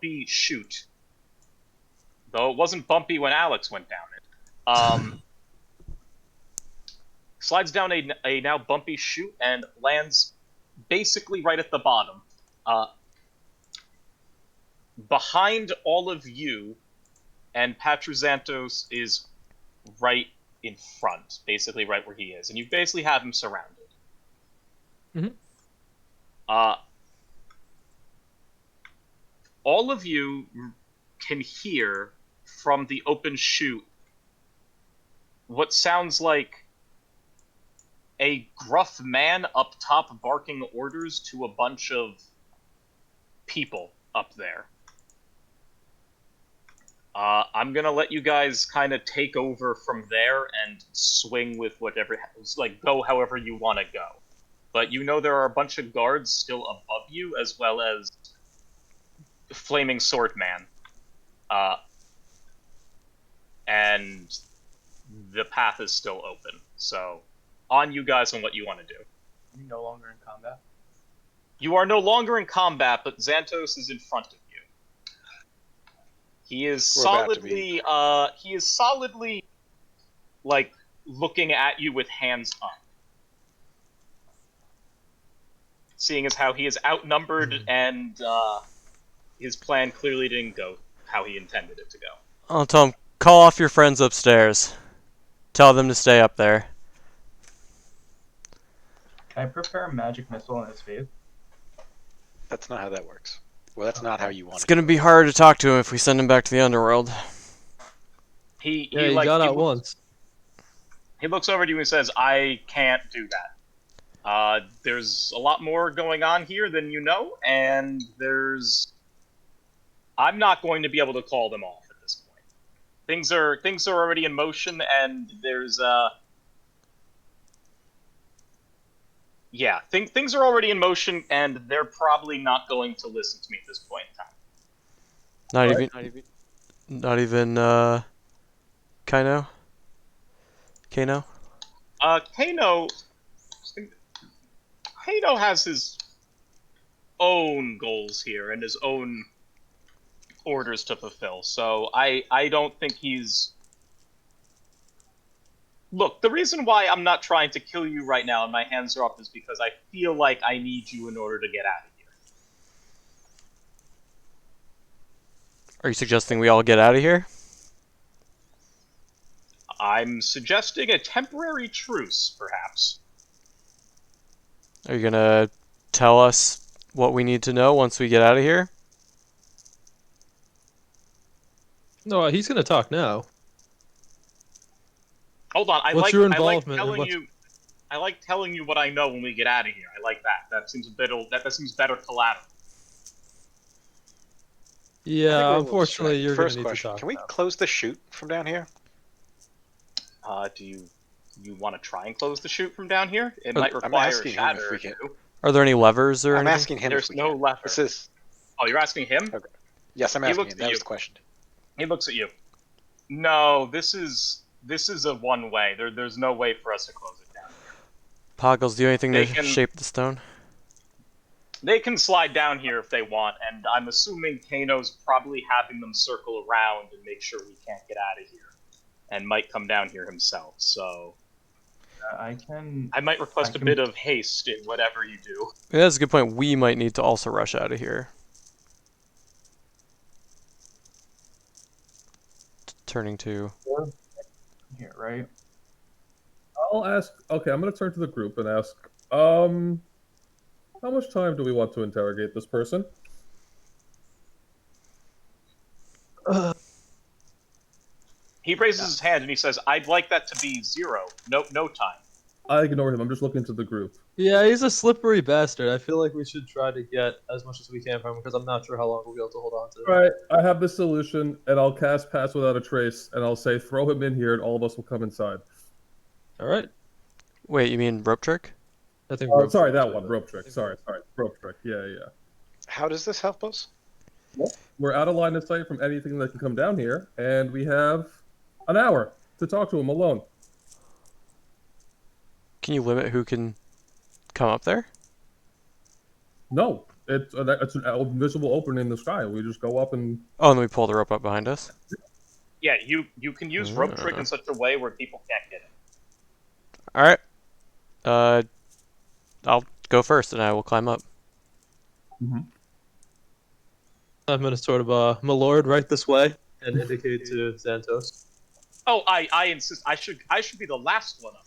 bumpy chute, though it wasn't bumpy when Alex went down it. Slides down a now bumpy chute and lands basically right at the bottom. Behind all of you, and Patruzantos is right in front, basically right where he is, and you basically have him surrounded. Mm-hmm. All of you can hear from the open chute what sounds like a gruff man up top barking orders to a bunch of people up there. I'm gonna let you guys kind of take over from there and swing with whatever, like, go however you want to go. But you know there are a bunch of guards still above you, as well as Flaming Sword Man. And the path is still open. So, on you guys on what you want to do. You're no longer in combat? You are no longer in combat, but Xantos is in front of you. He is solidly, like, looking at you with hands up. Seeing as how he is outnumbered and his plan clearly didn't go how he intended it to go. I'll tell him, call off your friends upstairs. Tell them to stay up there. Can I prepare a magic missile on his face? That's not how that works. Well, that's not how you want it. It's gonna be hard to talk to him if we send him back to the underworld. He got out once. He looks over to you and says, I can't do that. There's a lot more going on here than you know, and I'm not going to be able to call them off at this point. Things are already in motion, and there's things are already in motion, and they're probably not going to listen to me at this point in time. Not even Kano? Kano? Kano has his own goals here and his own orders to fulfill, so I don't think he's... Look, the reason why I'm not trying to kill you right now and my hands are up is because I feel like I need you in order to get out of here. Are you suggesting we all get out of here? I'm suggesting a temporary truce, perhaps. Are you gonna tell us what we need to know once we get out of here? No, he's gonna talk now. Hold on, I What's like your involvement? I like telling you what I know when we get out of here. I like that. That seems better collateral. Yeah, unfortunately, you're First gonna need question: to talk. Can we now. close the chute from down here? Do you want to try and close the chute from down here? It might I'm require a asking him shatter. if we can. Are there any levers or I'm anything? asking him. There's if we no can. lever. This is. Oh, you're asking him? Okay. Yes, I'm He asking looks him. at That you. was the question. He looks at you. No, this is a one way. There's no way for us to close it down. Poggles, do anything They to can- shape the stone? They can slide down here if they want, and I'm assuming Kano's probably having them circle around and make sure we can't get out of here, and might come down here himself. So I might request a bit of haste in whatever you do. Yeah, that's a good point. We might need to also rush out of here. Turning to... Here, right? I'll ask. Okay, I'm going to turn to the group and ask. How much time do we want to interrogate this person? He raises his hand and he says, "I'd like that to be 0. No time." I ignore him. I'm just looking to the group. Yeah, he's a slippery bastard. I feel like we should try to get as much as we can from him because I'm not sure how long we'll be able to hold on to. All right, I have the solution, and I'll cast Pass Without a Trace, and I'll say, throw him in here, and all of us will come inside. All right. Wait, you mean rope trick? I think. Oh, sorry, that one. Rope trick. Sorry. Rope trick. Yeah. How does this help us? We're out of line of sight from anything that can come down here, and we have an hour to talk to him alone. Can you limit who can come up there? No, It's an invisible opening in the sky. We just go up and Oh, and then we pull the rope up behind us. Yeah, you can use rope trick in such a way where people can't get it. All right. I'll go first, and I will climb up. I'm gonna sort of my lord, right this way, and indicate to Xantos. Oh, I insist. I should be the last one up.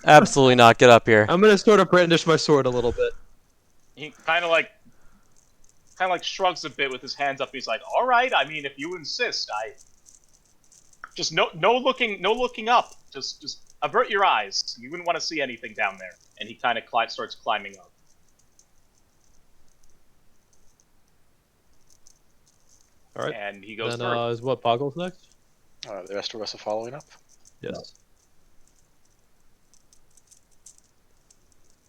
Absolutely not. Get up here. I'm gonna sort of brandish my sword a little bit. He kind of like shrugs a bit with his hands up. He's like, "All right. I mean, if you insist, I just no looking up. Just avert your eyes. You wouldn't want to see anything down there." And he kind of starts climbing up. All right. And he goes Then first. is what Boggles next? The rest of us are following up. Yes.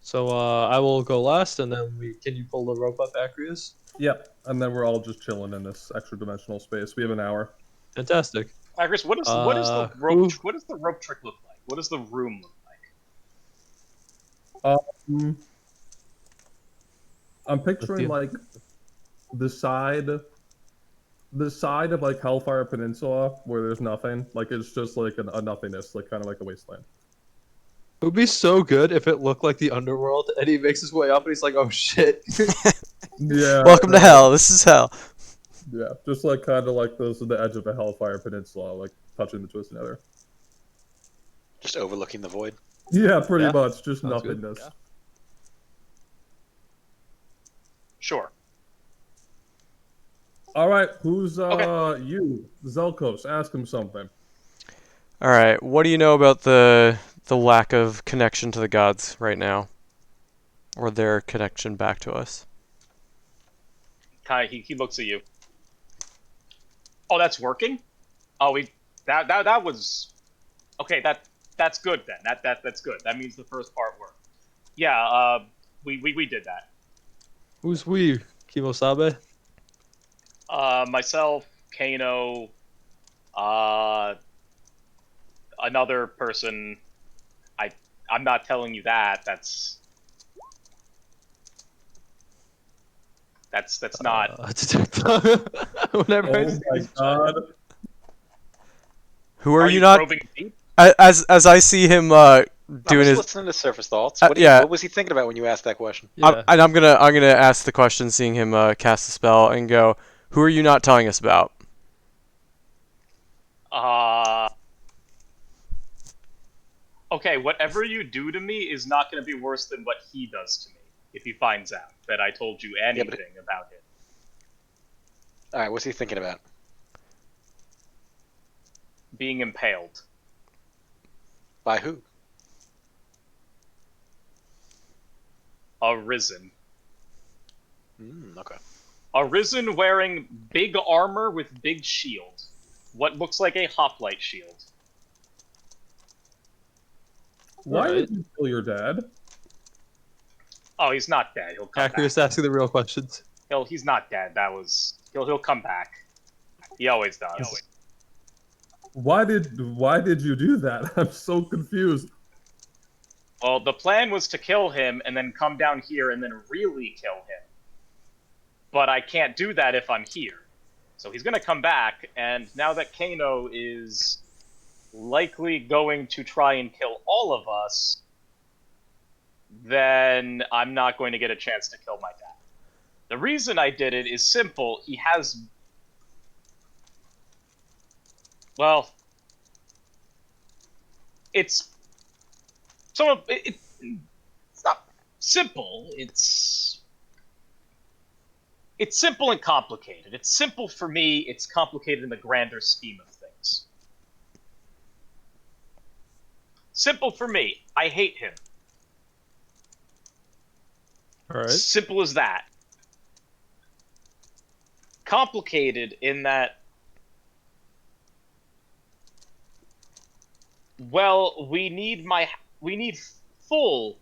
So I will go last, and then can you pull the rope up, Acrius? yep, and then we're all just chilling in this extra dimensional space. We have an hour. Fantastic. Chris, what does the rope trick look like? What does the room look like? I'm picturing like the side of like Hellfire Peninsula where there's nothing. Like it's just like a nothingness, like kind of like a wasteland. It would be so good if it looked like the underworld, and he makes his way up, and he's like, "Oh shit!" Yeah. Welcome to hell. This is hell. Yeah, just like kind of like those the edge of a Hellfire Peninsula, like touching the Twisted Nether. Just overlooking the void. Yeah, pretty Yeah, much, just sounds good. nothingness. Yeah. Sure. All right, who's Okay. you, Zelkos? Ask him something. All right. What do you know about the lack of connection to the gods right now, or their connection back to us? He looks at you. Oh, that's working. Oh, that was okay. That's good then. That's good. That means the first part worked. Yeah. We did that. Who's we? Kimosabe? Myself, Kano, another person. I'm not telling you that. That's not. Whenever I Oh see my this god. Who are, you you not? probing deep? As I see him No, doing just his. listening to surface thoughts. Yeah. What was he thinking about when you asked that question? Yeah. I'm gonna ask the question, seeing him cast the spell, and go, "Who are you not telling us about?" Okay, whatever you do to me is not going to be worse than what he does to me if he finds out that I told you anything about it. All right, what's he thinking about? Being impaled. By who? Arisen. Okay. Arisen wearing big armor with big shield. What looks like a hoplite shield. Why Alright. did you kill your dad? Oh, he's not dead. He'll come Acrius back. asking the real questions. He's not dead. He'll come back. He always does. Why did you do that? I'm so confused. Well, the plan was to kill him and then come down here and then really kill him. But I can't do that if I'm here. So he's gonna come back, and now that Kano is likely going to try and kill all of us, then I'm not going to get a chance to kill my dad. The reason I did it is simple. He has... Well... It's... It's not simple. It's simple and complicated. It's simple for me. It's complicated in the grander scheme of things. Simple for me. I hate him. Alright. Simple as that. Complicated in that, well, we need full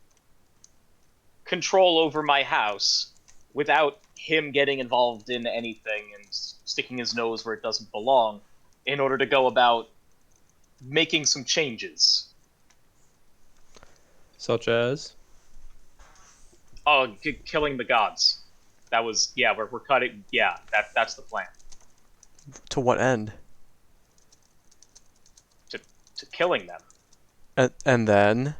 control over my house without him getting involved in anything and sticking his nose where it doesn't belong in order to go about making some changes. Such as? Oh, killing the gods. That was we're cutting. Yeah, that's the plan. To what end? To killing them. And then?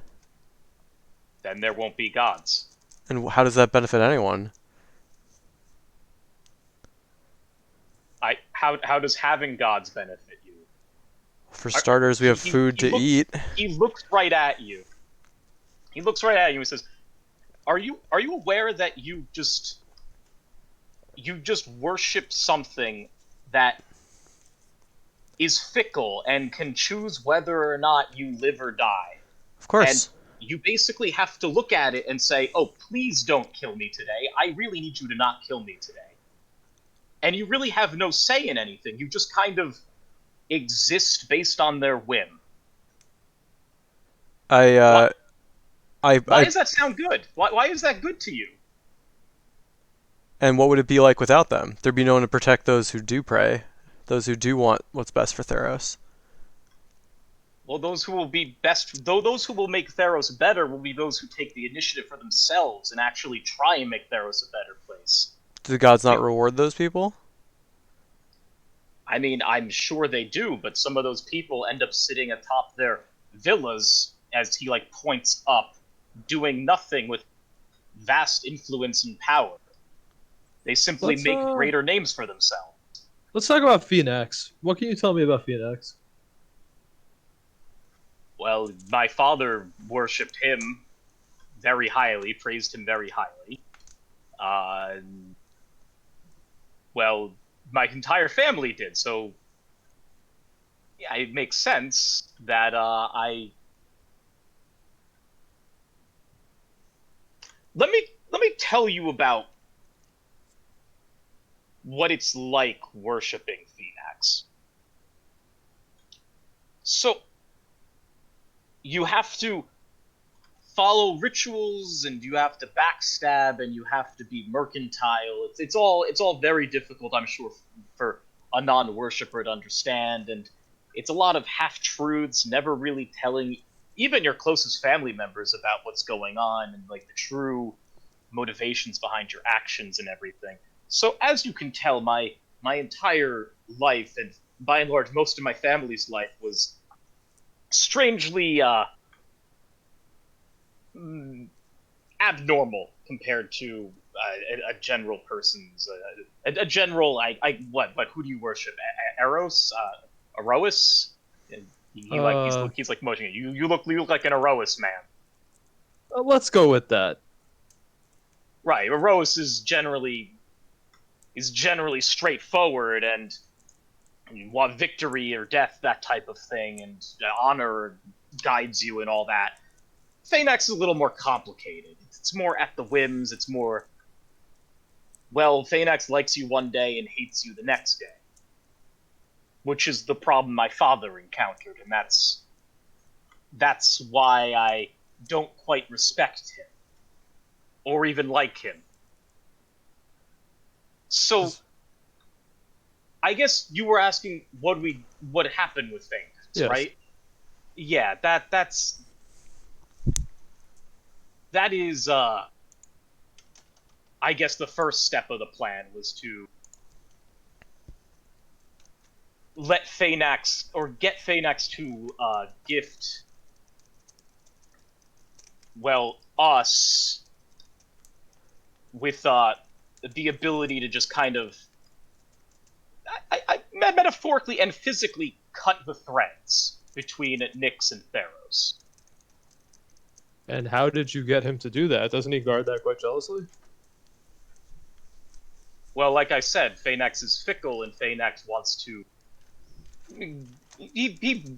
Then there won't be gods. And how does that benefit anyone? How does having gods benefit you? For starters, we have food to eat. He looks right at you. He looks right at you and says, Are you aware that you just worship something that is fickle and can choose whether or not you live or die? Of course. And you basically have to look at it and say, "Oh, please don't kill me today. I really need you to not kill me today." And you really have no say in anything. You just kind of exist based on their whim. Why does that sound good? Why is that good to you? And what would it be like without them? There'd be no one to protect those who do pray, those who do want what's best for Theros. Well, those who will be best, though, those who will make Theros better will be those who take the initiative for themselves and actually try and make Theros a better place. Do the gods not reward those people? I mean, I'm sure they do, but some of those people end up sitting atop their villas, as he points up, doing nothing with vast influence and power. They simply make greater names for themselves. Let's talk about Phoenix. What can you tell me about Phoenix? Well, my father worshipped him very highly, praised him very highly. Well, my entire family did, so yeah, it makes sense that Let me tell you about what it's like worshiping Phoenix. So, you have to follow rituals, and you have to backstab, and you have to be mercantile. It's all very difficult, I'm sure, for a non-worshipper to understand, and it's a lot of half-truths, never really telling even your closest family members about what's going on, and the true motivations behind your actions and everything. So as you can tell, my entire life, and by and large most of my family's life, was strangely abnormal compared to a general person's a general what who do you worship? Eros, Erois? He's like motioning. You look like an Erois man. Let's go with that. Right, Erois is generally straightforward and you want victory or death, that type of thing, and honor guides you and all that. Phaenax is a little more complicated. It's more at the whims. It's more, well, Phaenax likes you one day and hates you the next day, which is the problem my father encountered, and that's why I don't quite respect him or even like him. So, I guess you were asking what happened with Phaenax, yes. right? Yeah, that is, I guess the first step of the plan was to let Phaenax, or get Phaenax to gift, well, us with the ability to just kind of, I metaphorically and physically cut the threads between Nyx and Theros. And how did you get him to do that? Doesn't he guard that quite jealously? Well, like I said, Phaenax is fickle, and Phaenax wants to. He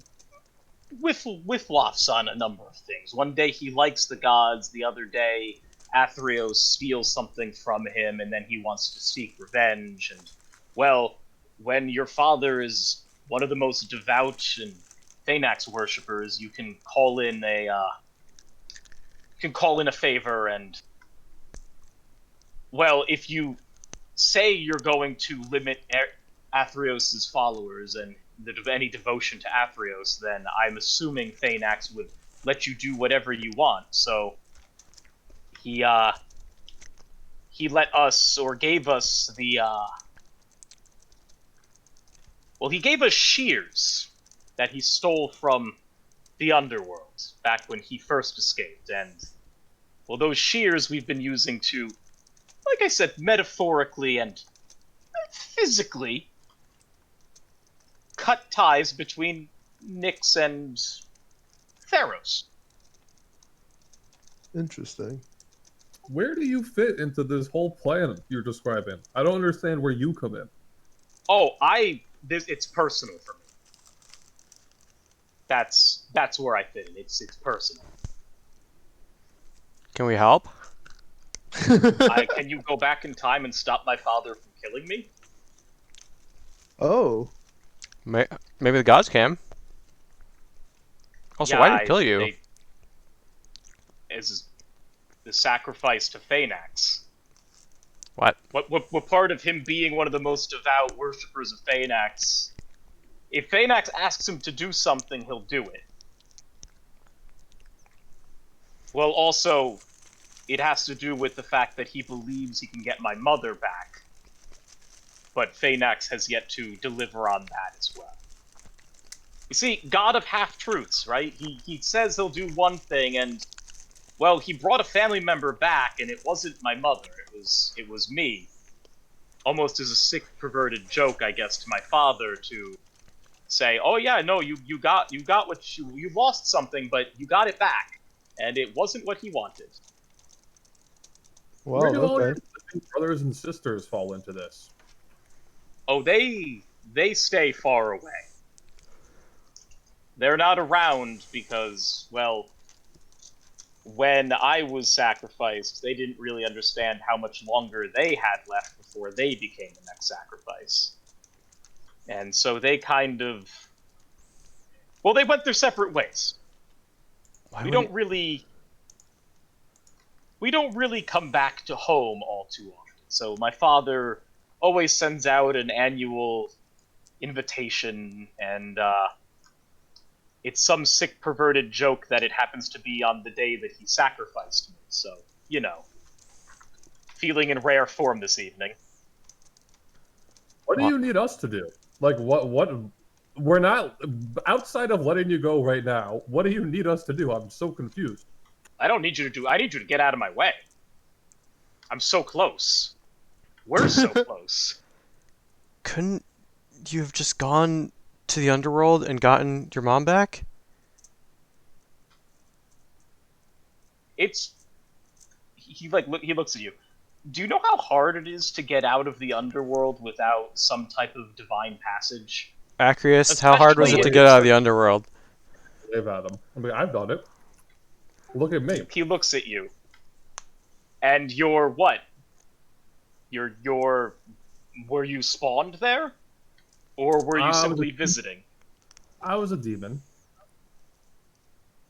whiff-lofts on a number of things. One day he likes the gods, the other day Athreos steals something from him, and then he wants to seek revenge. And, well, when your father is one of the most devout and Phaenax worshippers, you can call in a favor, and, well, if you say you're going to limit Athreos' followers and any devotion to Athreos, then I'm assuming Phaenax would let you do whatever you want. So he he let us, or gave us the, well, he gave us shears that he stole from the underworld back when he first escaped, and, well, those shears we've been using to, like I said, metaphorically and physically cut ties between Nyx and Theros. Interesting. Where do you fit into this whole plan you're describing? I don't understand where you come in. Oh, it's personal for me. That's where I fit in. It's personal. Can we help? Can you go back in time and stop my father from killing me? Oh. Maybe the gods can. Also, Yeah, why did he kill you? As the sacrifice to Phaenax. What? What part of him being one of the most devout worshippers of Phaenax? If Phaenax asks him to do something, he'll do it. Well, also, it has to do with the fact that he believes he can get my mother back. But Phaenax has yet to deliver on that as well. You see, God of half-truths, right? He says he'll do one thing, and, well, he brought a family member back, and it wasn't my mother, it was me. Almost as a sick, perverted joke, I guess, to my father to say, oh yeah, no, you got what you lost something, but you got it back. And it wasn't what he wanted. Where Wow, do all your okay. brothers and sisters fall into this? Oh, they stay far away. They're not around because, well, when I was sacrificed, they didn't really understand how much longer they had left before they became the next sacrifice. And so they kind of... Well, they went their separate ways. Why We would don't really come back to home all too often. So my father always sends out an annual invitation, and it's some sick, perverted joke that it happens to be on the day that he sacrificed me. So, you know, feeling in rare form this evening. What do you need us to do? Like, what? We're not outside of letting you go right now. What do you need us to do? I'm so confused. I don't need you to do. I need you to get out of my way. I'm so close. We're so close. couldn't you have just gone to the underworld and gotten your mom back? It's he looks at you. Do you know how hard it is to get out of the underworld without some type of divine passage? Acrius, how hard was it Especially to in get out of the certain- underworld? They've had them. I mean, I've done it. Look at me. He looks at you. And you're what? You're were you spawned there? Or were you simply visiting? I was a demon.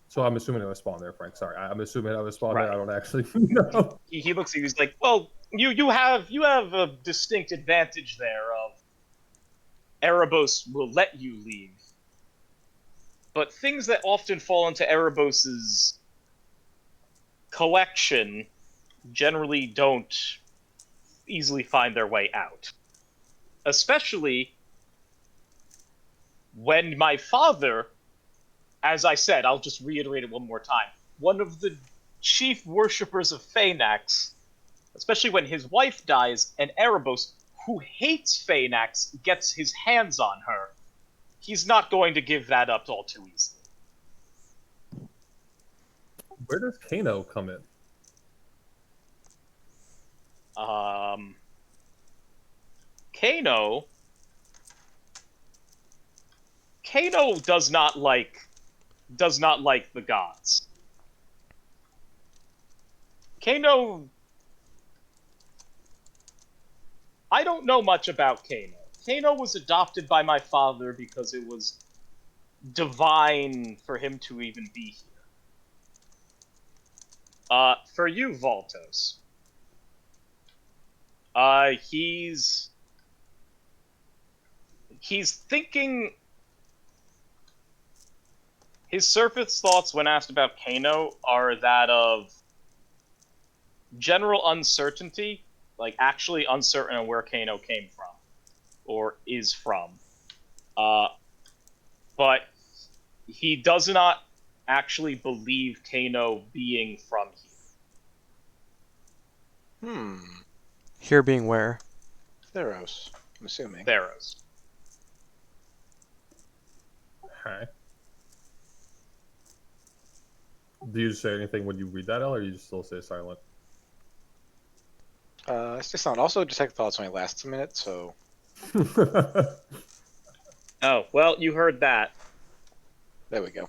So I'm assuming I was spawned there, Frank. Sorry, I'm assuming I was spawned there. I don't actually know. He looks at you, he's like, well, you have a distinct advantage there of Erebos will let you leave. But things that often fall into Erebos's collection generally don't easily find their way out. Especially when my father, as I said, I'll just reiterate it one more time, one of the chief worshippers of Phaenax, especially when his wife dies, and Erebos, who hates Phaenax, gets his hands on her, he's not going to give that up all too easily. Where does Kano come in? Kano does not like the gods. Kano, I don't know much about Kano. Kano was adopted by my father because it was divine for him to even be here. For you, Voltos, he's thinking. His surface thoughts when asked about Kano are that of general uncertainty, like actually uncertain of where Kano came from or is from. But he does not actually believe Kano being from here. Here being where? Theros, I'm assuming. Theros. Okay. Do you say anything when you read that, L, or you still stay silent? Stay silent. Also, detect thoughts only lasts a minute, so Oh, well, you heard that. there we go.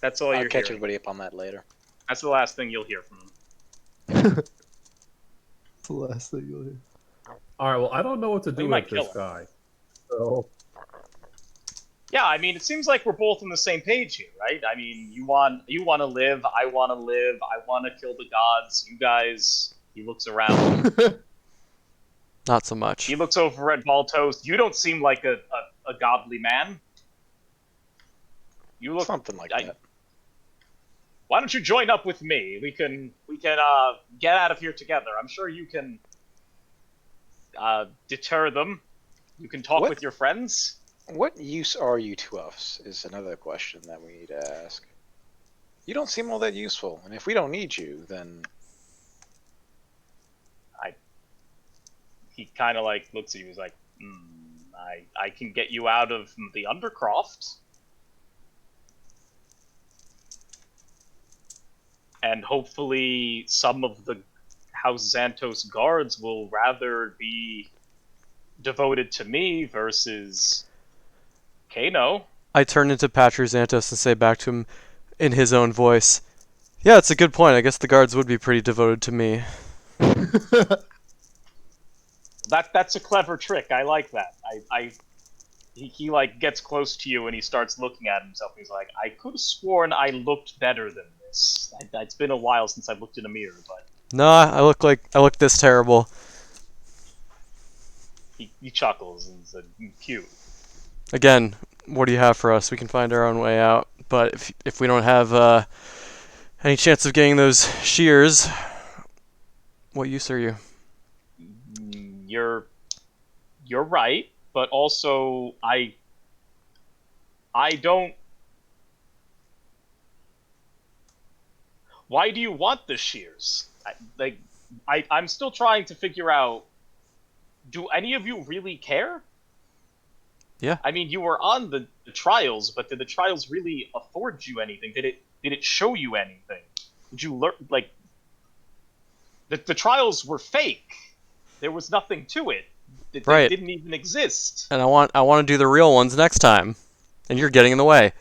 That's all I'll you're catch hearing. everybody up on that later. That's the last thing you'll hear from him. It's the last thing you'll hear. All right. Well, I don't know what to We do might with this kill guy. So Yeah, I mean, it seems like we're both on the same page here, right? I mean, you want to live, I want to live, I want to kill the gods. You guys. He looks around. Not so much. He looks over at Baltos. You don't seem like a godly man. You look Something like that. Why don't you join up with me? We can get out of here together. I'm sure you can deter them. You can talk What? with your friends. What use are you to us is another question that we need to ask. You don't seem all that useful, and if we don't need you, then He kind of like looks at you. He's like, I can get you out of the Undercroft. And hopefully some of the House Xantos guards will rather be devoted to me versus Kano. I turn into Patru Xantos and say back to him in his own voice, yeah, it's a good point. I guess the guards would be pretty devoted to me. That's a clever trick. I like that. He like gets close to you and he starts looking at himself. He's like, I could have sworn I looked better than this. It's been a while since I've looked in a mirror, but Nah, I look this terrible. he chuckles and says, cute. Again, what do you have for us? We can find our own way out. But if we don't have any chance of getting those shears, what use are you? You're right, but also I don't. Why do you want the shears? I'm still trying to figure out. Do any of you really care? Yeah. I mean, you were on the trials, but did the trials really afford you anything? Did it show you anything? Did you learn like the trials were fake? There was nothing to it. They Right. didn't even exist. And I want to do the real ones next time, and you're getting in the way.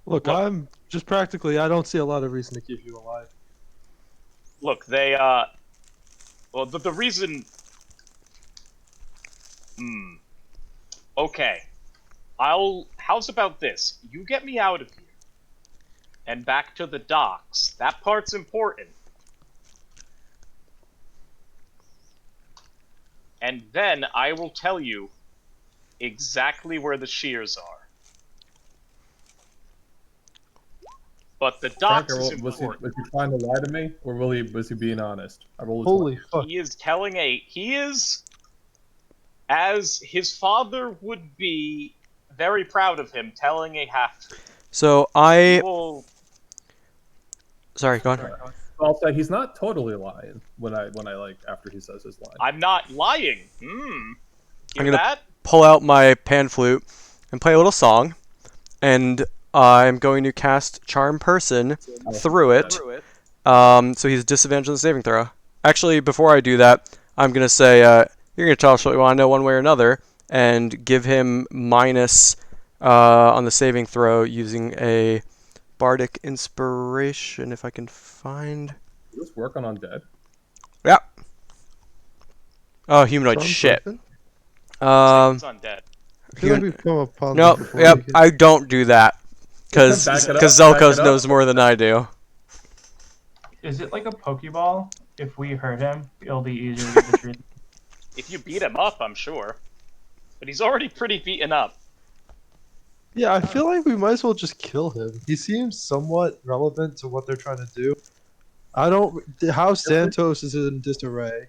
Look, Look. I'm just practically. I don't see a lot of reason to keep you alive. Look, they well, the reason. Okay. How's about this? You get me out of here. And back to the docks. That part's important. And then I will tell you exactly where the shears are. But the docks is was important. he trying to lie to me, or was he being honest? I rolled a Holy fuck! He is, as his father would be very proud of him, telling a half-truth. So He will Sorry, go on. I'll say he's not totally lying when I like after he says his line. I'm not lying. Hear I'm gonna- that? Pull out my pan flute and play a little song, and I'm going to cast Charm Person through it. So he's disadvantaged on the saving throw. Actually, before I do that, I'm gonna say you're gonna tell us what you want to know one way or another, and give him minus on the saving throw using a bardic inspiration. If I can find. Is this work on undead? Yeah. Oh, humanoid Charm shit. person? It's undead. I feel like we've come upon No, this before. yep, I don't do that. Because Back it up, Zelkos back it up. knows more than I do. Is it like a Pokeball? If we hurt him, it'll be easier to get the truth. If you beat him up, I'm sure. but he's already pretty beaten up. Yeah, I feel like we might as well just kill him. He seems somewhat relevant to what they're trying to do. I don't. House Santos is in disarray.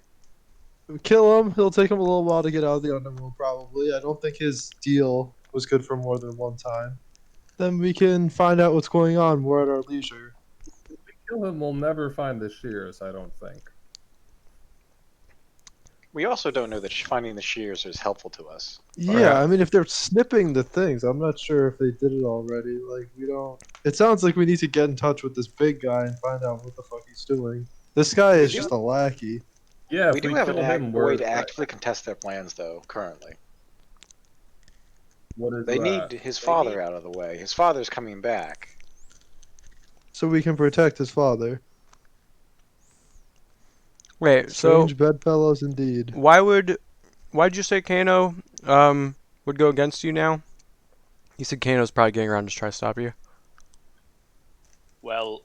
Kill him. It'll take him a little while to get out of the underworld, probably. I don't think his deal was good for more than one time. Then we can find out what's going on more at our leisure. Kill him, we'll never find the shears, I don't think. We also don't know that finding the shears is helpful to us. Yeah, I mean, if they're snipping the things, I'm not sure if they did it already. Like, we don't. It sounds like we need to get in touch with this big guy and find out what the fuck he's doing. This guy is just a lackey. Yeah, We if do we have kill a him, way we're to actively contest their plans, though. Currently, what is they that? need his father out of the way. His father's coming back. So we can protect his father. Wait, so Strange bedfellows indeed. why'd you say Kano would go against you now? You said Kano's probably getting around to try to stop you. Well,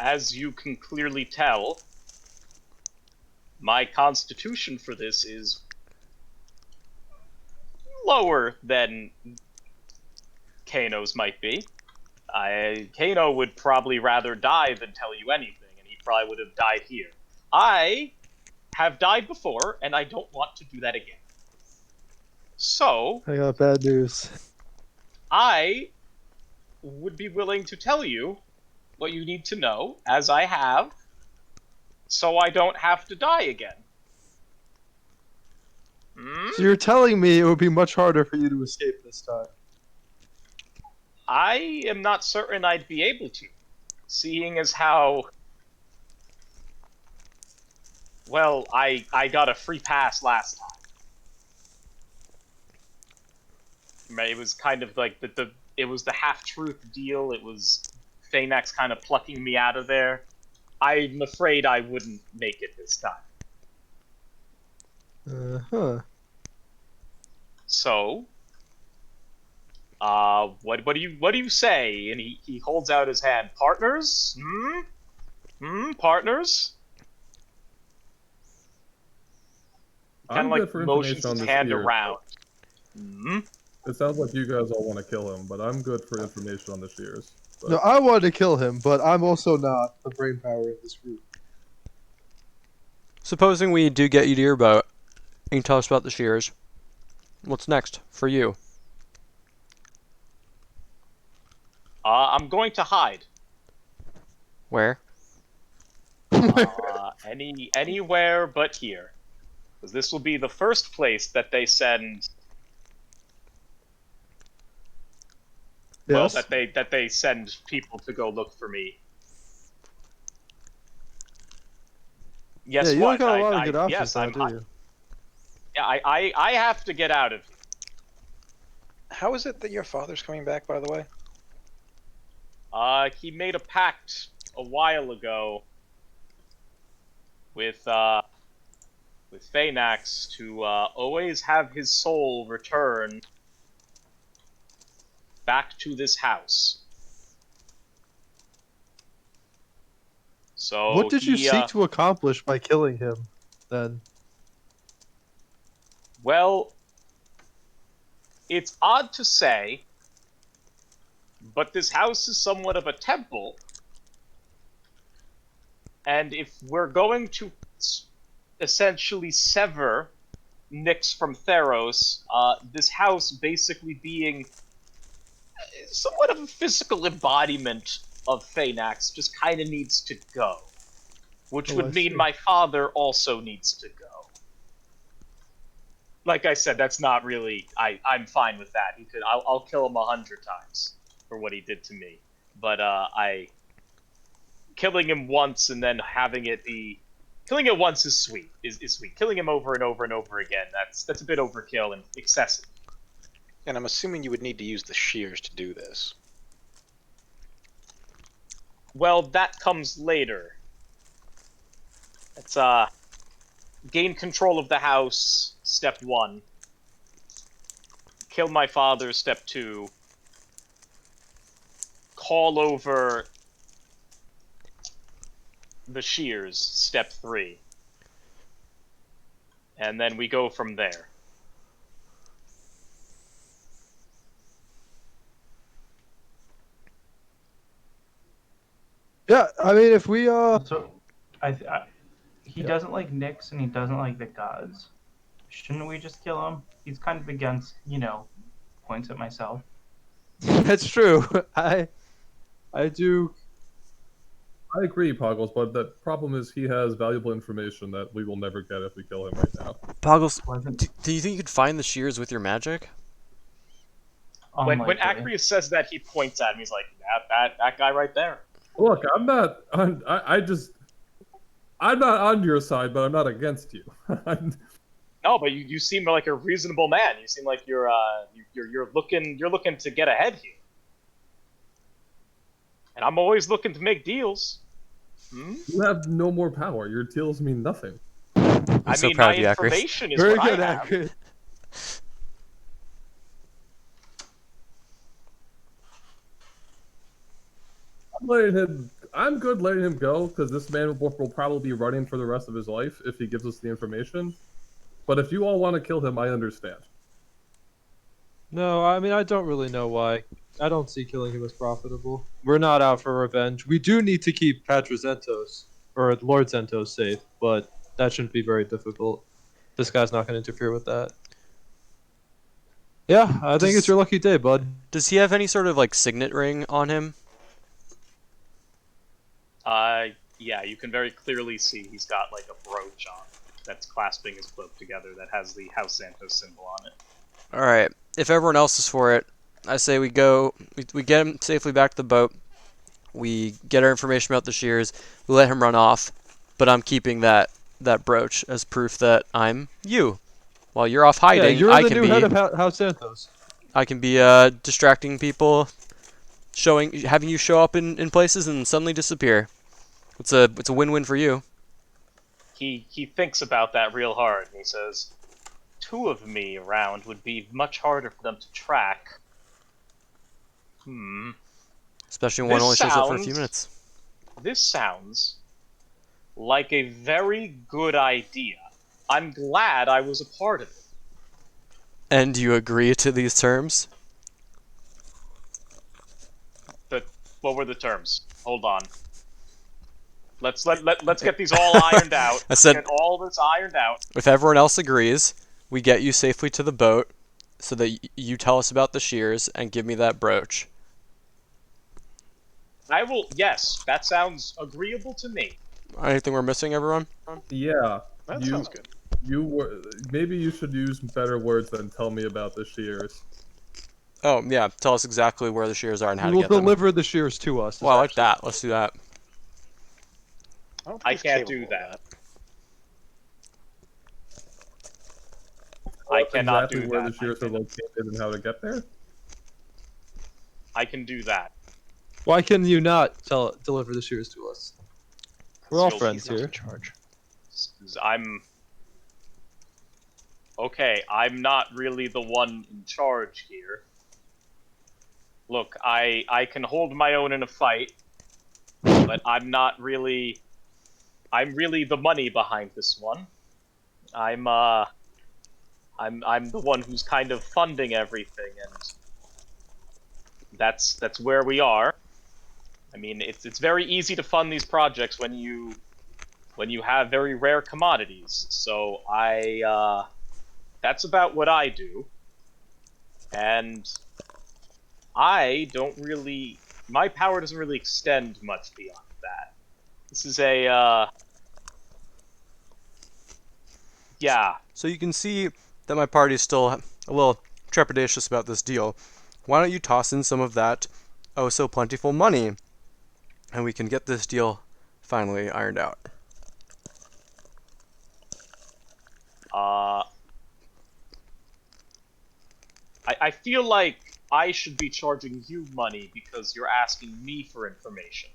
as you can clearly tell, my constitution for this is lower than Kano's might be. Kano would probably rather die than tell you anything, and he probably would have died here. I have died before, and I don't want to do that again. So, I got bad news. I would be willing to tell you what you need to know, as I have, so I don't have to die again. So you're telling me it would be much harder for you to escape this time? I am not certain I'd be able to, seeing as how, well, I got a free pass last time. It was kind of like it was the half-truth deal. It was Phaenax kind of plucking me out of there. I'm afraid I wouldn't make it this time. Huh. So, what do you say? And he holds out his hand. Partners? Partners? Kind I'm of good like for motions information on his this hand here. around. It sounds like you guys all want to kill him, but I'm good for information on the shears. But No, I wanted to kill him, but I'm also not the brain power of this group. Supposing we do get you to your boat, and you tell us about the shears. What's next for you? I'm going to hide. Where? Anywhere but here. Because this will be the first place that they send. Well, Yes? that they send people to go look for me. Yes, Yeah, you what? don't got a lot of good options yes, now, do you? Yeah, I have to get out of here. How is it that your father's coming back, by the way? He made a pact a while ago with Phaenax to always have his soul return back to this house. So What did you he, seek to accomplish by killing him, then? well, it's odd to say, but this house is somewhat of a temple. And if we're going to essentially sever Nyx from Theros, this house basically being somewhat of a physical embodiment of Phaenax just kind of needs to go. Which Oh, would I mean see. my father also needs to go. Like I said, that's not really... I'm fine with that. I'll kill him 100 times for what he did to me. But, killing him once and then having it be... Killing him once is sweet. Is sweet. Killing him over and over and over again, that's a bit overkill and excessive. And I'm assuming you would need to use the shears to do this. Well, that comes later. It's, gain control of the house, step 1. Kill my father, step 2. Call over the shears, step 3. and then we go from there. Yeah, I mean, if we So, he doesn't like Nyx and he doesn't like the gods. Shouldn't we just kill him? He's kind of against, points at myself. that's true. I do. I agree, Poggles, but the problem is he has valuable information that we will never get if we kill him right now. Poggles, Wasn't do you think you could find the shears with your magic? When unlikely. Acreus says that, he points at him. He's like, that guy right there. Look, I'm not. I'm not on your side, but I'm not against you. No, but you seem like a reasonable man. You seem like you're looking to get ahead here. And I'm always looking to make deals. You have no more power. Your deals mean nothing. I so mean, proud my of you, Acreus. information is Very what good, I have. accurate. I'm good letting him go because this man will probably be running for the rest of his life if he gives us the information. But if you all want to kill him, I understand. No, I mean, I don't really know why. I don't see killing him as profitable. We're not out for revenge. We do need to keep Patrazentos, or Lord Zentos, safe, but that shouldn't be very difficult. This guy's not going to interfere with that. Yeah, I think it's your lucky day, bud. Does he have any sort of like signet ring on him? Yeah, you can very clearly see he's got like a brooch on that's clasping his cloak together that has the House Santos symbol on it. All right. If everyone else is for it, I say we go. We get him safely back to the boat. We get our information about the shears. We let him run off, but I'm keeping that brooch as proof that I'm you. While you're off Yeah, hiding, you're I the can new be head of House Santos. I can be distracting people, having you show up in places and suddenly disappear. It's a win-win for you. He thinks about that real hard, and he says, 2 of me around would be much harder for them to track. Especially when one This only shows up for a few sounds- minutes. This sounds like a very good idea. I'm glad I was a part of it. And you agree to these terms? What were the terms? Hold on. Let's get these all ironed out. I said- Let's get all this ironed out. If everyone else agrees, we get you safely to the boat so that you tell us about the shears and give me that brooch. I will. Yes, that sounds agreeable to me. Anything we're missing, everyone? Yeah, That you sounds good. maybe you should use better words than tell me about the shears. Oh, yeah. Tell us exactly where the shears are and how You to will get them. deliver the shears to us. Well, I like that. Let's do that. don't think I he's can't do capable of that. I cannot exactly do where that. the shears are located and how to get there. I can do that. Why can you not deliver the shears to us? We're all He's friends He's not here. in charge. I'm okay. I'm not really the one in charge here. Look, I can hold my own in a fight, but I'm not really. I'm really the money behind this one. I'm the one who's kind of funding everything, and that's where we are. I mean, it's very easy to fund these projects when you have very rare commodities. So that's about what I do, and I don't really. My power doesn't really extend much beyond that. This is a yeah. So you can see that my party's still a little trepidatious about this deal. Why don't you toss in some of that oh so plentiful money, and we can get this deal finally ironed out. I feel like I should be charging you money because you're asking me for information.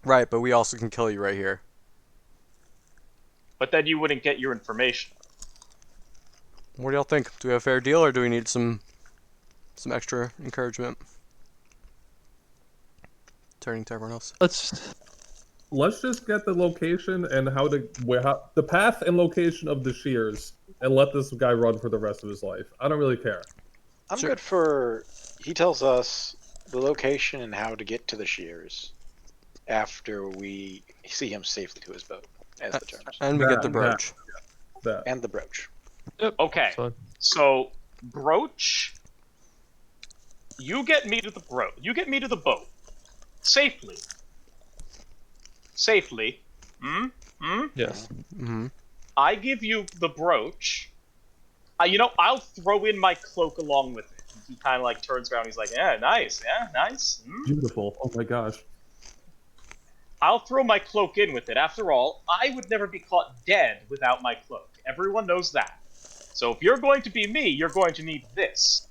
Right, but we also can kill you right here. But then you wouldn't get your information. What do y'all think? Do we have a fair deal, or do we need some extra encouragement? Turning to everyone else. let's just get the location and the path and location of the shears, and let this guy run for the rest of his life. I don't really care. I'm Sure. good for. He tells us the location and how to get to the shears after we see him safely to his boat, as the terms, And we get the That- brooch. That. and the brooch. Okay. Fine. So, Brooch, you get me to the boat safely. Safely. Yes. Mm-hmm. I give you the brooch. I'll throw in my cloak along with it. He kind of like turns around. He's like, "Yeah, nice. Yeah, nice." Beautiful. Oh my gosh. I'll throw my cloak in with it. After all, I would never be caught dead without my cloak. Everyone knows that. So if you're going to be me, you're going to need this.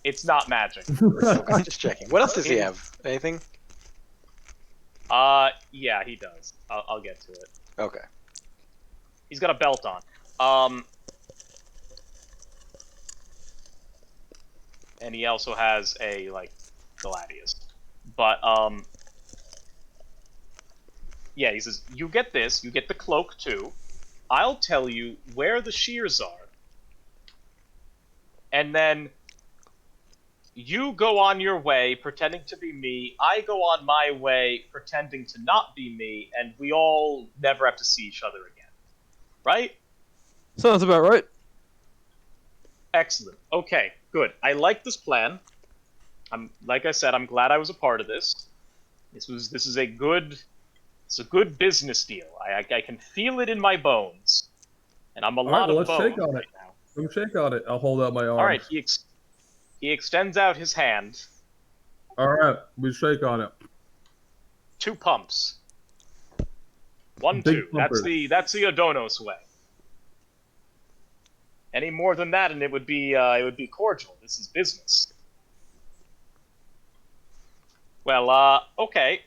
It's not magic. Okay, just checking. What else does he have? Anything? Yeah, he does. I'll get to it. Okay. He's got a belt on. And he also has a, Gladius. But, yeah, he says, you get this, you get the cloak too. I'll tell you where the shears are. And then you go on your way pretending to be me, I go on my way pretending to not be me, and we all never have to see each other again. Right? Sounds about right. Excellent. Okay, good. I like this plan. Like I said, I'm glad I was a part of this. This is a good business deal. I can feel it in my bones, and I'm a lot of let's bones shake on right it. now. Let me shake on it. I'll hold out my arm. All right, he extends out his hand. All right, we shake on it. 2 pumps. 1, Big 2. pumpers. That's the Adonos way. Any more than that, and it would be cordial. This is business. Well, okay.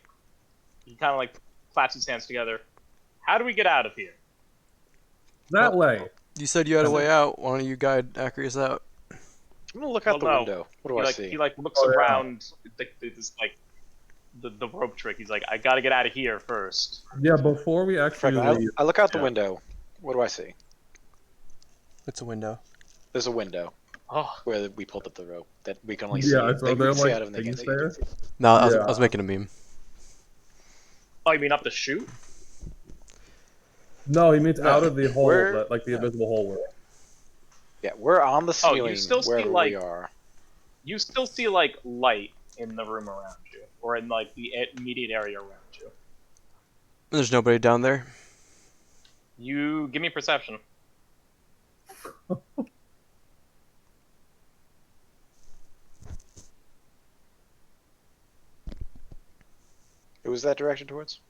He kind of claps his hands together. How do we get out of here? That way. You said you had a way out. Why don't you guide Acreus out? I'm gonna look out the no. window. What do I see? He looks Oh, yeah. around the rope trick. He's like, I gotta get out of here first. Yeah, before we actually Frank, leave. I look out the Yeah. window. What do I see? It's a window. There's a window Oh, where we pulled up the rope that we can only see. Yeah, They so can they're see like out of and they can't things see. there. No, I Yeah. was making a meme. oh, you mean up the chute? No, he means No, out of the hole, we're- like the invisible hole. Where. Yeah, we're on the Oh, you ceiling still see, wherever like- we are. You still see light in the room around you, or in the immediate area around you. There's nobody down there. You give me perception. Who was that direction towards?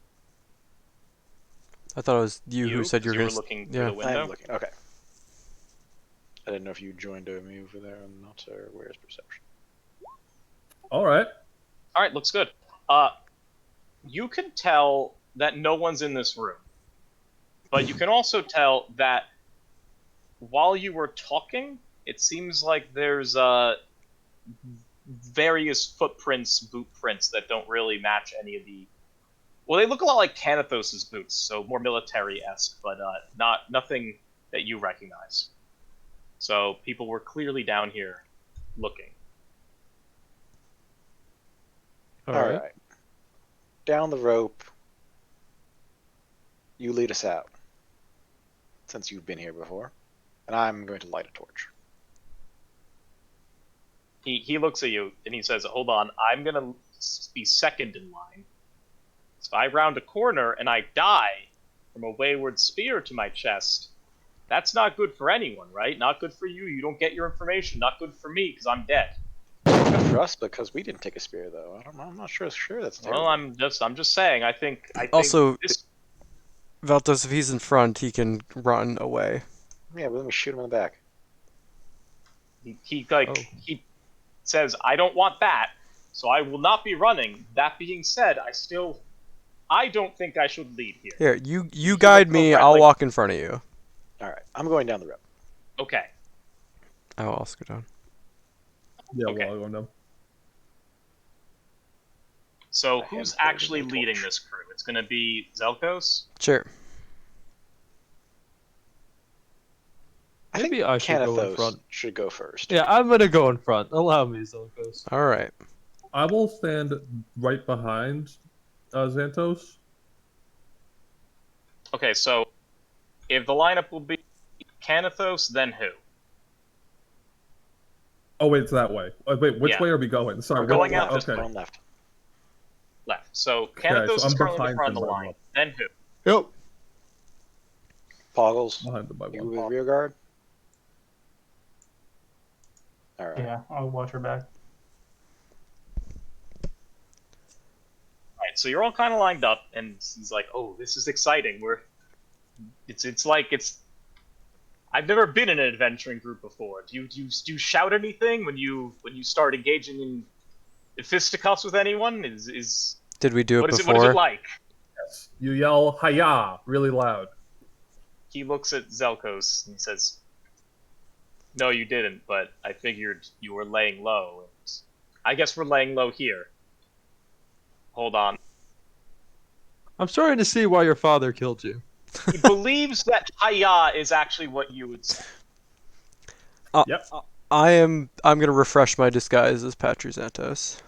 I thought it was you who said you were were gonna. looking yeah. through the window. I'm looking. Okay. I didn't know if you joined me over there or not, or where's perception? All right. All right, looks good. You can tell that no one's in this room, but you can also tell that while you were talking, it seems like there's various footprints, boot prints that don't really match any of the. Well, they look a lot like Canathos's boots, so more military-esque, but nothing that you recognize. So people were clearly down here looking. All All right. right. Down the rope. You lead us out. Since you've been here before. And I'm going to light a torch. He looks at you and he says, "Hold on, I'm gonna be second in line. If I round a corner and I die from a wayward spear to my chest, that's not good for anyone, right? Not good for you. You don't get your information. Not good for me because I'm dead. Good for us because we didn't take a spear, though. I'm not sure that's terrible. Well, I'm just saying. I think Also- this, Valtos, if he's in front, he can run away. Yeah, but let me shoot him in the back. he Oh. he says, I don't want that, so I will not be running. That being said, I don't think I should lead here. Here, you guide me. right, I'll like- walk in front of you. All right, I'm going down the rope. Okay. I will also go down. Yeah, Okay. well, I don't know. So A who's handful actually with no leading torch. this crew? It's gonna be Zelkos? Sure. I think Maybe I should go in Canathos front. should go first. Yeah, I'm gonna go in front. Allow me, Zelkos. All right. I will stand right behind Xantos. Okay, so if the lineup will be Canathos, then who? Oh wait, it's that way. Wait, which Yeah. way are we going? Sorry, We're going out Left, this okay. going left. Left. So Okay, Canathos so is I'm currently in the behind front of the him by line. one. Then who? Yep. Poggles, Behind them by you one. with rear guard? Alright. Yeah, I'll watch her back. Alright, so you're all kind of lined up, and he's like, "Oh, this is exciting. It's like it's. I've never been in an adventuring group before. Do you shout anything when you start engaging in fisticuffs with anyone? Did we do it What is before? it like?" Yes. You yell "Hiya!" really loud. He looks at Zelkos and he says, "No, you didn't, but I figured you were laying low. And I guess we're laying low here. Hold on." I'm starting to see why your father killed you. He believes that Hiya is actually what you would say. Yep. I'm gonna refresh my disguise as Patruzantos.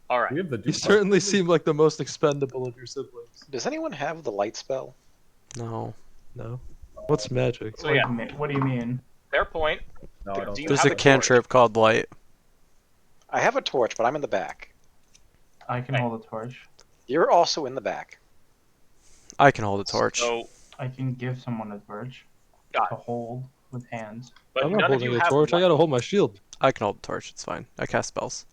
All We right. have the You Duke certainly seem like the most expendable of your siblings. Does anyone have the light spell? No. No. What's magic? So yeah, What do you mean? fair point. No, I don't Do you think There's have a a torch? cantrip called light. I have a torch, but I'm in the back. I can Hey. hold a torch. You're also in the back. I can hold a torch. So, I can give someone a torch Got to hold with hands. but I'm not none of holding you a have torch. I light. gotta hold my shield. I can hold a torch. It's fine. I cast spells.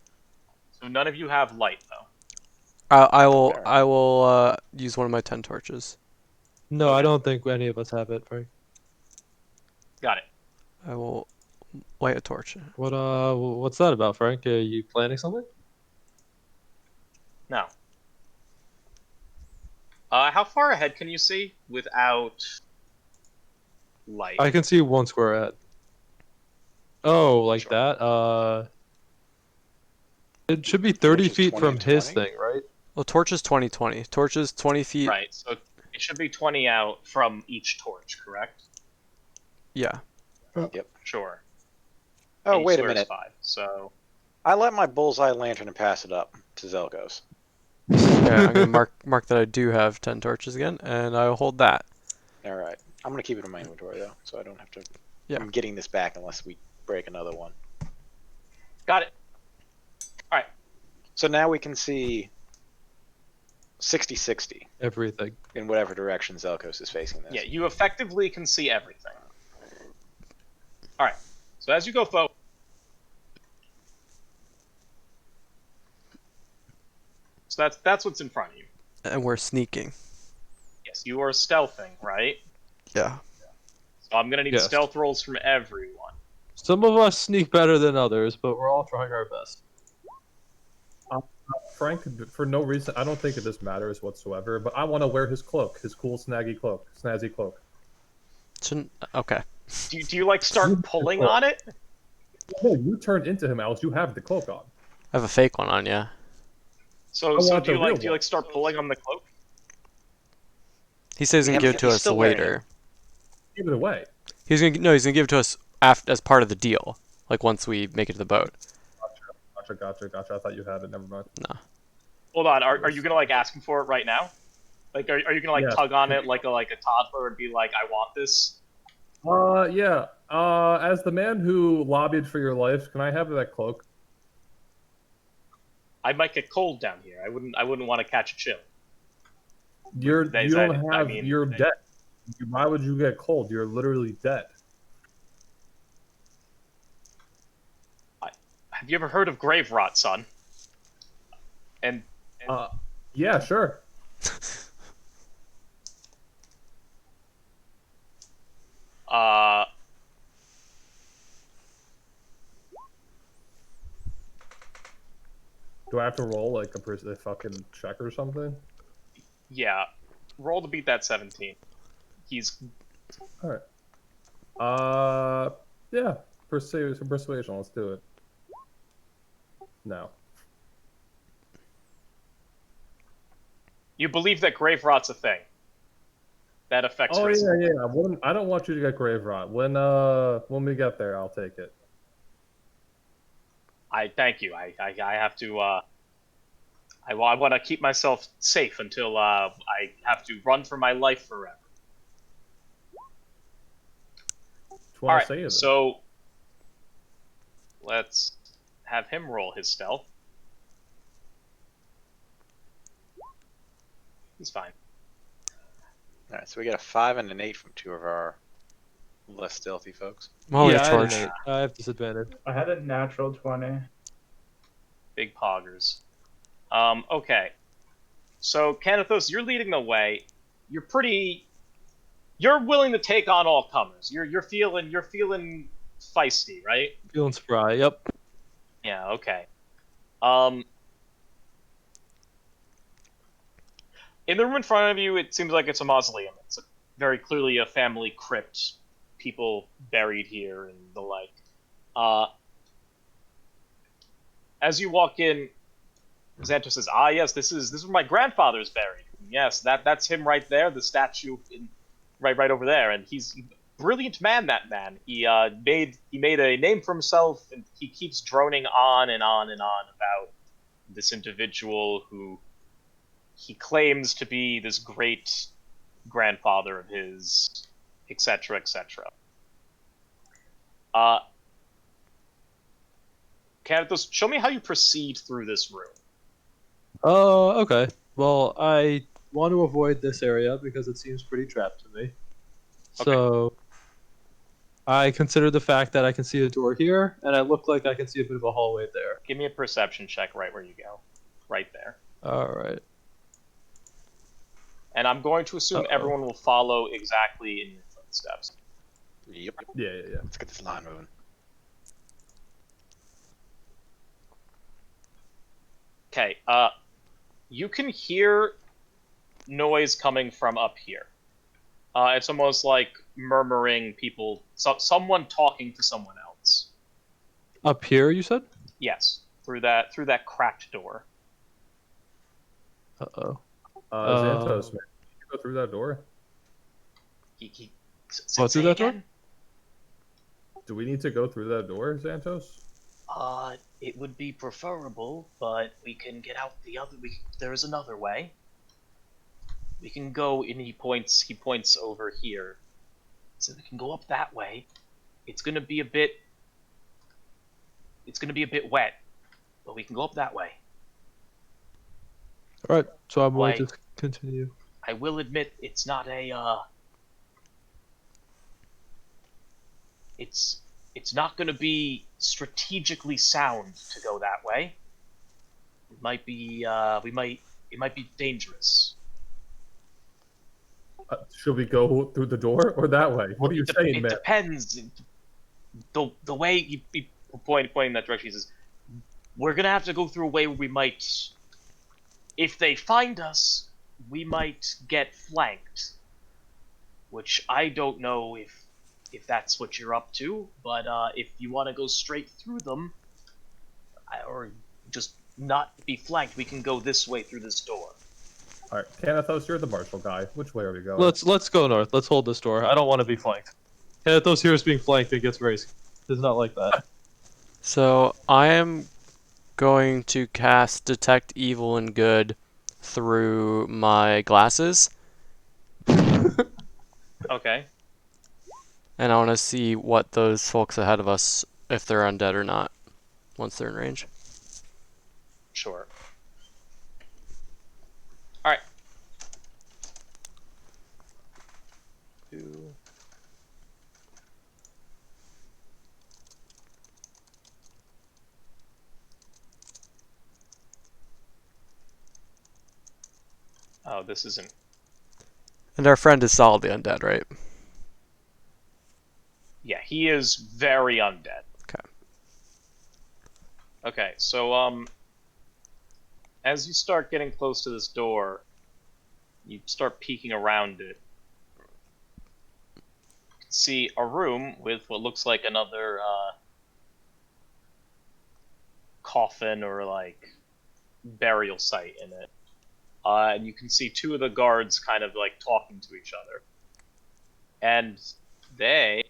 So none of you have light though. Fair. I will use one of my 10 torches. No, I Okay. don't think any of us have it, Frank. Got it. I will light a torch. What's that about, Frank? Are you planning something? No. How far ahead can you see without light? I can see one square ahead. Oh, like Sure. that? It should be 30 Which is feet 20 from and his 20? thing, right? Well, torch is 20-20. Torch is 20 feet. Right. So it should be 20 out from each torch, correct? Yeah. Sure. Oh, And he wait a swears minute. 5. So I let my bullseye lantern and pass it up to Zelgos. Okay, I'm gonna mark that I do have 10 torches again, and I will hold that. Alright. I'm gonna keep it in my inventory, though, so I don't have to... Yeah. I'm getting this back unless we break another one. got it. So now we can see 60-60 Everything. in whatever direction Zelkos is facing this. Yeah, you effectively can see everything. All right. So as you go forward, so that's what's in front of you. And we're sneaking. Yes, you are stealthing, right? Yeah. So I'm gonna need Yes. stealth rolls from everyone. Some of us sneak better than others, but we're all trying our best. Frank, for no reason, I don't think this matters whatsoever, but I want to wear his cloak, his cool snazzy cloak. Shouldn't. Okay. Do you like start pulling on it? No, you turned into him, Alice. You have the cloak on. I have a fake one on, yeah. So I so want do you the real like one. start pulling on the cloak? He says he's Yeah, gonna give it to he's us still wearing later. Give it away. He's gonna give it to us as part of the deal. Like once we make it to the boat. Gotcha. I thought you had it. Never mind. Hold on. Are you gonna like ask him for it right now? Like are you gonna like Yeah. tug on it like a toddler and be like, I want this? Yeah. As the man who lobbied for your life, can I have that cloak? I might get cold down here. I wouldn't want to catch a chill. You're I mean- dead. Why would you get cold? You're literally dead. Have you ever heard of grave rot, son? And Yeah, sure. uh Do I have to roll like a fucking check or something? yeah. Roll to beat that 17. He's Yeah. Persuasion. Let's do it. No. You believe that grave rot's a thing that affects Oh race. yeah. I don't want you to get grave rot. When we get there, I'll take it. I thank you. I have to. I want to keep myself safe until I have to run for my life forever. Just All want right, to say it. so let's have him roll his stealth. He's fine. All right, so we get a 5 and an 8 from 2 of our less stealthy folks. Holy yeah, I had an torch. 8. I have disadvantage. I had a natural 20. Big poggers. Okay. So Canathos, you're leading the way. You're willing to take on all comers. You're feeling feisty, right? Feeling spry. Yep. Yeah. Okay. Um. In the room in front of you, it seems like it's a mausoleum. It's very clearly a family crypt, people buried here and the like. As you walk in, Xantos says, "Ah, yes, this is where my grandfather's buried. Yes, that's him right there, the statue right over there. And he's a brilliant man. That man. He made a name for himself, and he keeps droning on and on and on about this individual who he claims to be this great grandfather of his, etc., etc." Canathos, show me how you proceed through this room. Okay. Well, I want to avoid this area because it seems pretty trapped to me. So I consider the fact that I can see a door here, and I look like I can see a bit of a hallway there. Give me a perception check right where you go. Right there. All right. And I'm going to assume everyone will follow exactly in your footsteps. Yep. Yeah. Let's get this line moving. Okay, you can hear noise coming from up here. It's almost like murmuring people, someone talking to someone else. Up here, you said? Yes, through that cracked door. Uh-oh. Xantos, man, you go through that door. Through that door? Do we need to go through that door, Xantos? It would be preferable, but we can get out the other. There is another way. We can go, and he points over here. So we can go up that way. It's gonna be a bit wet, but we can go up that way. All right. So I'm going Like- to continue. I will admit it's not a it's not gonna be strategically sound to go that way. It might be it might be dangerous. Should we go through the door or that way? What are you saying, It man? depends. The way you pointing in that direction, he says, we're gonna have to go through a way where we might, if they find us, we might get flanked. Which I don't know if that's what you're up to, but if you want to go straight through them, or just not be flanked, we can go this way through this door. All right, Canathos, you're the marshal guy. Which way are we going? Let's go north. Let's hold this door. I don't want to be flanked. Those heroes being flanked, it gets very. It's not like that. So I am going to cast Detect Evil and Good through my glasses, Okay. and I want to see what those folks ahead of us, if they're undead or not, once they're in range. Sure. All right. Oh, this isn't. And our friend is solidly undead, right? Yeah, he is very undead. Okay. Okay, so as you start getting close to this door, you start peeking around it. You can see a room with what looks like another coffin coffin or like burial site in it. And you can see two of the guards kind of like talking to each other. And they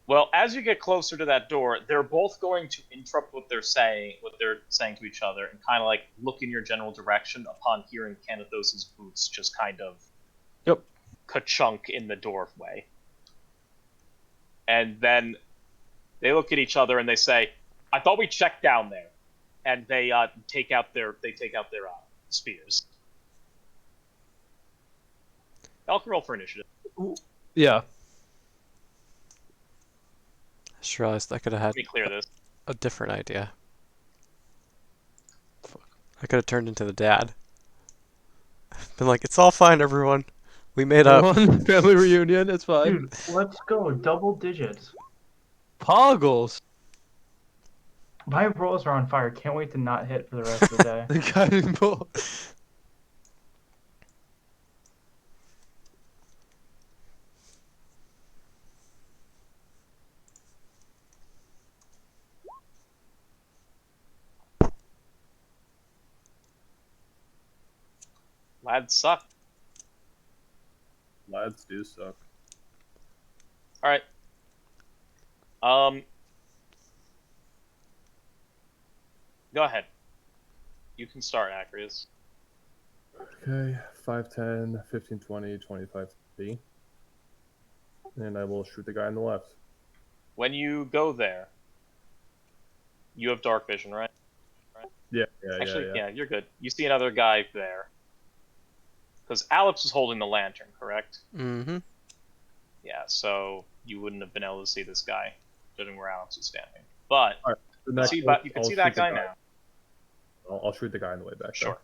well, as you get closer to that door, they're both going to interrupt what they're saying to each other, and kind of like look in your general direction upon hearing Canathos's boots just kind of ka-chunk in the doorway. And then they look at each other and they say, "I thought we checked down there." And they take out their spears. Y'all can roll for initiative. Yeah. I just realized I could have had Let me clear this. a different idea. I could have turned into the dad. Been like, it's all fine, everyone. We made up. Everyone, family reunion, it's fine. Dude, let's go. Double digits. Poggles. My rolls are on fire. Can't wait to not hit for the rest of the day. The guiding bolt. Lads suck. Lads do suck. All right. Go ahead. You can start, Acreus. Okay, 5, 10, 15, 20, 25, 30. And I will shoot the guy on the left. When you go there, you have dark vision, right? Yeah, Actually, yeah, you're good. You see another guy there. Because Alex was holding the lantern, correct? Mm-hmm. Yeah, so you wouldn't have been able to see this guy, judging where Alex was standing. But Alright, the you next can one, see I'll that shoot the guy now. I'll shoot the guy on the way back. Sure. There.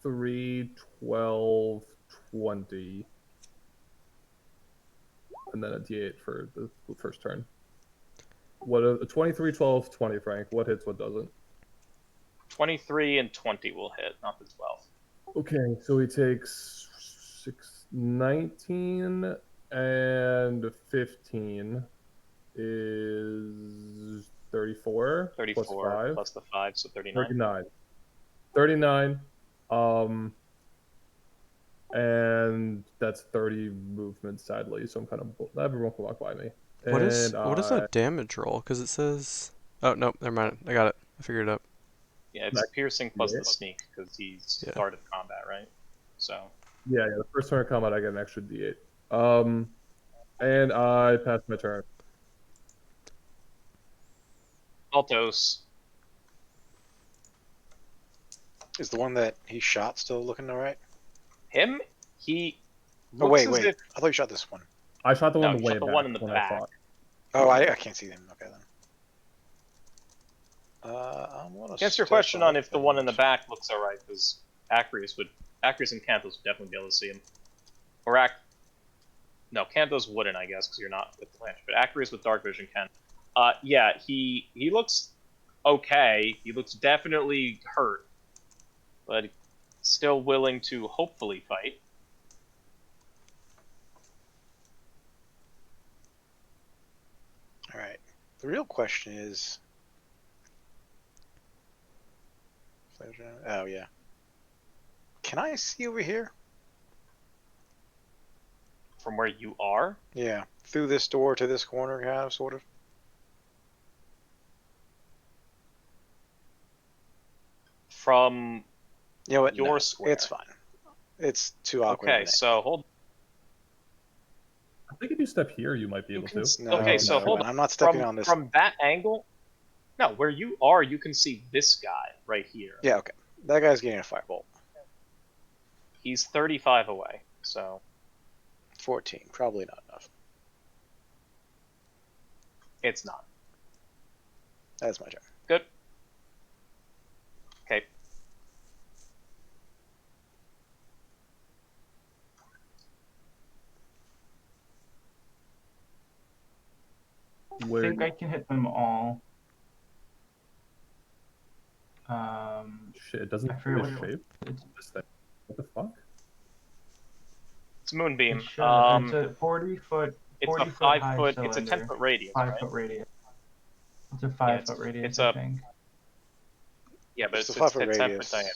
23, 12, 20. And then a d8 for the first turn. What a 23, 12, 20, Frank. What hits, what doesn't? 23 and 20 will hit, not the 12. Okay, so he takes 19 and 15 is 34 34 plus 5. plus the 5, so 39. 39. 39. And that's 30 movement, sadly. So I'm kind of everyone can walk by me. What is And a damage roll? Because it says. Oh no, never mind. I got it. I figured it out. Yeah, it's Max piercing plus the D8. sneak, because he's Yeah. started combat, right? So, yeah, the first turn of combat, I get an extra d8. And I pass my turn. Altos. Is the one that he shot still looking alright? Him? He Oh, looks wait. as if... I thought you shot this one. I shot the one No, the you way shot the back. one in the when back. I fought. Oh, I can't see him. Okay, then. I'm gonna Answer your step question up on if the one in the and- back looks alright, because Acreus and Canthos would definitely be able to see him. Or No, Canthos wouldn't, I guess, because you're not with the lantern. But Acreus with dark vision can. Yeah, he looks okay. He looks definitely hurt, but still willing to hopefully fight. Alright. The real question is... Oh, yeah. Can I see over here? From where you are, Yeah. Through this door to this corner, kind of, sort of. from You know what? your No, square. it's fine. It's too awkward. Okay, so hold. I think if you step here, you might be You able can to. No, okay, so no, hold on. I'm not stepping from, on this. From that angle, no, where you are, you can see this guy right here. Yeah, okay. That guy's getting a firebolt. He's 35 away, so 14. Probably not enough. it's not. That's my turn. Good. Okay. Where think I can hit them all. shit, it doesn't I see forget the what shape. it's. This thing. What the fuck? It's Moonbeam. It should. It's a 40-foot. It's a 40-foot 5 high foot. cylinder. It's a 10-foot radius, 5-foot right? radius. It's a Yeah, 5-foot radius, it's I a think. yeah, but It's it's a 5-foot 10 foot radius. diameter.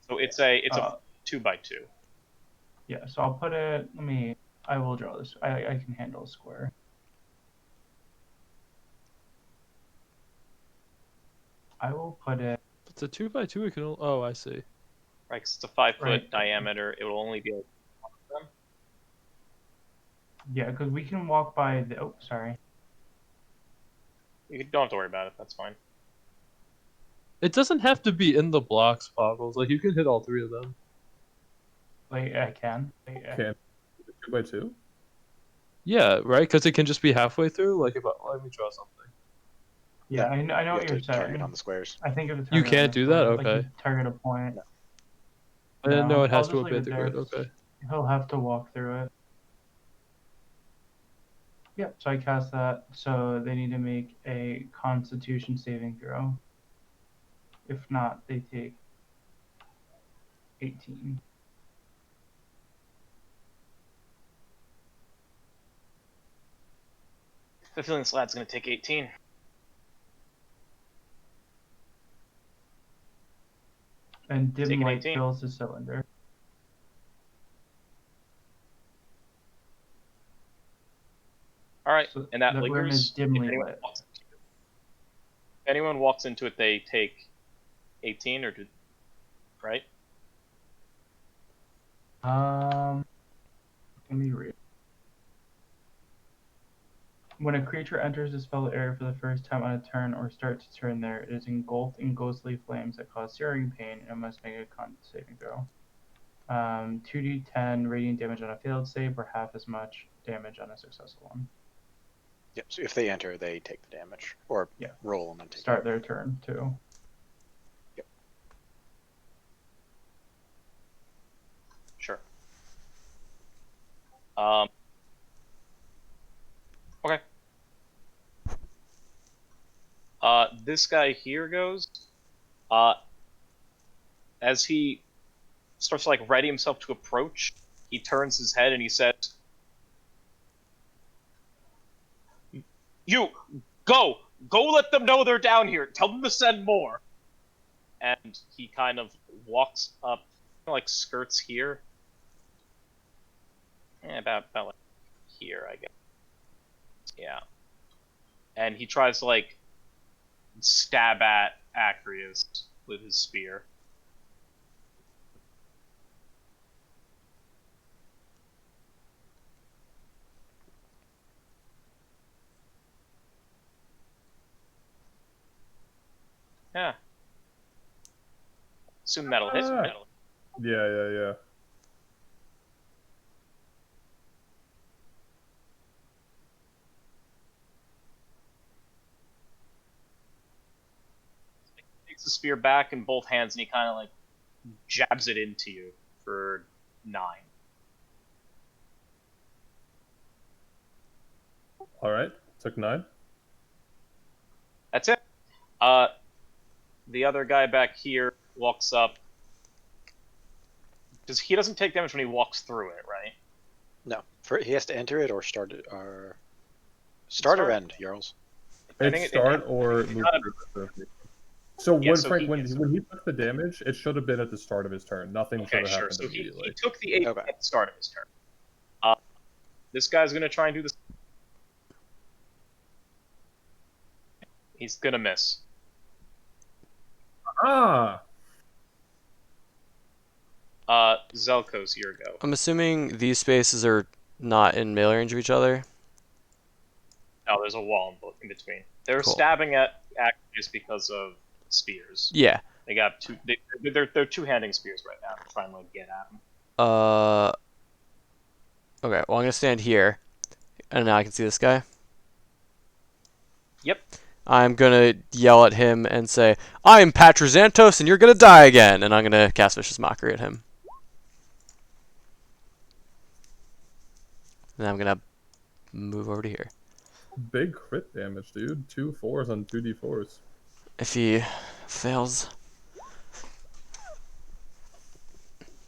So it's a Uh, 2x2. Yeah, so I'll put it. I will draw this. I can handle a square. I will put it. If it's a 2x2, it can. Oh, I see. Right, 'cause it's a 5 foot Right. diameter. It will only be like Yeah, because we can walk by the. Oh, sorry. you don't have to worry about it. That's fine. It doesn't have to be in the blocks, Poggles. Like, you can hit all three of them. Like I can. Can 2x2? Yeah, right? Because it can just be halfway through. Like, if I, let me draw something. Yeah, I know You what have you're to target saying. on the squares. I think of the You target can't on do the that? square, like you Okay. target a point. I didn't know it I'll has to just obey leave it the there. grid. Okay. He'll have to walk through it. Yep, so I cast that. So they need to make a Constitution saving throw. If not, they take 18. I have a feeling this lad's gonna take 18. And dim Take an light 18. fills the cylinder. All right, So and that the room lingers. is dimly If anyone lit. walks into it- if anyone walks into it, they take 18 or do right? Let me read. When a creature enters the spell area for the first time on a turn or starts to turn there, it is engulfed in ghostly flames that cause searing pain and must make a con saving throw. 2d10 radiant damage on a failed save, or half as much damage on a successful one. Yep. So if they enter, they take the damage, or Yeah. roll and then take. Start their turn too. Sure. Okay. This guy here goes. As he starts to like ready himself to approach, he turns his head and he says, "You go let them know they're down here. Tell them to send more." And he kind of walks up, like skirts here. About like here, I guess. Yeah. And he tries to like stab at Acrius with his spear. Yeah. Assume that'll hit. Yeah. Takes the spear back in both hands and he kind of like jabs it into you for 9. Alright, took 9. That's it. The other guy back here walks up. He doesn't take damage when he walks through it, right? No, he has to enter it or start it, or Start. or end, Jarls. It's start or move gotta- through the So Yeah, when so Frank, he when gets- he took the damage, it should have been at the start of his turn. Nothing should Okay, have sure. happened So he immediately. took the 8 Okay. at the start of his turn. This guy's gonna try and do this. He's gonna miss. Ah! Zelko's your go. I'm assuming these spaces are not in melee range of each other. Oh, there's a wall in between. They're Cool. stabbing at just because of spears. Yeah. They got two. They're two-handing spears right now to try and like get at him. Okay, well, I'm gonna stand here, and now I can see this guy. Yep. I'm gonna yell at him and say, "I'm Patrozantos, and you're gonna die again!" And I'm gonna cast Vicious Mockery at him. And I'm gonna move over to here. big crit damage, dude. 2 4s on 2d4s. If he fails.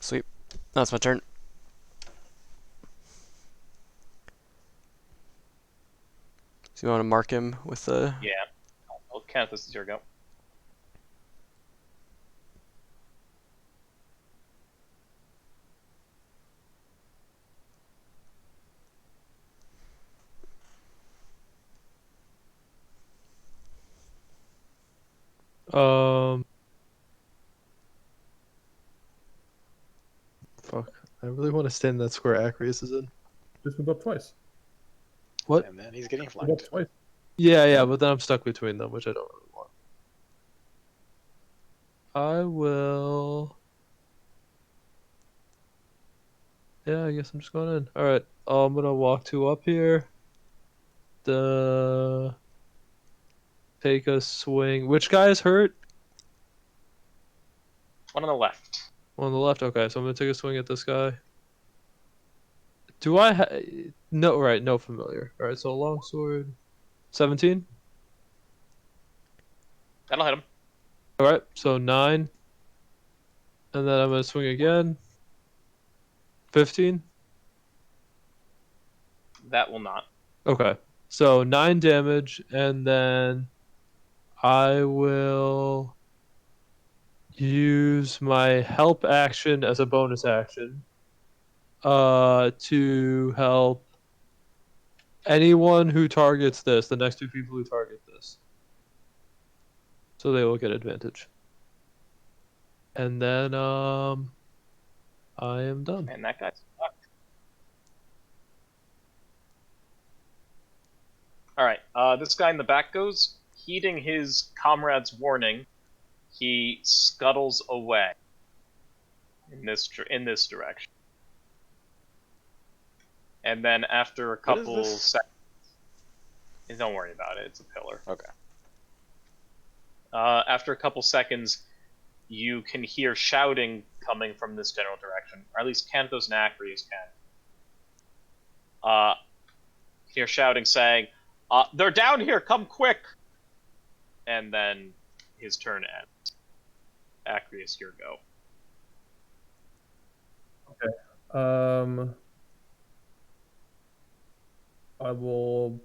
Sweet. That's my turn. So you want to mark him with the... Yeah. I'll count this as your go. Fuck. I really want to stand that square Acreus is in. Just move up twice. What? And then he's getting Move up flanked. twice. Yeah, but then I'm stuck between them, which I don't really want. I will. Yeah, I guess I'm just going in. Alright, I'm gonna walk 2 up here. Take a swing. Which guy is hurt? One on the left. On the left. Okay, so I'm gonna take a swing at this guy. Do I no, right, no familiar. Alright, so longsword. 17? That'll hit him. Alright, so 9. And then I'm gonna swing again. 15? That will not. Okay. So 9 damage, and then I will use my help action as a bonus action. To help anyone who targets this, the next 2 people who target this. So they will get advantage. And then I am done. Man, that guy's fucked. Alright, this guy in the back goes. Heeding his comrade's warning, he scuttles away in this direction. And then after a What is couple this? seconds, don't worry about it. It's a pillar. Okay. After a couple seconds, you can hear shouting coming from this general direction, or at least Canthos and Acreus can. Hear shouting saying, "They're down here! Come quick!" And then his turn ends. Acreus, your go. I will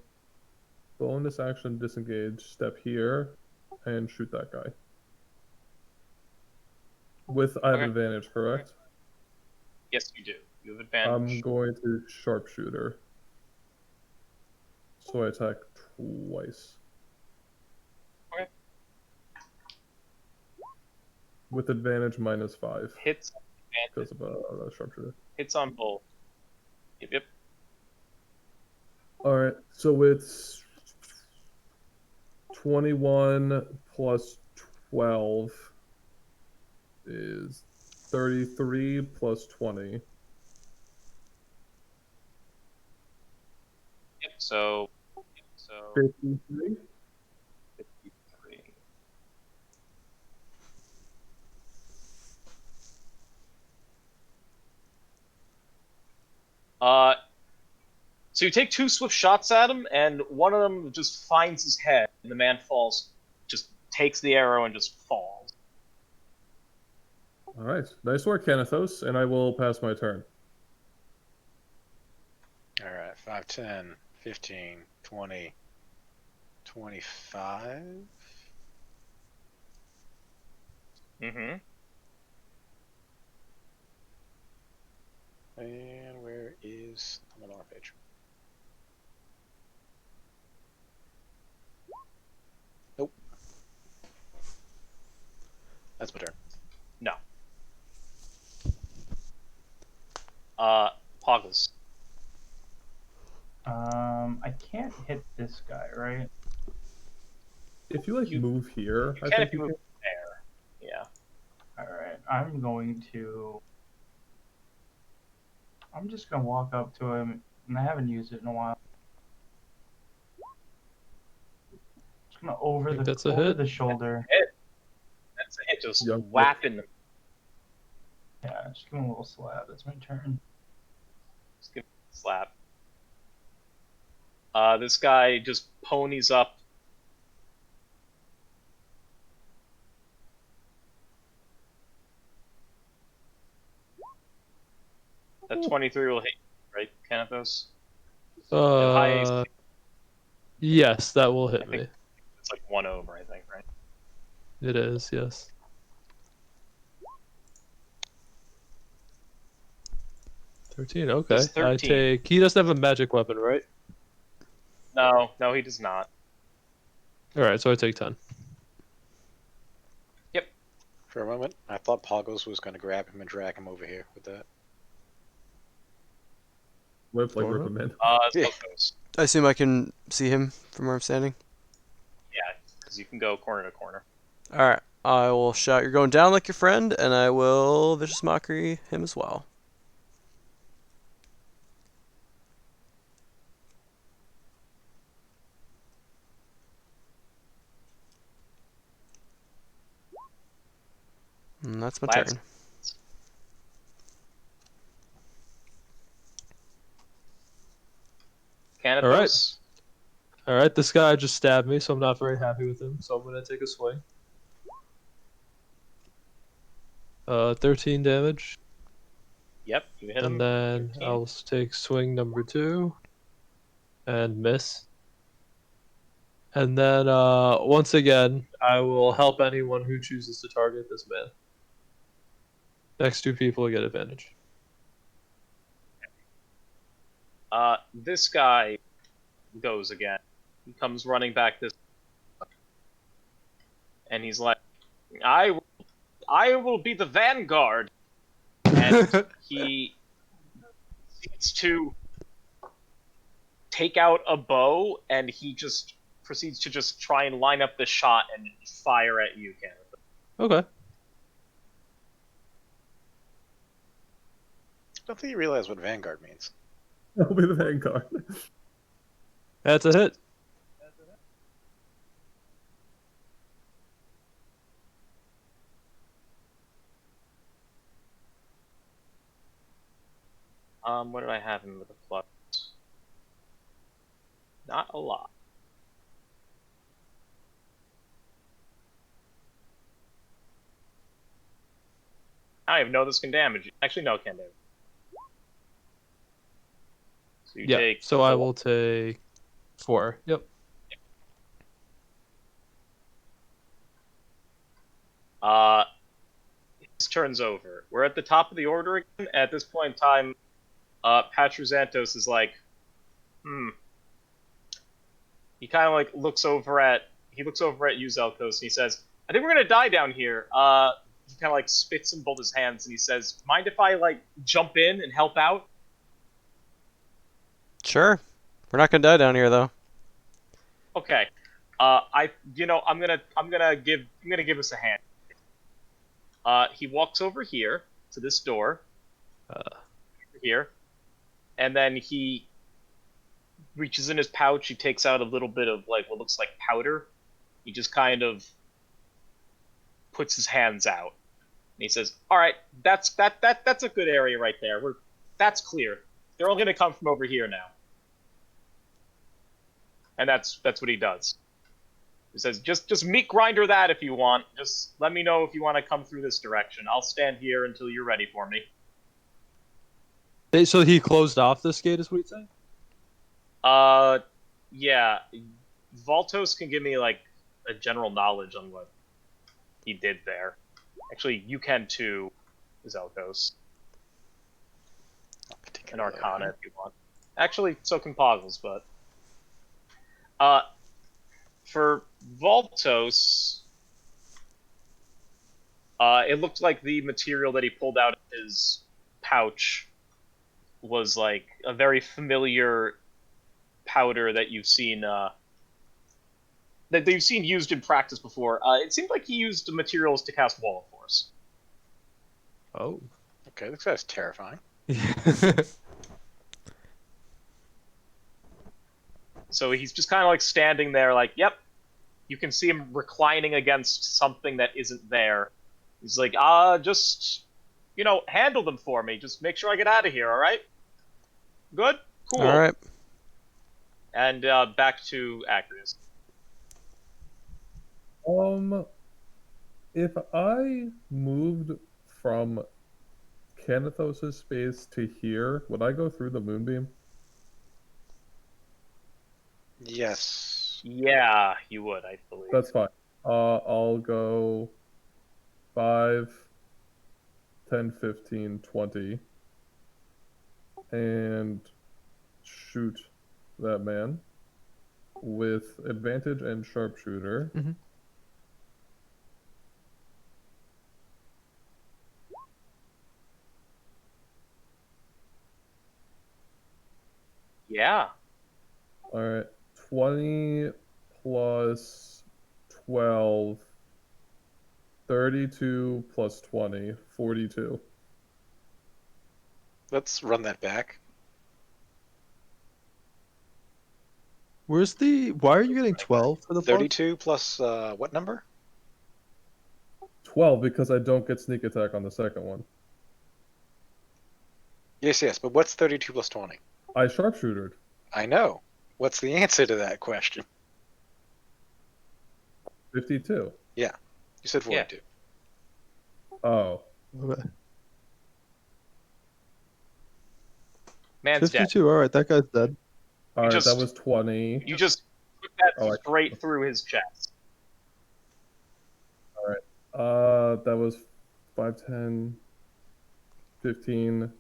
bonus action disengage, step here, and shoot that guy. I have Okay. advantage, correct? Yes, you do. You have I'm advantage. going to sharpshooter. So I attack twice. Okay. With advantage -5 Hits because of a sharpshooter. hits on both. Yep. Alright, so it's 21 plus 12 is 33 plus 20. Yep. So 53? 53. So you take 2 swift shots at him, and one of them just finds his head, and the man falls, just takes the arrow and just falls. Alright, nice work, Kanathos, and I will pass my turn. Alright, 5, 10, 15, 20, 25. Mm-hmm. And where is... I'm on the wrong page. Nope. That's my turn. No. Poggles. I can't hit this guy, right? If you move here, You I can think if you you move there. Yeah. Alright, I'm just gonna walk up to him, and I haven't used it in a while. Just gonna over Think that's a hit? the shoulder. That's a hit, just Young- whapping him. Yeah, just give him a little slap. That's my turn. Just give him a slap. This guy just ponies up. That 23 will hit, right, Canathos? High AC, Yes, that will I hit think me. it's like 1 over, I think, right? It is, yes. 13, okay. Does 13. I take. He doesn't have a magic weapon, right? No, he does not. Alright, so I take 10. Yep. For a moment, I thought Poggles was going to grab him and drag him over here with that. Whip, like, rip Alright. him in. Yeah. Zelkos. I assume I can see him from where I'm standing. Yeah, because you can go corner to corner. Alright, I will shout, "You're going down like your friend," and I will Vicious Mockery him as well. And that's my Lance. turn. Canathos. Alright, this guy just stabbed me, so I'm not very happy with him, so I'm gonna take a swing. 13 damage. Yep, you hit him. And then 13. I'll take swing number 2 and miss. And then once again, I will help anyone who chooses to target this man. Next 2 people get advantage. This guy goes again. He comes running back this, and he's like, I will be the vanguard. And he proceeds to take out a bow, and he just proceeds to just try and line up the shot and fire at you, Kenneth. Okay. I don't think you realize what Vanguard means. I'll be the Vanguard. That's a hit. What did I have him with a plus? Not a lot. I don't even know this can damage you. Actually, no, it can damage. So you Yeah. take. So I 4. will take 4. Yep. His turn's over. We're at the top of the order again. At this point in time, Patruzantos is like, He kind of like looks over at you, Zelkos, and he says, "I think we're gonna die down here." He kind of like spits in both his hands, and he says, "Mind if I like jump in and help out?" Sure. We're not gonna die down here, though. Okay. I'm gonna give us a hand. He walks over here to this door. Here, and then he reaches in his pouch. He takes out a little bit of like what looks like powder. He just kind of puts his hands out, and he says, "All right, that's a good area right there. That's clear. They're all gonna come from over here now." And that's what he does. He says, "Just meat grinder that if you want. Just let me know if you want to come through this direction. I'll stand here until you're ready for me." So he closed off this gate, is what he's saying? Yeah. Voltos can give me like a general knowledge on what he did there. Actually, you can too, Zelkos. An Arcana if you want. Actually, so can Poggles, but for Voltos, it looked like the material that he pulled out of his pouch was like a very familiar powder that you've seen used in practice before. It seemed like he used the materials to cast Wall of Force. Oh. Okay, this guy's terrifying. So he's just kind of like standing there, like, "Yep." You can see him reclining against something that isn't there. He's like, just handle them for me. Just make sure I get out of here. All right? Good. Cool. All right. And back to Acris. If I moved from Canathos' space to here, would I go through the moonbeam? Yes. Yeah, you would, I believe. That's fine. I'll go 5, 10, 15, 20, and shoot that man with advantage and sharpshooter. Mhm. Yeah. All right, 20 plus 12, 32 plus 20, 42. Let's run that back. Where's the? Why are you getting 12 for the plus? 32 plus what number? 12 because I don't get sneak attack on the second one. Yes, but what's 32 plus 20? I sharpshootered. I know. What's the answer to that question? 52. You said 42. Oh. Okay. Man's dead. 52. All right, that guy's dead. All right, just- that was 20. You just put that Oh, I- straight through his chest. That was 5, 10, 15.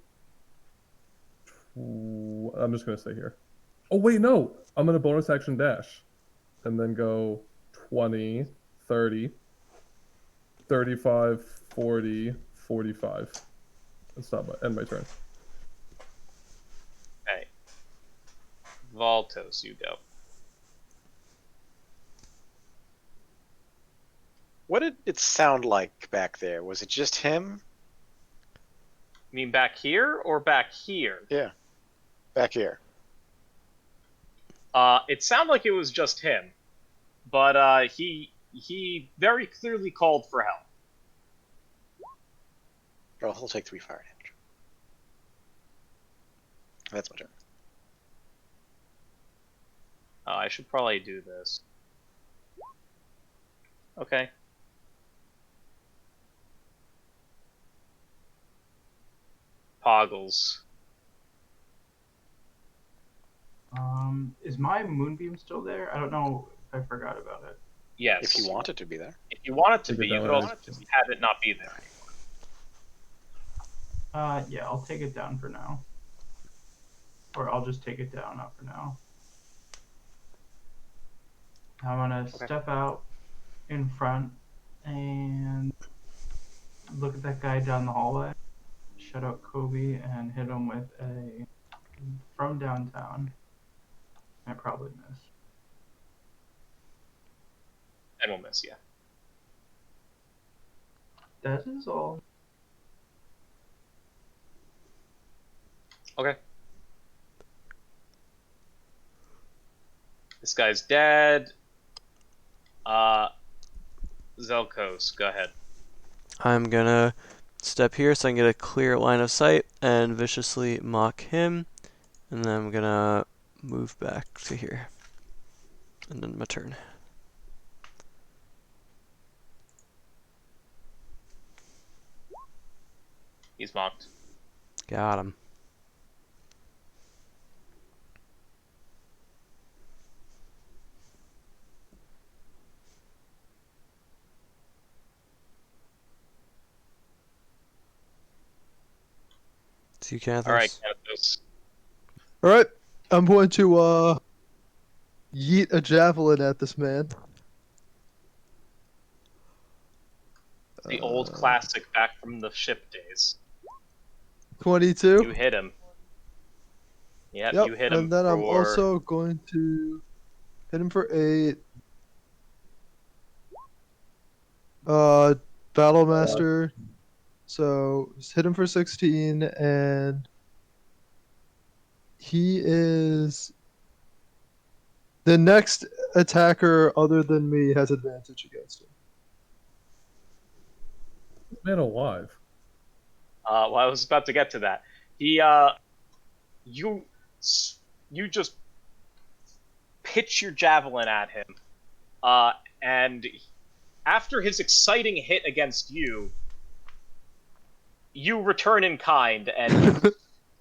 I'm just going to stay here. Oh, wait, no. I'm going to bonus action dash. And then go 20, 30, 35, 40, 45. And end my turn. Okay. Valtos, you go. What did it sound like back there? Was it just him? You mean back here or back here? Yeah. Back here. It sounded like it was just him, but he very clearly called for help. Oh, he'll take 3 fire damage. That's my turn. I should probably do this. Okay. Poggles. Is my moonbeam still there? I don't know if I forgot about it. Yes. If you want it to be there. If you want it to Take be, it you down could when also I- just have it not be there. Yeah, I'll take it down for now. Or I'll just take it down, not for now. I'm gonna step out in front and look at that guy down the hallway. Shut out Kobe and hit him with a from downtown. I probably miss. And we'll miss, yeah. That is all. Okay. This guy's dead. Zelkos, go ahead. I'm gonna step here so I can get a clear line of sight and viciously mock him. And then I'm gonna move back to here. And then my turn. He's mocked. Got him. See you, Canthus. All right, Canthus. All right, I'm going to yeet a javelin at this man. The old classic back from the ship days. 22. You hit him. Yep, Yep, you hit him. and then I'm for- also going to hit him for 8. Battle Master. So just hit him for 16, and he is the next attacker other than me has advantage against him. Man alive. Well, I was about to get to that. He, you just pitch your javelin at him, and after his exciting hit against you, you return in kind and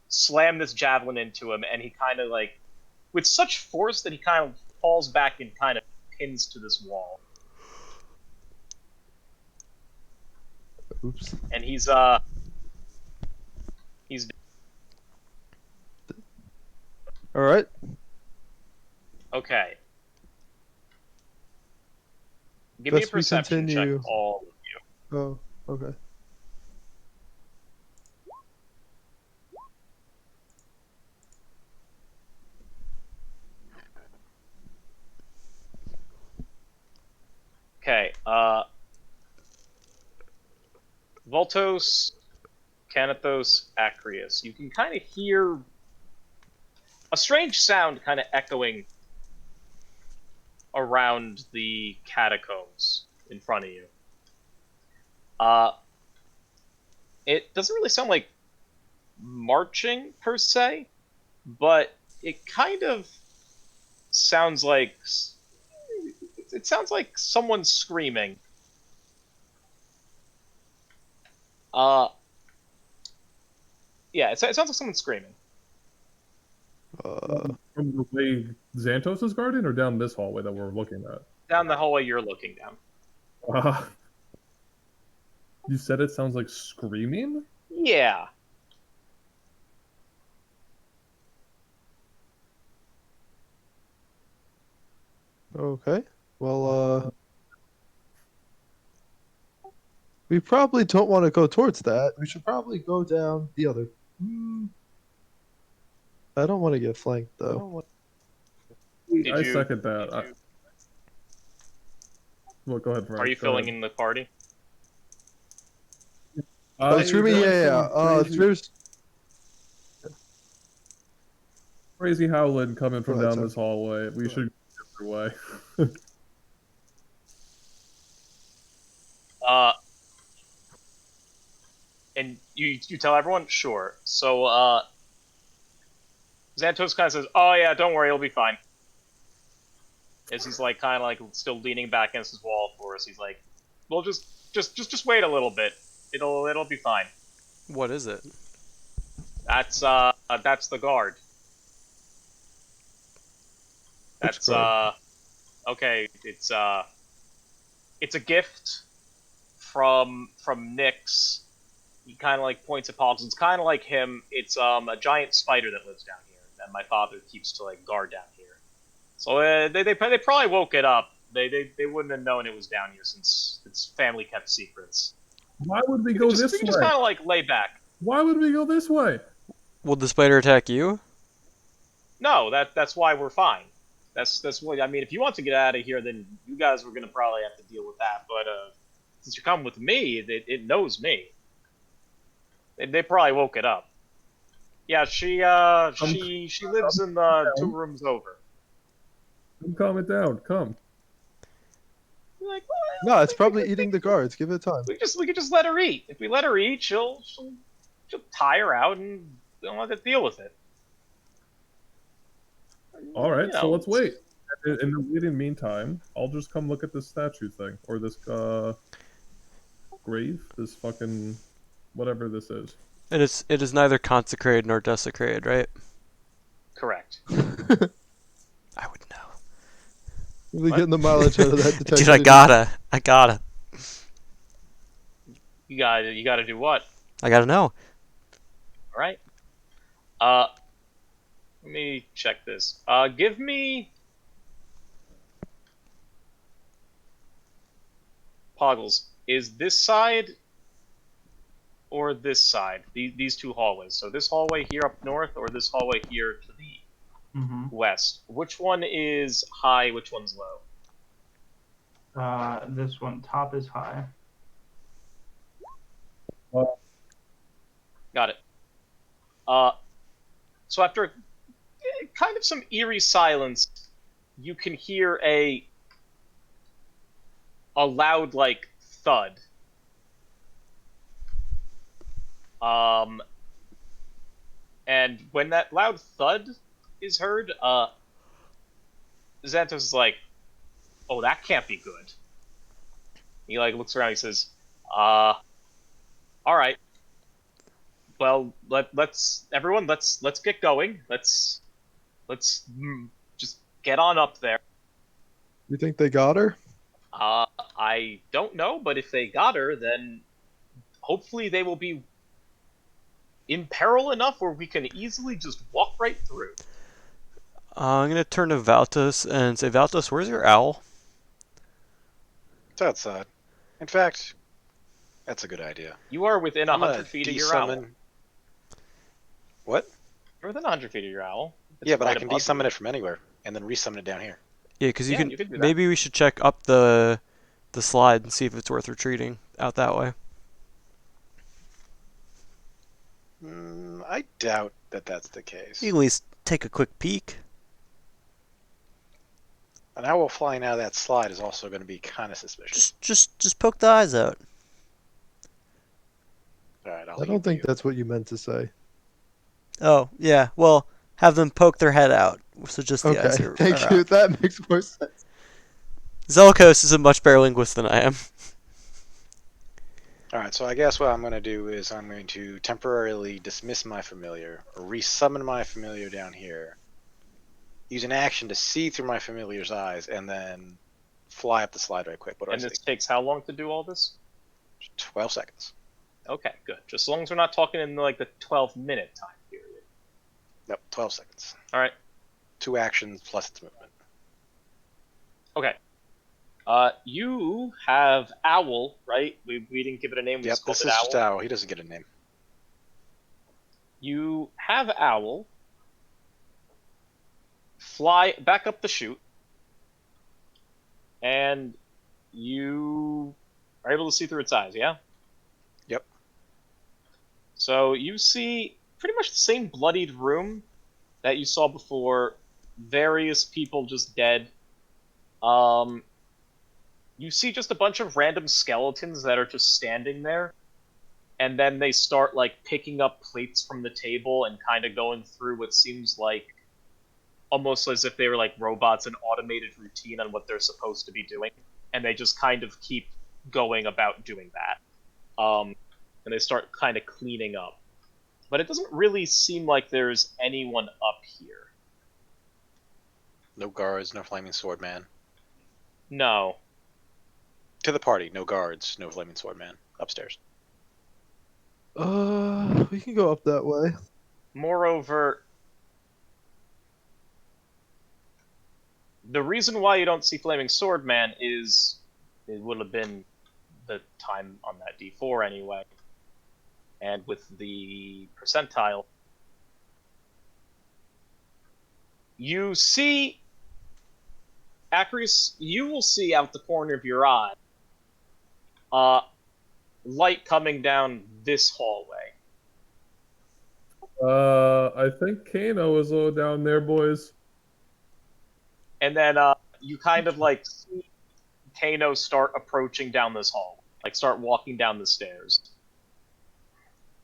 slam this javelin into him, and he kind of like, with such force that he kind of falls back and kind of pins to this wall. Oops. And he's All right. okay. Give me a Best we perception check, continue. all of you. Oh, okay. Okay, Voltos, Canathos, Acreus. You can kind of hear a strange sound kind of echoing around the catacombs in front of you. It doesn't really sound like marching per se, but it kind of sounds like someone screaming. Yeah, it sounds like someone screaming. Uh, From the way Xantos is guarding, or down this hallway that we're looking at? Down the hallway you're looking down. You said it sounds like screaming? Yeah. okay. Well, we probably don't want to go towards that. We should probably go down the other. I don't want to get flanked though. I second that. Well, go ahead, Frank. Are you Go filling ahead. in the party? Screaming, yeah. There's Crazy howling coming from Go ahead, down sorry. this hallway. We should go the other way. And you tell everyone? Sure. So, Xantos kind of says, "Oh yeah, don't worry, it'll be fine." As he's like kind of like still leaning back against his wall for us, he's like, "Well, just wait a little bit. It'll be fine." What is it? That's the guard. That's guard? okay. It's a gift from Nyx. He kind of like points at Pogs. It's kind of like him. It's a giant spider that lives down here that my father keeps to like guard down here. So they probably woke it up. They wouldn't have known it was down here since its family kept secrets. Why would we We go can this just way? kind of like lay back. Why would we go this way? Will the spider attack you? No, that's why we're fine. That's what I mean. If you want to get out of here, then you guys were gonna probably have to deal with that. But since you're coming with me, it knows me. They probably woke it up. Yeah, she lives in the 2 rooms over. Calm it down. Come. Like, No, it's probably eating the guards. Give it time. we could just let her eat. If we let her eat, she'll tire out and don't have to deal with it. All right, You so know, let's wait. In the waiting meantime, I'll just come look at this statue thing or this grave, this fucking whatever this is. And it is neither consecrated nor desecrated, right? Correct. I would know. Really getting the mileage out of that detection. Dude, I gotta. You gotta do what? I gotta know. All right. Let me check this. Give me Poggles. Is this side or this side? These 2 hallways. So this hallway here up north, or this hallway here to the west. Which one is high? Which one's low? This one, top is high. Got it. So after kind of some eerie silence, you can hear a loud like thud. And when that loud thud is heard, Xantos is like, "Oh, that can't be good." He like looks around. He says, all right. Well, let's everyone let's get going. Let's just get on up there. You think they got her? I don't know, but if they got her, then hopefully they will be in peril enough where we can easily just walk right through. I'm gonna turn to Valtus and say, Valtus, where's your owl? It's outside. In fact, that's a good idea. You are within I'm gonna 100 feet of your owl. de-summon. What? You're within 100 feet of your owl. It's Yeah, but I right can above de-summon you. it from anywhere and then resummon it down here. Yeah, because you Yeah, can. you can do that. Maybe we should check up the slide and see if it's worth retreating out that way. I doubt that that's the case. You can at least take a quick peek. An owl flying out of that slide is also going to be kind of suspicious. Just poke the eyes out. All right, I'll I don't leave think you. that's what you meant to say. Oh yeah, well, have them poke their head out. So just the eyes Okay, are thank are you. out. That makes more sense. Zelkos is a much better linguist than I am. All right, so I guess what I'm going to do is I'm going to temporarily dismiss my familiar, or resummon my familiar down here, use an action to see through my familiar's eyes, and then fly up the slide right quick. What do And I this see? takes how long to do all this? 12 seconds. Okay, good. Just as long as we're not talking in like the 12-minute time period. Nope, 12 seconds. All right. 2 actions plus its movement. Okay. You have Owl, right? We didn't give it a name. We Yep, just called this it is Owl. just Owl. He doesn't get a name. You have Owl fly back up the chute, and you are able to see through its eyes, yeah? Yep. So you see pretty much the same bloodied room that you saw before, various people just dead. You see just a bunch of random skeletons that are just standing there, and then they start like picking up plates from the table and kind of going through what seems like almost as if they were like robots, an automated routine on what they're supposed to be doing, and they just kind of keep going about doing that. And they start kind of cleaning up, but it doesn't really seem like there's anyone up here. No guards, no flaming sword man. No. To the party, no guards, no flaming sword man. Upstairs. We can go up that way. Moreover, the reason why you don't see Flaming Sword Man is it would have been the time on that D4 anyway. And with the percentile, you see, Acris, you will see out the corner of your eye light coming down this hallway. I think Kano is down there, boys. And then you kind of like see Kano start approaching down this hall, like start walking down the stairs.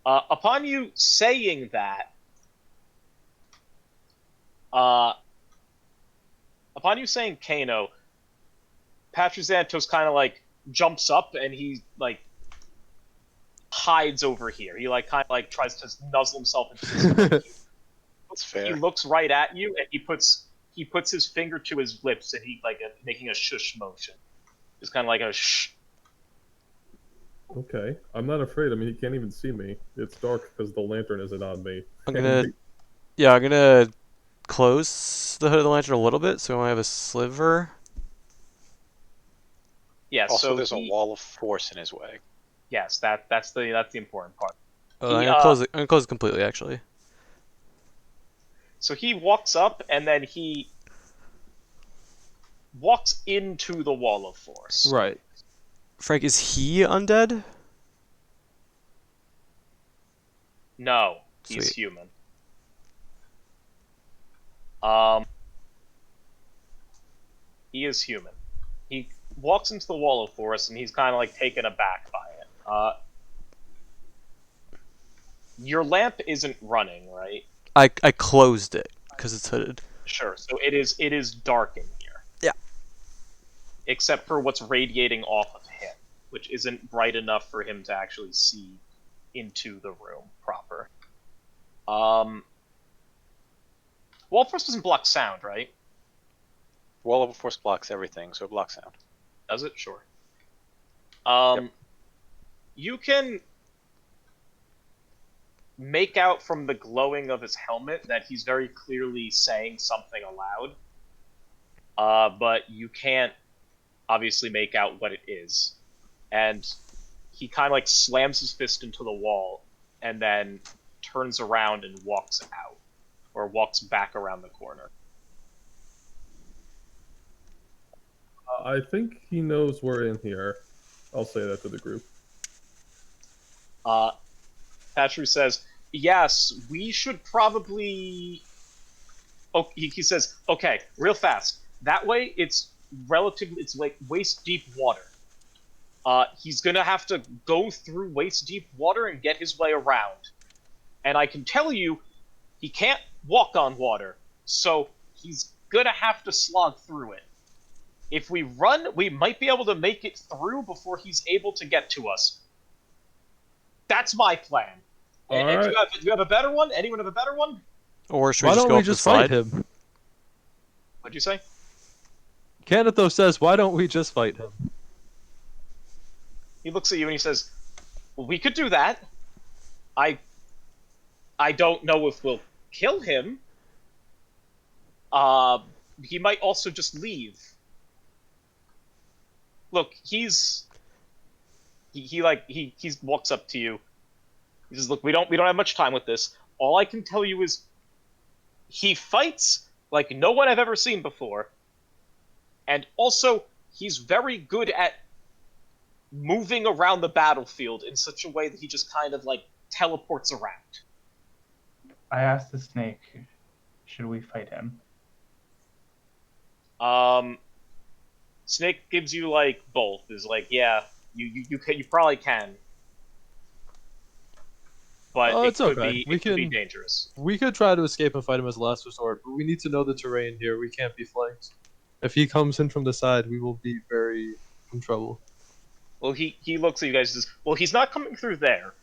Upon you saying that, upon you saying Kano, Patruzantos kind of like jumps up and he like hides over here. He like kind of like tries to nuzzle himself into this. That's He fair. looks right at you and he puts his finger to his lips and he like making a shush motion. Just kind of like a shh. Okay, I'm not afraid. I mean, he can't even see me. It's dark because the lantern isn't on me. I'm gonna close the hood of the lantern a little bit so I have a sliver. Yeah. Also, So there's a wall of force in his way. Yes, that's the important part. Oh, He, I'm gonna close it completely actually. So he walks up and then he walks into the wall of force. Right. Frank, is he undead? No, he's Sweet. human. He is human. He walks into the wall of force and he's kind of like taken aback by it. Your lamp isn't running, right? I closed it because it's hooded. Sure. So it is dark in here. except for what's radiating off of him, which isn't bright enough for him to actually see into the room proper. Wall of Force doesn't block sound, right? Wall of Force blocks everything, so it blocks sound. Does it? Sure. Yep. You can make out from the glowing of his helmet that he's very clearly saying something aloud. But you can't obviously make out what it is. And he kind of like slams his fist into the wall and then turns around and walks out, or walks back around the corner. I think he knows we're in here. I'll say that to the group. Patru says, yes, we should probably... Oh, he says, okay, real fast. That way, it's like waist-deep water. He's gonna have to go through waist-deep water and get his way around. And I can tell you, he can't walk on water, so he's gonna have to slog through it. If we run, we might be able to make it through before he's able to get to us. That's my plan. All And right. do you have a better one? Anyone have a better one? Or should Why we just don't go we up the just fight slide? him? What'd you say? Kanatho says, why don't we just fight him? He looks at you and he says, well, we could do that. I don't know if we'll kill him. He might also just leave. Look, he walks up to you. He says, look, we don't have much time with this. All I can tell you is he fights like no one I've ever seen before. And also, he's very good at moving around the battlefield in such a way that he just kind of like teleports around. I asked the snake, should we fight him? Snake gives you like both. Is like, yeah, you probably can, but Oh, it it's could okay. be it could be dangerous. We could try to escape and fight him as a last resort, but we need to know the terrain here. We can't be flanked. If he comes in from the side, we will be very in trouble. Well, he looks at you guys and says, well, he's not coming through there.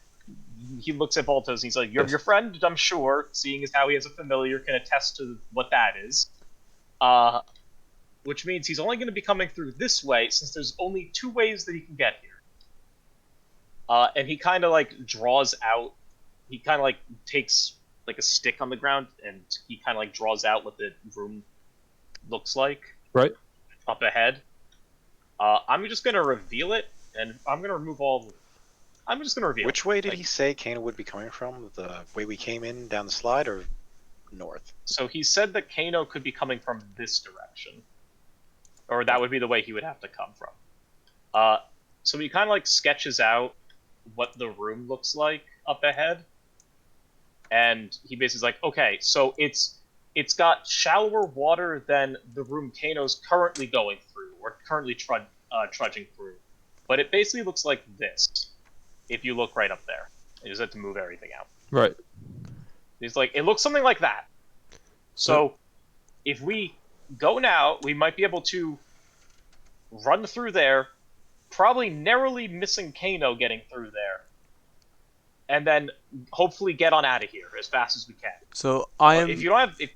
He looks at Voltos and he's like, your friend, I'm sure, seeing as how he has a familiar, can attest to what that is. Which means he's only going to be coming through this way, since there's only two ways that he can get here. And he kind of like draws out, he kind of like takes like a stick on the ground, and he kind of like draws out what the room looks like. Right. Up ahead. I'm just going to reveal it, and I'm going to remove all... I'm just going to reveal Which way did he say Kano would be coming from? The way we came in down the slide, or north? So he said that Kano could be coming from this direction. Or that would be the way he would have to come from. So he kind of like sketches out what the room looks like up ahead. And he basically is like, okay, so it's got shallower water than the room Kano's currently going through, or currently trudging through. But it basically looks like this, if you look right up there. You just have to move everything out. Right. He's like, it looks something like that. So, if we go now, we might be able to run through there, probably narrowly missing Kano getting through there, and then hopefully get on out of here as fast as we can. So If you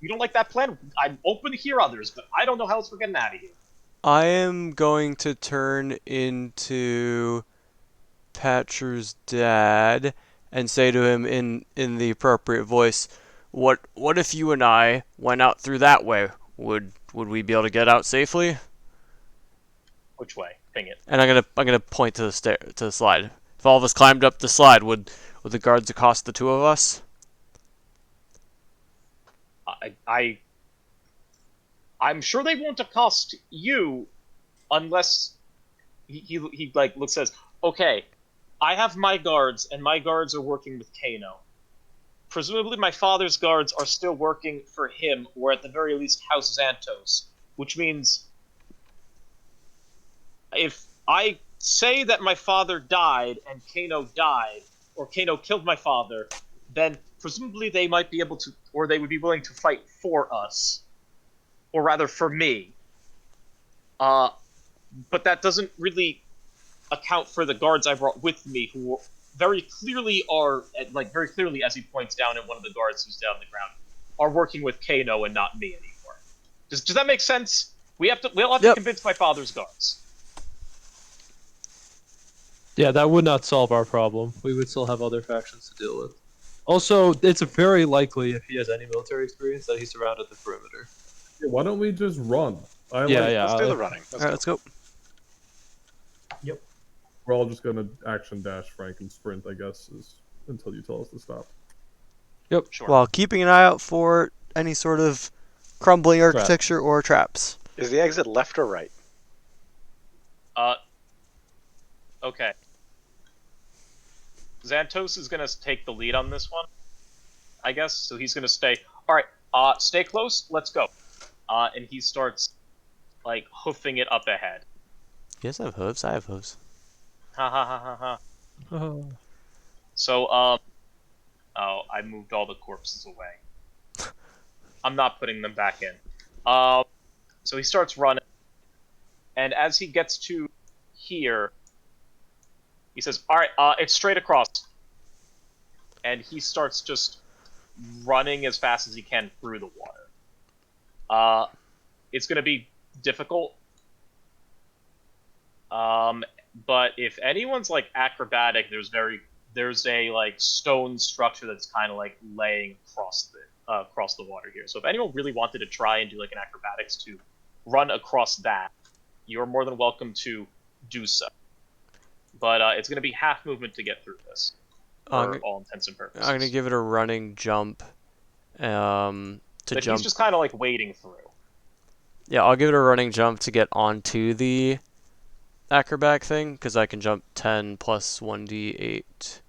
don't like that plan, I'm open to hear others, but I don't know how else we're getting out of here. I am going to turn into Patru's dad and say to him in the appropriate voice, What if you and I went out through that way? Would we be able to get out safely? Which way? Ping it. And I'm gonna point to the slide. If all of us climbed up the slide, would the guards accost the two of us? I'm sure they won't accost you, unless he like says, okay, I have my guards, and my guards are working with Kano. Presumably my father's guards are still working for him, or at the very least House Xantos, which means if I say that my father died and Kano died, or Kano killed my father, then presumably they might be able to, or they would be willing to fight for us. Or rather, for me. but that doesn't really account for the guards I brought with me, who very clearly are, like, very clearly, as he points down at one of the guards who's down on the ground, are working with Kano and not me anymore. Does that make sense? We'll have to Yep. convince my father's guards. Yeah, that would not solve our problem. We would still have other factions to deal with. Also, it's very likely, if he has any military experience, that he's surrounded the perimeter. Yeah, why don't we just run? Yeah. Let's do the running. All right, let's go. We're all just gonna action dash Frank and sprint, I guess, until you tell us to stop. Yep. Sure. While keeping an eye out for any sort of crumbling architecture or traps. Is the exit left or right? Okay. Xantos is gonna take the lead on this one, I guess. So he's gonna stay. All right. Stay close. Let's go. And he starts, like, hoofing it up ahead. You guys have hooves? I have hooves. Ha ha ha ha ha. Oh. So, oh, I moved all the corpses away. I'm not putting them back in. So he starts running, and as he gets to here, he says, "All right, it's straight across," and he starts just running as fast as he can through the water. It's gonna be difficult. But if anyone's like acrobatic, there's a like stone structure that's kind of like laying across the water here. So if anyone really wanted to try and do like an acrobatics to run across that, you're more than welcome to do so. But it's going to be half movement to get through this, for all intents and purposes. I'm gonna give it a running jump. To but jump. He's just kind of like wading through. Yeah, I'll give it a running jump to get onto the acrobatic thing, because I can jump 10 plus 1d8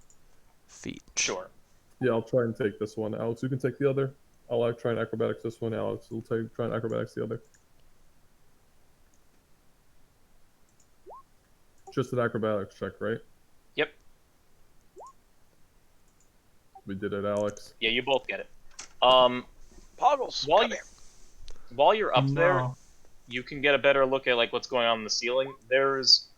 feet. Sure. Yeah, I'll try and take this one. Alex, you can take the other. I'll try and acrobatics this one. Alex will try and acrobatics the other. Just an acrobatics check, right? Yep. We did it, Alex. Yeah, you both get it. Poggles. While you're up there, No. you can get a better look at like what's going on in the ceiling. There's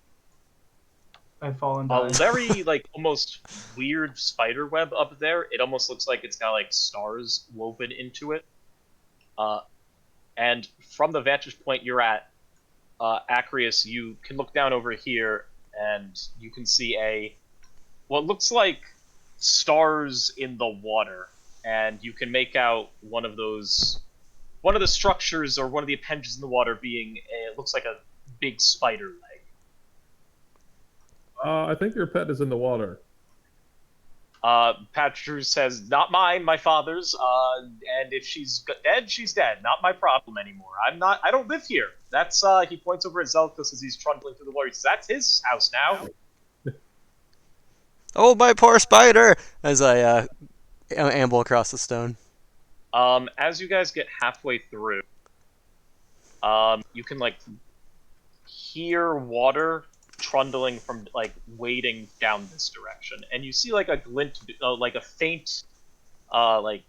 I fall and a die. very like almost weird spider web up there. It almost looks like it's got like stars woven into it. And from the vantage point you're at, Acreus, you can look down over here and you can see what looks like stars in the water, and you can make out one of the structures or one of the appendages in the water being it looks like a big spider leg. I think your pet is in the water. Patru says, "Not mine, my father's. And if she's dead, she's dead. Not my problem anymore. I don't live here." That's he points over at Zelkus as he's trundling through the water. He says, "That's his house now." Oh, my poor spider! As I amble across the stone. As you guys get halfway through, you can like hear water trundling from like wading down this direction, and you see like a glint, like a faint, like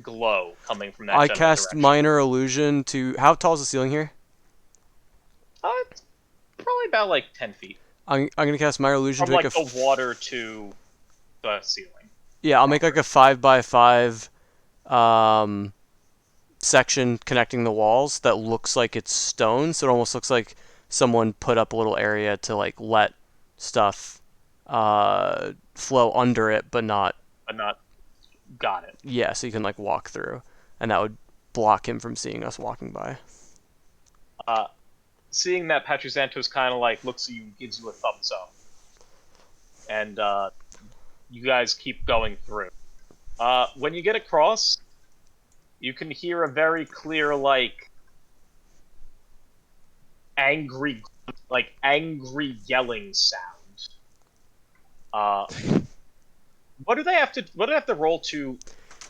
glow coming from that. I general cast direction. minor illusion to. How tall is the ceiling here? It's probably about like 10 feet I'm gonna cast minor illusion from to like make the water to the ceiling. Yeah, I'll make like a 5x5 section connecting the walls that looks like it's stone, so it almost looks like someone put up a little area to like let stuff flow under it, but not. But not. Got it. Yeah, so you can like walk through, and that would block him from seeing us walking by. Seeing that, Patrick Santos kind of like looks at you and gives you a thumbs up, and you guys keep going through. When you get across, you can hear a very clear like angry yelling sound. What do they have to roll to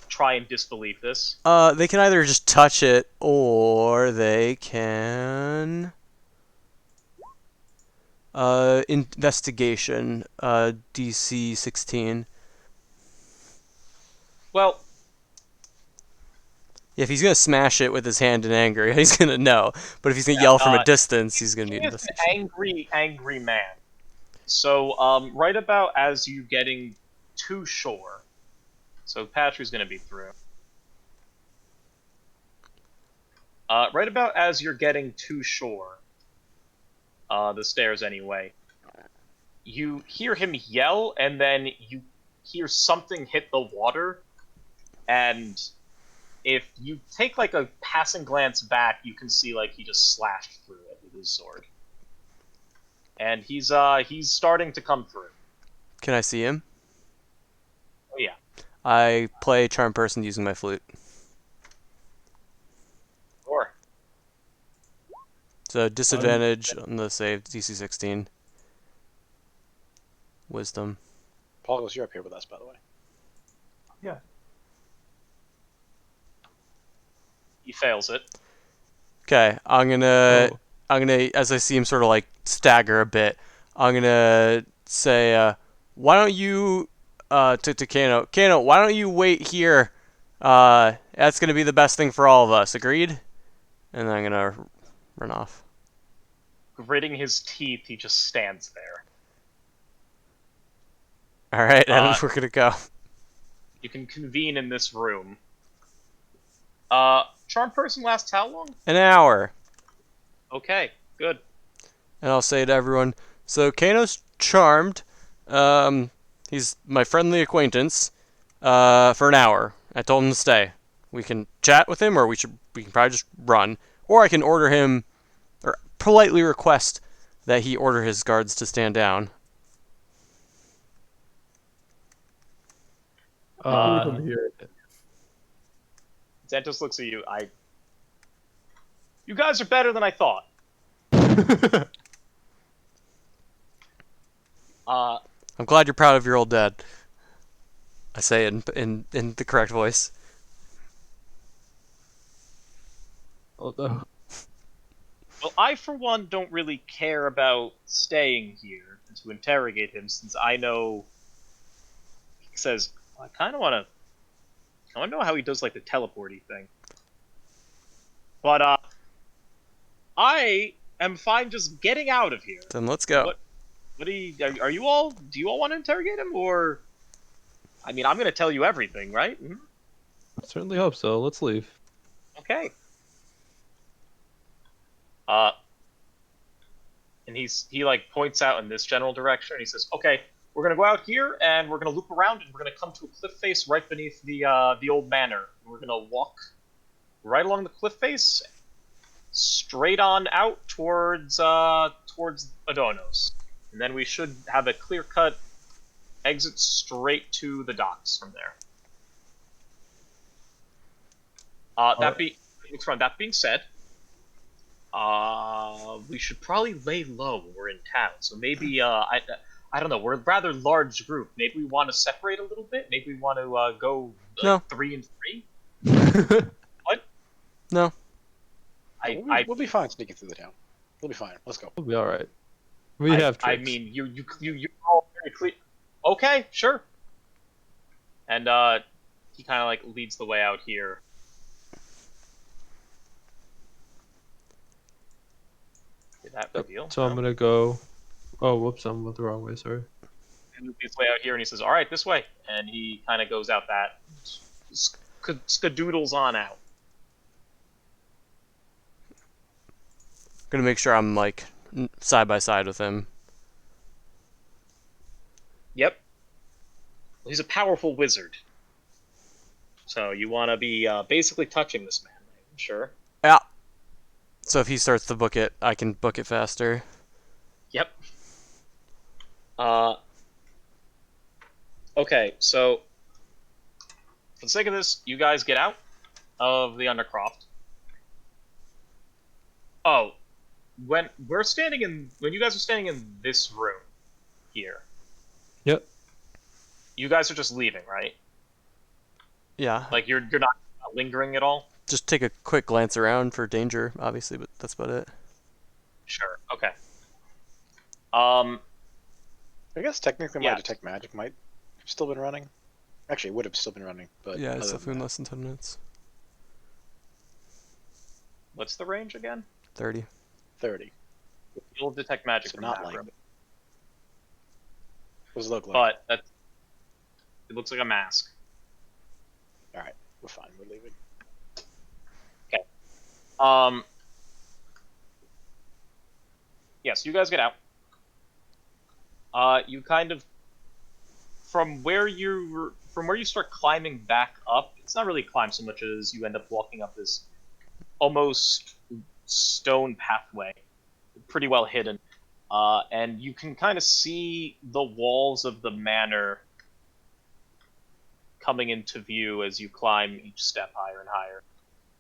try and disbelieve this? They can either just touch it, or they can investigation, DC 16. Well, If he's gonna smash it with his hand in anger, he's gonna know. But if he's gonna yell from a distance, he's gonna He need is an investigation. angry man. So, right about as you getting to shore, so Patrick's gonna be through. Right about as you're getting to shore, the stairs anyway, you hear him yell, and then you hear something hit the water, and if you take like a passing glance back, you can see like he just slashed through it with his sword. And he's starting to come through. Can I see him? Oh yeah. I play charm person using my flute. Sure. So disadvantage on the save, DC 16. Wisdom. Paulus, you're up here with us, by the way. Yeah. He fails it. Okay, I'm gonna, Oh. as I see him sort of like stagger a bit, I'm gonna say, why don't you, to Kano, why don't you wait here? That's gonna be the best thing for all of us. Agreed? And then I'm gonna run off. Gritting his teeth, he just stands there. All right, and we're gonna go. You can convene in this room. Charm person lasts how long? An hour. Okay, good. And I'll say to everyone, so Kano's charmed. He's my friendly acquaintance. For an hour. I told him to stay. We can chat with him, or we can probably just run, or I can order him, or politely request that he order his guards to stand down. Leave him here. Xantos looks at you. You guys are better than I thought. I'm glad you're proud of your old dad. I say it in the correct voice. Although, Well, I, for one, don't really care about staying here to interrogate him, since I know... He says, I kind of want to know how he does, like, the teleporty thing. But, I am fine just getting out of here. Then let's go. What do you all... Do you all want to interrogate him, or... I mean, I'm going to tell you everything, right? Mhm. I certainly hope so. Let's leave. Okay. And he like points out in this general direction, and he says, "Okay, we're gonna go out here, and we're gonna loop around, and we're gonna come to a cliff face right beneath the old manor. We're gonna walk right along the cliff face, straight on out towards Adonos, and then we should have a clear cut exit straight to the docks from there." That being said, we should probably lay low when we're in town. So maybe I don't know. We're a rather large group. Maybe we want to separate a little bit. Maybe we want to go No. 3 and 3. What? No. We'll be fine sneaking through the town. We'll be fine. Let's go. We'll be all right. We have I tricks. mean, you're all very clear. Okay, sure. And he kind of like leads the way out here. Did that reveal? So I'm gonna go. Oh, whoops! I'm went the wrong way. Sorry. He leads his way out here, and he says, "All right, this way." And he kind of goes out that, skadoodles on out. Gonna make sure I'm like side by side with him. Yep. He's a powerful wizard. So you want to be basically touching this man, I'm sure. Yeah. So if he starts to book it, I can book it faster. Yep. Okay, so for the sake of this, you guys get out of the Undercroft. Oh, when you guys are standing in this room here. Yep. You guys are just leaving, right? Yeah. Like you're not lingering at all? Just take a quick glance around for danger, obviously, but that's about it. Sure. Okay. I guess technically Yeah. my detect magic might have still been running. Actually, it would have still been running, but Yeah, it's other definitely than in less than 10 minutes. What's the range again? 30. 30. You'll detect magic So from not that like. room. What does it look like? But it looks like a mask. Alright, we're fine. We're leaving. Yeah, so you guys get out. You kind of from where you start climbing back up. It's not really climb so much as you end up walking up this almost stone pathway, pretty well hidden, and you can kind of see the walls of the manor coming into view as you climb each step higher and higher.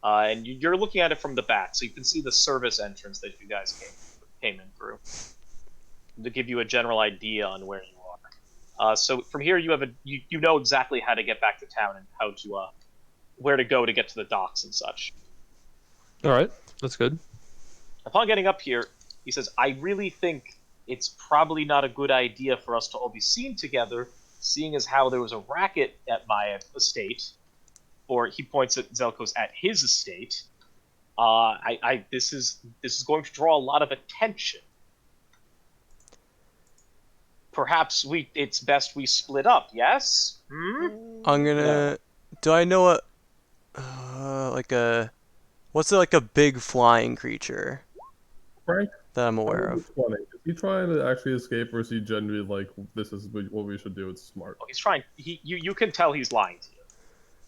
And you're looking at it from the back, so you can see the service entrance that you guys came in through, to give you a general idea on where you are. So from here, you know exactly how to get back to town and how to where to go to get to the docks and such. All right, that's good. Upon getting up here, he says, "I really think it's probably not a good idea for us to all be seen together, seeing as how there was a racket at my estate." Or he points at Zelkos at his estate. This is going to draw a lot of attention. Perhaps it's best we split up. Yes. I'm gonna. Do I know what? What's like a big flying creature Frank, that I'm aware of? which one? Is he trying to actually escape, or is he genuinely like, this is what we should do? It's smart. Oh, he's trying. You can tell he's lying to you.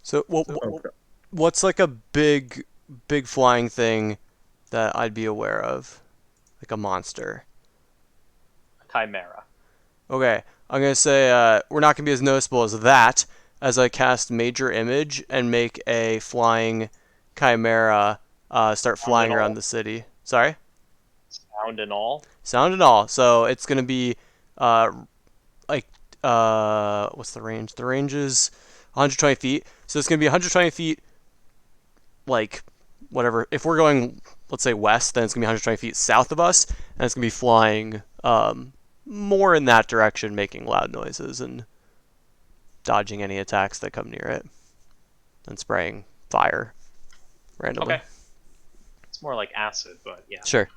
So Okay. what's like a big flying thing that I'd be aware of, like a monster? Chimera. Okay, I'm gonna say we're not gonna be as noticeable as that, as I cast Major Image and make a flying chimera start flying and around all. the city. Sorry? Sound and all. Sound and all. So it's gonna be like what's the range? The range is 120 feet. So it's gonna be 120 feet, like whatever. If we're going, let's say west, then it's gonna be 120 feet south of us, and it's gonna be flying more in that direction, making loud noises and dodging any attacks that come near it, and spraying fire randomly. Okay. It's more like acid, but yeah. Sure.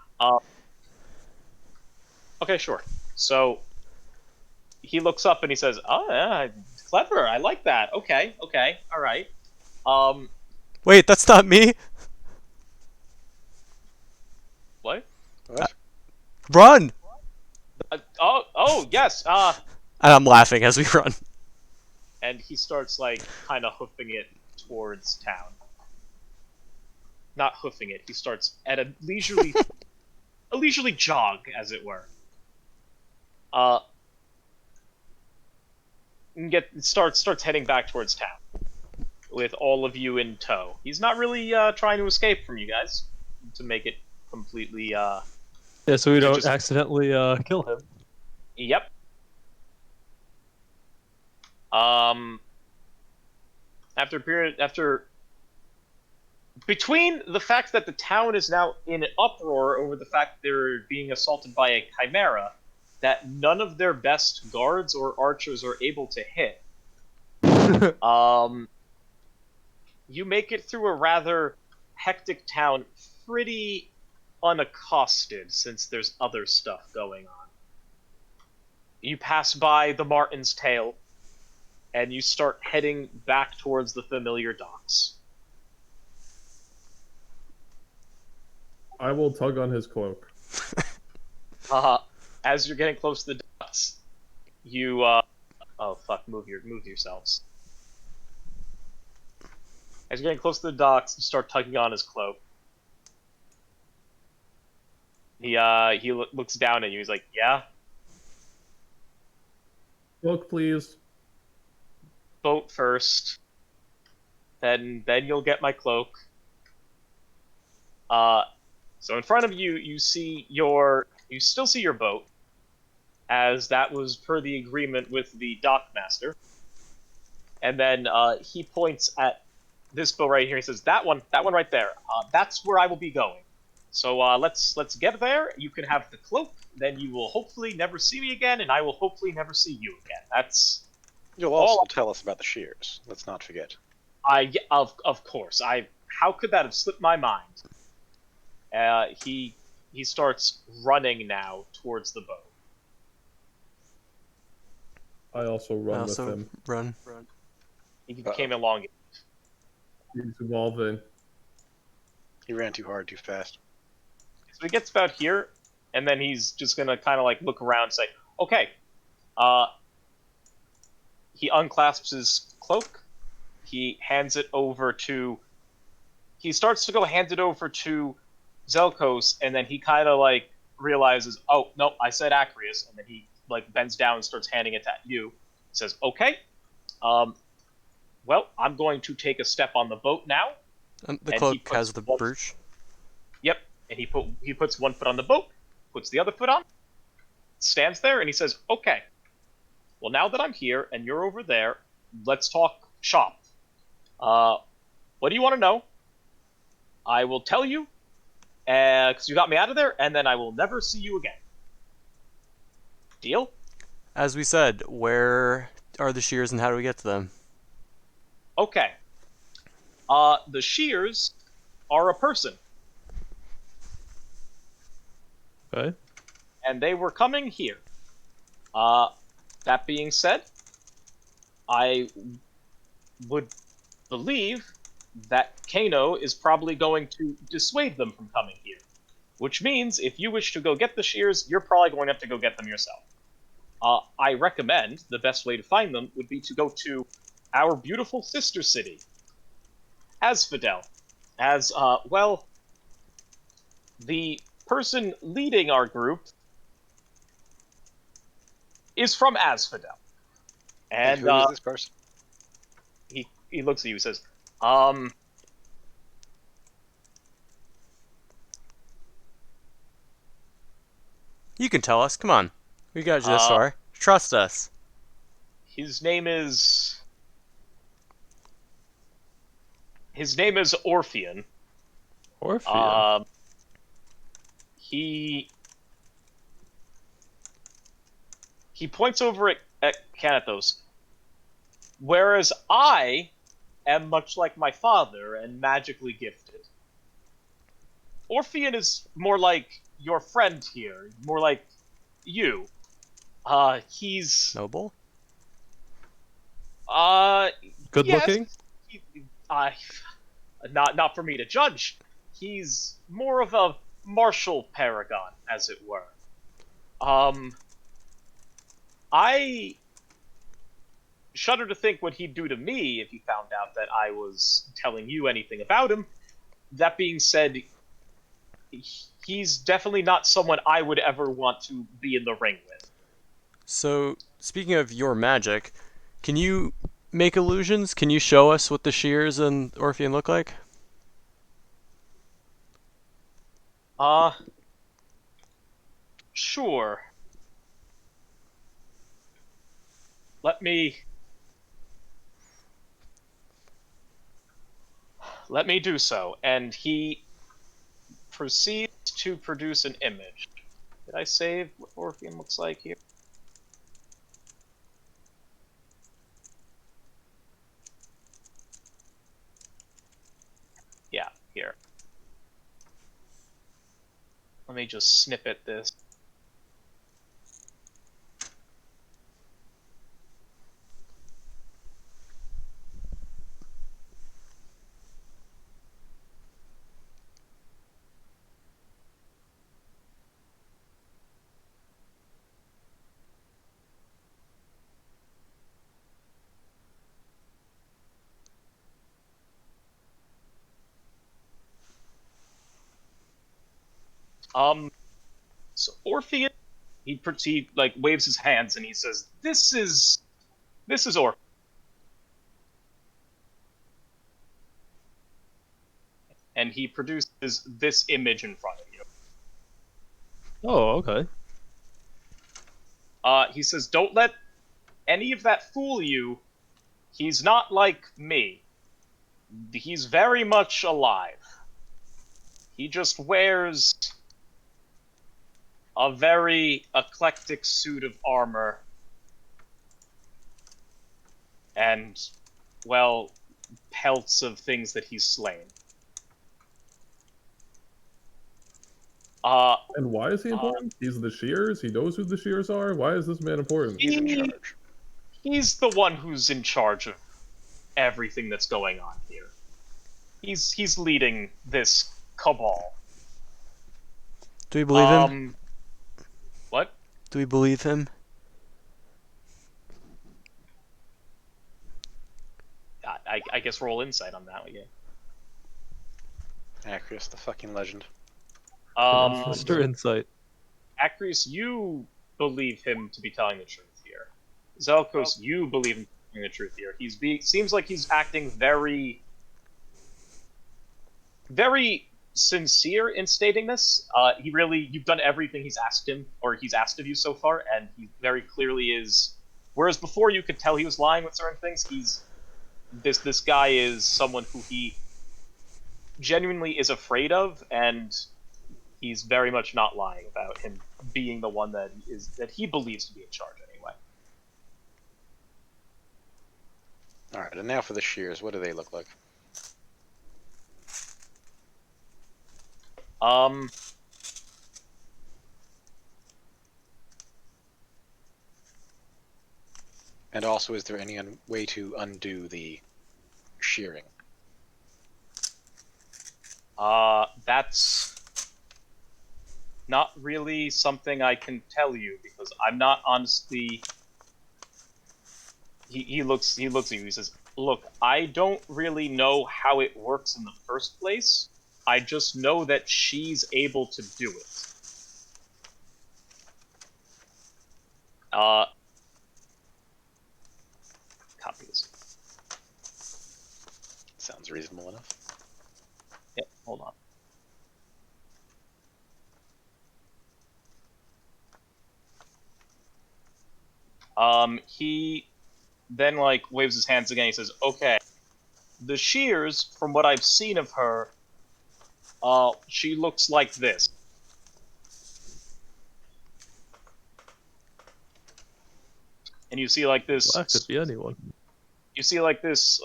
Okay, sure. So he looks up and he says, "Oh, yeah, clever. I like that. Okay, all right." Wait, that's not me. What? What? Run! Oh, yes. And I'm laughing as we run. And he starts like kind of hoofing it towards town. Not hoofing it. He starts at a leisurely jog, as it were. Starts heading back towards town with all of you in tow. He's not really trying to escape from you guys, to make it completely. Yeah, so we don't just- accidentally kill him. Yep. After between the fact that the town is now in an uproar over the fact they're being assaulted by a chimera that none of their best guards or archers are able to hit, you make it through a rather hectic town pretty unaccosted, since there's other stuff going on. You pass by the Martin's Tail, and you start heading back towards the familiar docks. I will tug on his cloak. As you're getting close to the docks, you oh fuck, move yourselves. As you're getting close to the docks, you start tugging on his cloak. He looks down at you. He's like, "Yeah, Cloak, please. boat first. Then you'll get my cloak." So in front of you, you still see your boat, as that was per the agreement with the dockmaster. And then he points at this boat right here. He says, "That one right there. That's where I will be going. So let's get there. You can have the cloak. Then you will hopefully never see me again, and I will hopefully never see you again." That's You'll also tell us about the shears. Let's not forget. of course. How could that have slipped my mind? He starts running now towards the boat. I also I run with also him. run. He became elongated. He's evolving. He ran too hard, too fast. So he gets about here, and then he's just gonna kind of like look around and say, "Okay." He unclasps his cloak. He hands it over to. He starts to go hand it over to Zelkos, and then he kind of like realizes, "Oh no, I said Acrius," and then he like bends down and starts handing it to you. He says, "Okay, um, well, I'm going to take a step on the boat now." And the And he cloak puts has the one- brooch. Yep, and he puts one foot on the boat, puts the other foot on, stands there, and he says, "Okay, well now that I'm here and you're over there, let's talk shop. What do you want to know? I will tell you, because you got me out of there, and then I will never see you again. Deal? As we said, where are the shears and how do we get to them? Okay. The shears are a person, Okay. and they were coming here. That being said, I would believe that Kano is probably going to dissuade them from coming here. Which means, if you wish to go get the shears, you're probably going to have to go get them yourself. I recommend the best way to find them would be to go to our beautiful sister city, Asphodel. As, well, the person leading our group is from Asphodel. And And, who is this person? he looks at you and says, You can tell us. Come on. We got you this Uh, far. Trust us. his name is... His name is Orpheon. Orpheum. He points over at Canathos. Whereas I am much like my father and magically gifted. Orpheon is more like your friend here, more like you. He's Noble? Good yes, looking. he, uh, not for me to judge. He's more of a martial paragon, as it were. I shudder to think what he'd do to me if he found out that I was telling you anything about him. That being said, he's definitely not someone I would ever want to be in the ring with. So, speaking of your magic, can you make illusions? Can you show us what the shears and Orpheum look like? Sure. Let me do so. And he proceeds to produce an image. Did I save what Orpheum looks like here? Yeah, here. Let me just snippet this. So Orpheus, he like waves his hands and he says, "This is Orpheus," and he produces this image in front of you. Oh, okay. He says, "Don't let any of that fool you. He's not like me. He's very much alive. He just wears a very eclectic suit of armor and, well, pelts of things that he's slain." And why is he important? He's the Shears. He knows who the Shears are. Why is this man important? He's in charge. He's the one who's in charge of everything that's going on here. He's leading this cabal. Do we believe him? What? Do we believe him? I guess roll insight on that again. Acris, the fucking legend. Mr. Insight. Acris, you believe him to be telling the truth here. Zelkos, you believe him to be telling the truth here. Seems like he's acting very, very sincere in stating this. You've done everything he's asked him, or he's asked of you so far, and he very clearly is. Whereas before you could tell he was lying with certain things, this guy is someone who he genuinely is afraid of, and he's very much not lying about him being the one that he believes to be in charge anyway. Alright, and now for the Shears. What do they look like? And also, is there any way to undo the shearing? That's not really something I can tell you, because I'm not honestly. He looks at you. He says, "Look, I don't really know how it works in the first place. I just know that she's able to do it." Copy this. Sounds reasonable enough. Yeah, hold on. He then waves his hands again. He says, "Okay, the Shears, from what I've seen of her, she looks like this." And you see this. Well, that could be anyone. You see this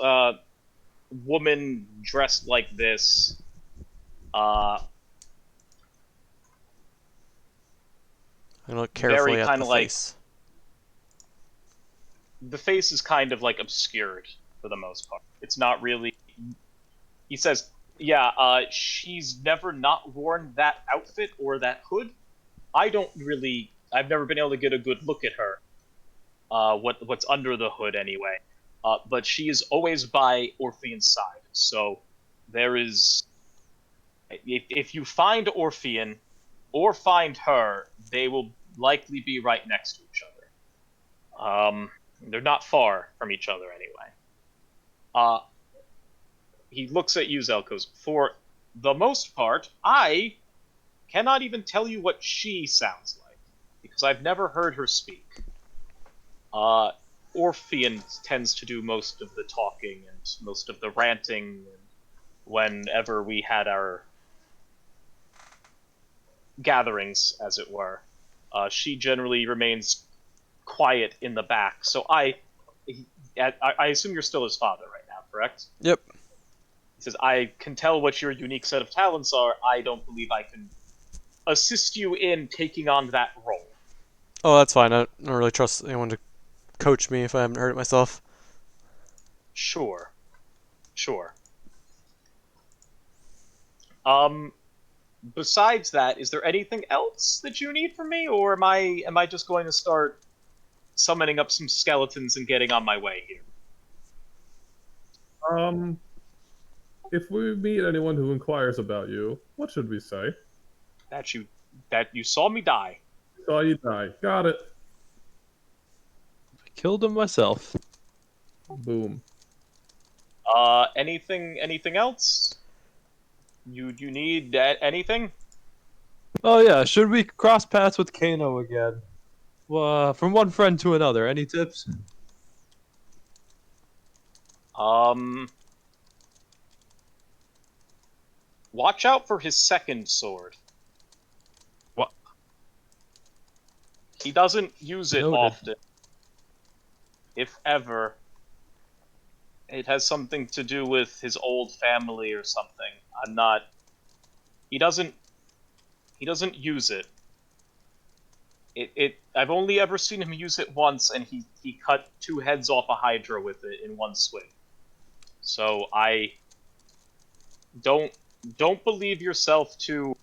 woman dressed like this. I look carefully at the face. The face is kind of obscured for the most part. It's not really. He says, "Yeah, she's never not worn that outfit or that hood. I've never been able to get a good look at her. What's under the hood anyway. But she is always by Orphean's side. So there is. If you find Orphean or find her, they will likely be right next to each other. They're not far from each other anyway." He looks at you, Zelkos. "For the most part, I cannot even tell you what she sounds like, because I've never heard her speak. Orphean tends to do most of the talking and most of the ranting whenever we had our gatherings, as it were. She generally remains quiet in the back. So I assume you're still his father right now, correct?" Yep. He says, "I can tell what your unique set of talents are. I don't believe I can assist you in taking on that role." Oh, that's fine. I don't really trust anyone to coach me if I haven't heard it myself. Sure. Besides that, is there anything else that you need from me, or am I just going to start summoning up some skeletons and getting on my way here? If we meet anyone who inquires about you, what should we say? That you saw me die. Saw you die. Got it. I killed him myself. Boom. Anything else? You need anything? Oh yeah, should we cross paths with Kano again? From one friend to another, any tips? Watch out for his second sword. What? He doesn't use it Noted. often. If ever. It has something to do with his old family or something. He He doesn't use it. I've only ever seen him use it once, and he cut 2 heads off a Hydra with it in one swing. So I don't believe yourself to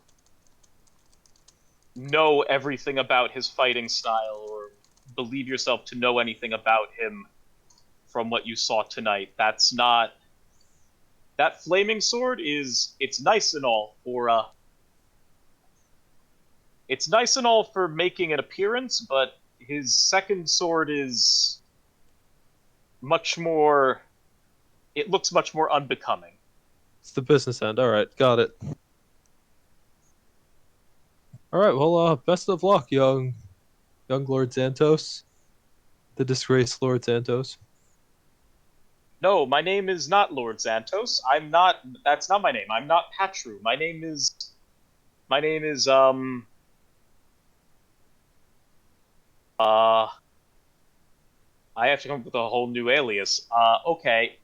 know everything about his fighting style, or believe yourself to know anything about him from what you saw tonight. That's not. That flaming sword it's nice and all for it's nice and all for making an appearance, but his second sword is much more. It looks much more unbecoming. It's the business end. All right, got it. All right, well, best of luck, young Lord Xantos, the disgraced Lord Xantos. No, my name is not Lord Xantos. I'm not. That's not my name. I'm not Patru. My name is. I have to come up with a whole new alias. Okay.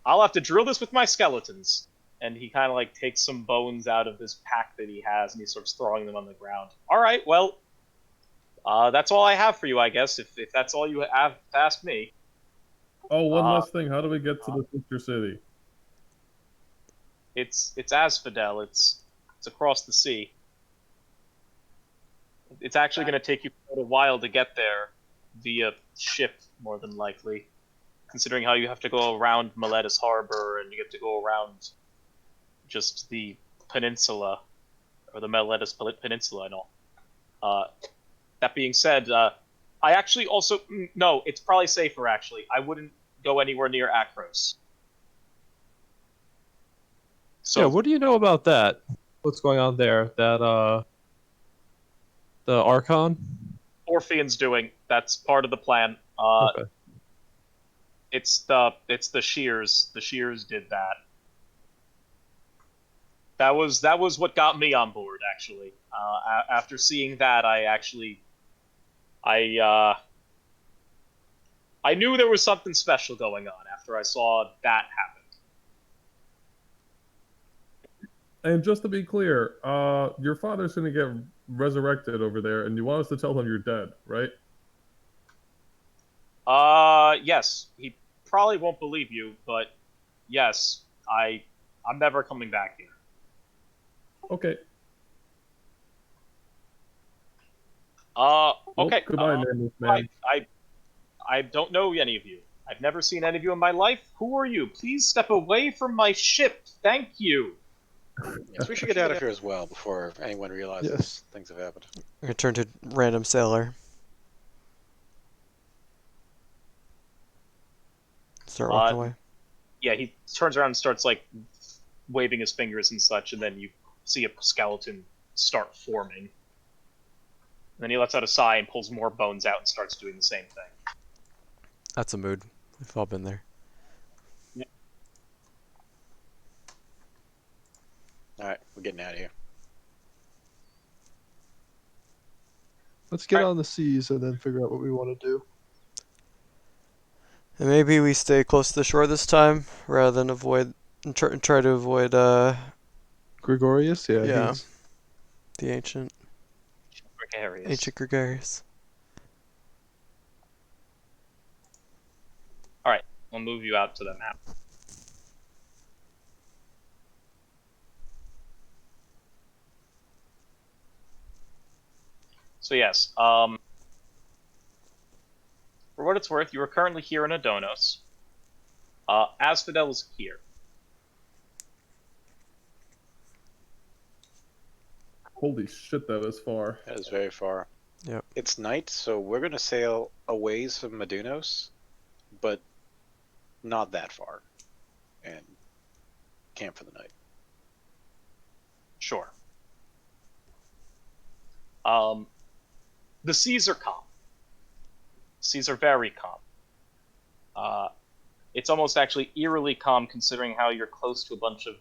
I'll have to drill this with my skeletons. And he kind of like takes some bones out of this pack that he has, and he starts throwing them on the ground. All right, well, that's all I have for you, I guess. If that's all you have to ask me. Oh, one last thing. How do we get to the sister city? It's Asphodel. It's across the sea. It's actually going to take you quite a while to get there via ship, more than likely, considering how you have to go around Meletus Harbor and you have to go around just the peninsula, or the Meletus Peninsula and all. That being said, I actually also no. It's probably safer. Actually, I wouldn't go anywhere near Akros. So Yeah, what do you know about that? What's going on there? That the Archon? Orphean's doing. That's part of the plan. Okay. It's the Shears. The Shears did that. That was what got me on board. Actually, after seeing that, I knew there was something special going on after I saw that happen. And just to be clear, your father's going to get resurrected over there, and you want us to tell him you're dead, right? Yes. He probably won't believe you, but yes, I'm never coming back here. Okay. Okay. Well, goodbye, nameless man. I don't know any of you. I've never seen any of you in my life. Who are you? Please step away from my ship. Thank you. Yes, we should get out of here as well before anyone realizes Yes. things have happened. I turn to random sailor. Start walking away. Yeah, he turns around and starts like waving his fingers and such, and then you see a skeleton start forming. And then he lets out a sigh and pulls more bones out and starts doing the same thing. That's a mood. We've all been there. Alright, we're getting out of here. Let's get on the seas and then figure out what we want to do. And maybe we stay close to the shore this time, rather than avoid try to avoid Gregorius? Yeah. Yeah. he's- the ancient Gregarious. Alright, I'll move you out to the map. So yes, for what it's worth, you are currently here in Adonos. Asphodel is here. Holy shit, that was far. That is very far. Yep. It's night, so we're going to sail a ways from Medunos, but not that far, and camp for the night. Sure. The seas are calm. Seas are very calm. It's almost actually eerily calm considering how you're close to a bunch of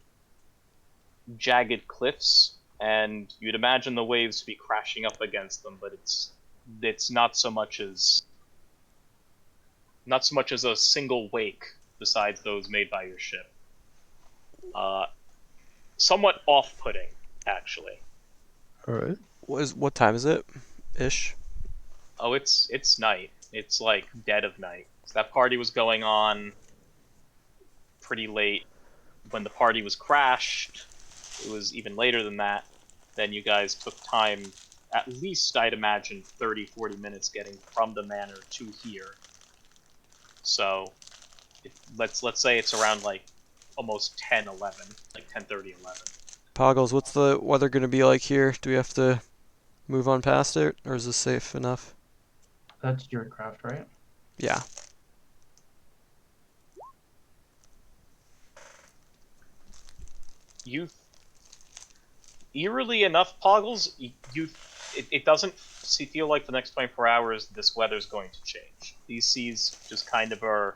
jagged cliffs, and you'd imagine the waves to be crashing up against them, but it's not so much as a single wake besides those made by your ship. Somewhat off-putting, actually. All right. What time is it? Ish. Oh, it's night. It's like dead of night. So that party was going on pretty late. When the party was crashed, it was even later than that. Then you guys took time, at least I'd imagine 30, 40 minutes getting from the manor to here. So let's say it's around like almost 10, 11, like 10:30, 11. Poggles, what's the weather gonna be like here? Do we have to move on past it, or is this safe enough? That's your craft, right? Yeah. You, eerily enough, Poggles, it doesn't feel like the next 24 hours this weather's going to change. These seas just kind of are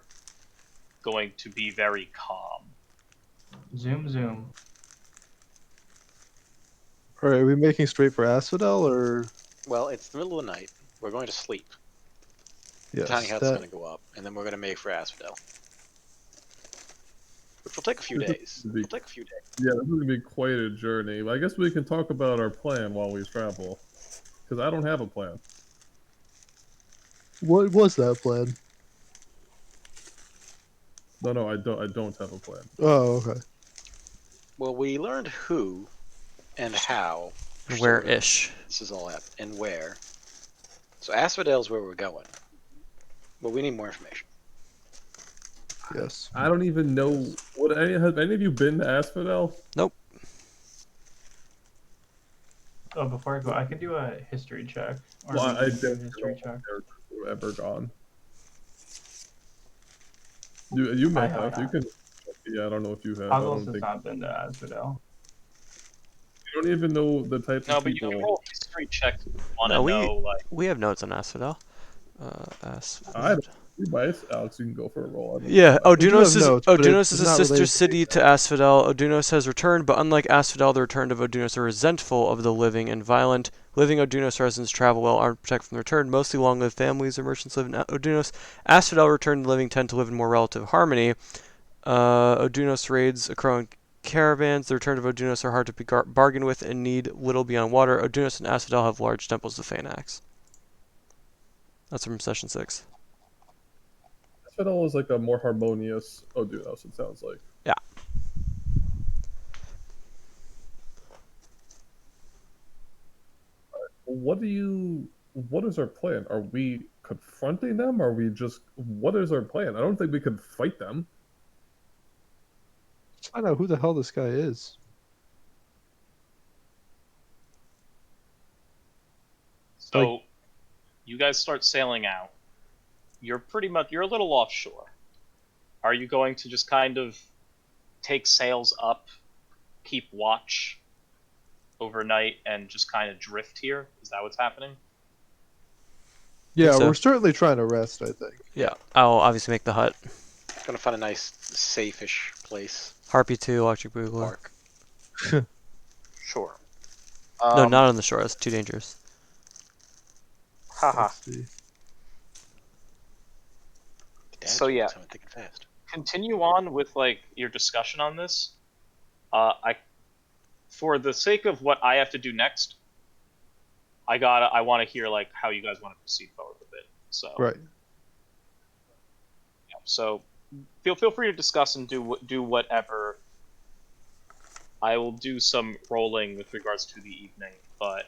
going to be very calm. Zoom, zoom. All right. Are we making straight for Asphodel or? Well, it's the middle of the night. We're going to sleep. Yes. Tiny hut's that- going to go up, and then we're going to make for Asphodel. Which will take a few days. It'll take a few days. Yeah, this is gonna be quite a journey. I guess we can talk about our plan while we travel, because I don't have a plan. What was that plan? No, I don't have a plan. Oh, okay. Well, we learned who and how. Where sort of, ish? This is all happening, and where. So Asphodel's where we're going. But we need more information. Yes. I don't even know what. Have any of you been to Asphodel? Nope. Oh, before I go, I could do a history check. Or Well, we I can do a did. history check. Ever gone? You may I have. have You not. can. Yeah, I don't know if you have. I Puzzles don't has think not been to Asphodel. you don't even know the type No, of but you people. can roll history checks if you want to No, know, like, we have notes on Asphodel. I Alex, you can go for a roll. I don't Yeah, know. do have notes, but Odunos is it's a not sister related to city to Asphodel. Odunos has returned, but unlike Asphodel, the returned of Odunos are resentful of the living and violent. Living Odunos residents travel well armed to protect from the return. Mostly long-lived families or merchants live in Odunos. Asphodel returned living tend to live in more relative harmony. Odunos raids occur in caravans. The returned of Odunos are hard to bargain with and need little beyond water. Odunos and Asphodel have large temples of Phaenax. That's from session 6. Asphodel is like a more harmonious Odunos. It sounds like. Yeah. What is our plan? Are we confronting them? Are we just? What is our plan? I don't think we could fight them. Let's find out who the hell this guy is. so you guys start sailing out. You're a little offshore. Are you going to just kind of take sails up, keep watch overnight, and just kind of drift here? Is that what's happening? Yeah, so. we're certainly trying to rest, I think. Yeah, I'll obviously make the hut. Gonna find a nice, safe-ish place. Harpy 2, Electric Boogaloo. Park. Sure. No, not on the shore. That's too dangerous. Haha. Let's see. So, yeah. I'm thinking fast. Continue on with like your discussion on this. For the sake of what I have to do next, I want to hear like how you guys want to proceed forward with it. So Right. yeah, so feel free to discuss and do whatever. I will do some rolling with regards to the evening, but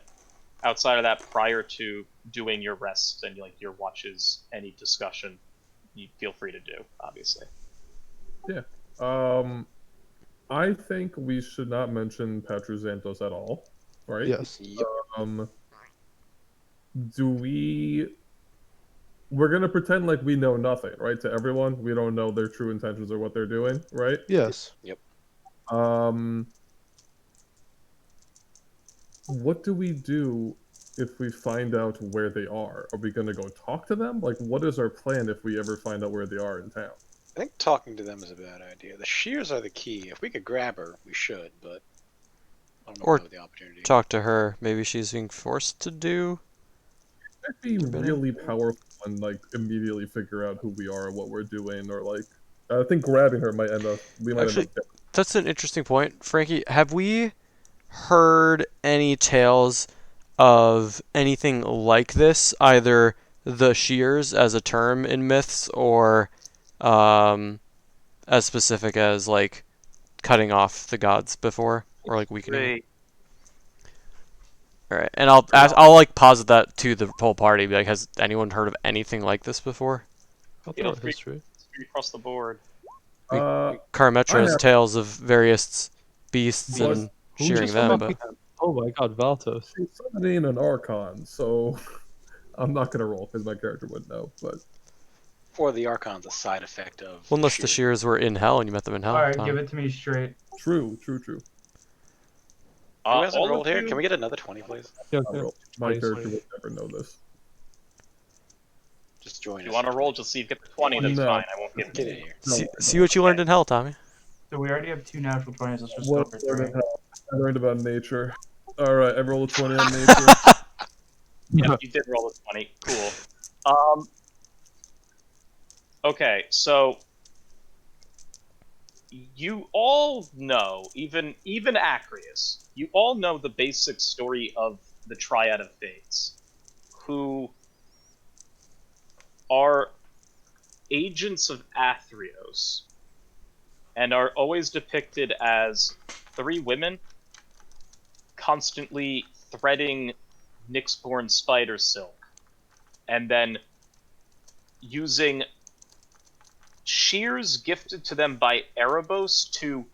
outside of that, prior to doing your rests and like your watches, any discussion, you feel free to do, obviously. Yeah. I think we should not mention Petruzantos at all, right? Yes. Yep. Do we? We're gonna pretend like we know nothing, right? To everyone, we don't know their true intentions or what they're doing, right? Yes. What do we do if we find out where they are? Are we gonna go talk to them? Like, what is our plan if we ever find out where they are in town? I think talking to them is a bad idea. The shears are the key. If we could grab her, we should, but I don't know Or if we have the opportunity. Talk to her. Maybe she's being forced to do. I'd be really powerful and like immediately figure out who we are, what we're doing, or like I think grabbing her might end up. We might Actually, end up. That's an interesting point, Frankie. Have we heard any tales of anything like this, either the shears as a term in myths or as specific as like cutting off the gods before or like weakening? Great. All right, and I'll like posit that to the whole party. Be like, has anyone heard of anything like this before? I'll Feel throw free. history. Across the board. Karametra I has have- tales of various beasts But and who shearing just them, fucking- but Oh my god, Valtos. She's summoning an Archon, so I'm not gonna roll because my character would know. But Or the Archon's a side effect of. well, unless the shears were in hell and you met them in hell. Alright, Tom. give it to me straight. true. Who hasn't All rolled of here? you- Can we get another 20, please? Yeah, I'll yeah. roll. My Nice. character would never know this. Just join If you us. want to roll, just see if you get the 20, that's No. fine. I won't give it Get to in you. here. See what you learned in hell, Tommy. So we already have 2 natural 20s, let's just go What for learned 3. in hell? I learned about nature. All right, I rolled a 20 on nature. Yeah, you did roll a 20. Cool. Okay, so you all know, even Acreus, you all know the basic story of the Triad of Fates, who are agents of Athreos, and are always depicted as 3 women constantly threading Nyxborn spider silk, and then using shears gifted to them by Erebos to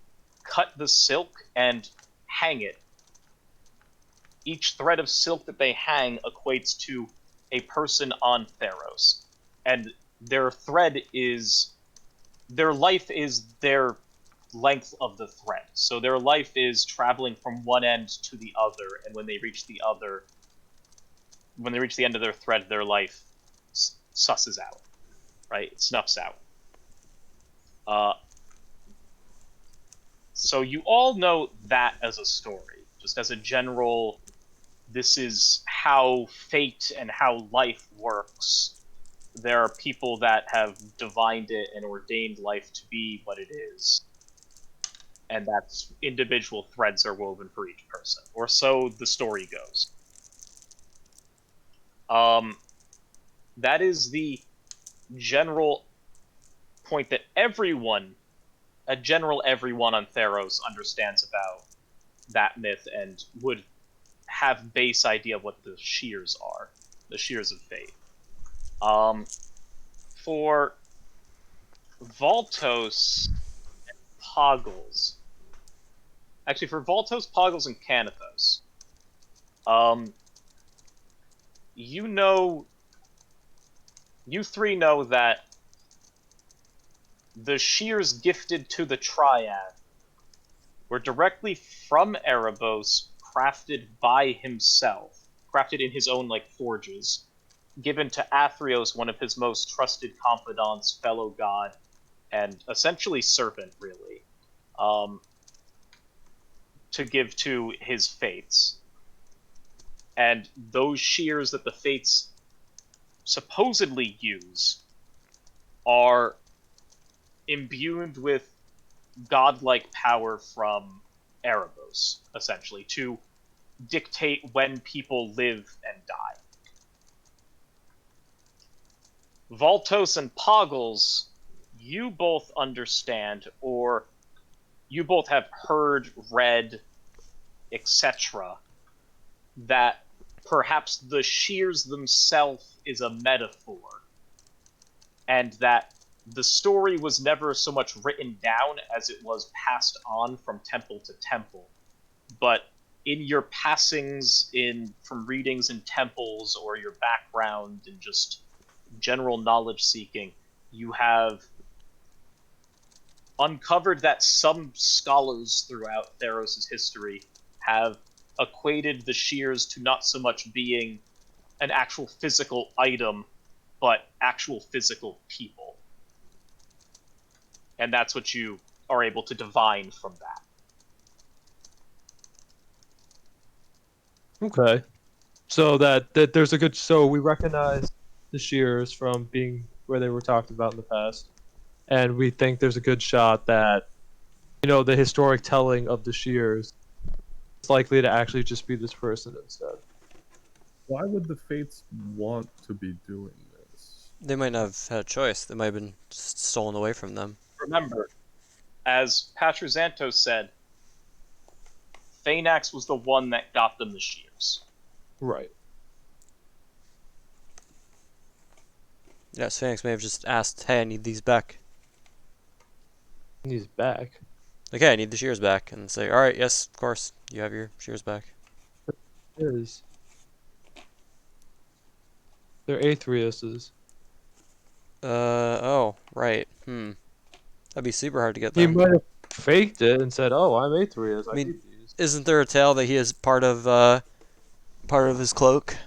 cut the silk and hang it. Each thread of silk that they hang equates to a person on Theros, and their life is their length of the thread. So their life is traveling from one end to the other, and when they reach the end of their thread, their life susses out, right? It snuffs out. So you all know that as a story, just as a general, this is how fate and how life works. There are people that have divined it and ordained life to be what it is. And that's individual threads are woven for each person, or so the story goes. That is the general point that everyone on Theros understands about that myth and would have base idea of what the shears are, the shears of fate. For Valtos and Poggles, actually for Valtos, Poggles, and Canathos, you 3 know that the shears gifted to the Triad were directly from Erebos, crafted by himself, crafted in his own forges, given to Athreos, one of his most trusted confidants, fellow god, and essentially servant, really, to give to his fates. And those shears that the fates supposedly use are imbued with godlike power from Erebos, essentially, to dictate when people live and die. Valtos and Poggles, you both understand, or you both have heard, read, etc., that perhaps the shears themselves is a metaphor, and that the story was never so much written down as it was passed on from temple to temple. But in your passings from readings in temples, or your background and just general knowledge seeking, you have uncovered that some scholars throughout Theros' history have equated the shears to not so much being an actual physical item, but actual physical people. And that's what you are able to divine from that. Okay. So that there's a good. So we recognize the shears from being where they were talked about in the past, and we think there's a good shot that, the historic telling of the shears it's likely to actually just be this person instead. Why would the Fates want to be doing this? They might not have had a choice. They might have been just stolen away from them. Remember, as Patrozantos said, Phaenax was the one that got them the shears. Right. Yes, Phoenix may have just asked, "Hey, I need these back." And he's back. Like, "Hey, I need the shears back," and say, "All right, yes, of course, you have your shears back." Is they're Aetherius's. Oh, right. That'd be super hard to get He them. might have faked it and said, "Oh, I'm Aetherius. I mean, need these." Isn't there a tale that he is part of his cloak?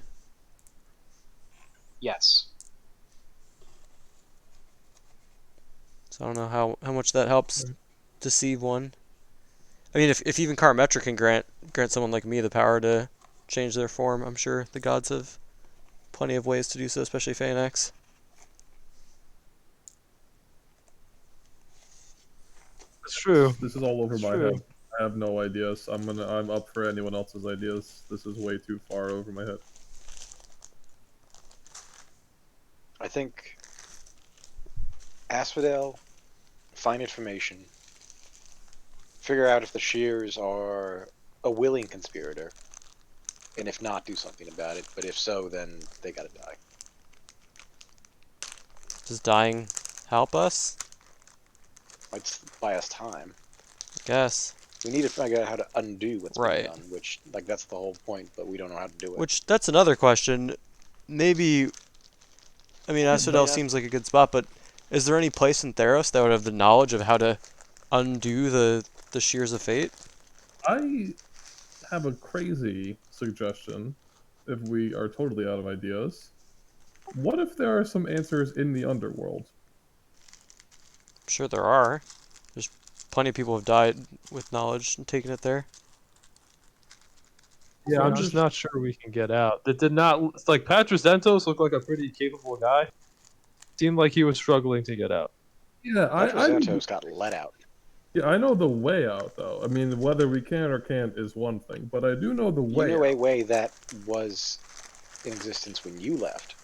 Yes. So I don't know how much that helps deceive one. I mean, if even Karametra can grant someone like me the power to change their form, I'm sure the gods have plenty of ways to do so, especially Phaenax. It's true. This is all over It's my true. head. I have no ideas. I'm up for anyone else's ideas. This is way too far over my head. I think Asphodel, find information, figure out if the shears are a willing conspirator, and if not, do something about it. But if so, then they gotta die. Does dying help us? Might buy us time. I guess. We need to figure out how to undo what's Right. been done, which, like, that's the whole point, but we don't know how to do it. Which, that's another question. Maybe, I mean, Asphodel seems like a good spot, but is there any place in Theros that would have the knowledge of how to undo the shears of fate? I have a crazy suggestion, if we are totally out of ideas. What if there are some answers in the underworld? I'm sure there are. There's plenty of people who have died with knowledge and taken it there. Yeah, So I'm just not sure we can get out. That did not like Patrozantos looked like a pretty capable guy. Seemed like he was struggling to get out. Yeah, Petrosantos got let out. yeah, I know the way out, though. I mean, whether we can or can't is one thing, but I do know the You way know a out. way that was in existence when you left.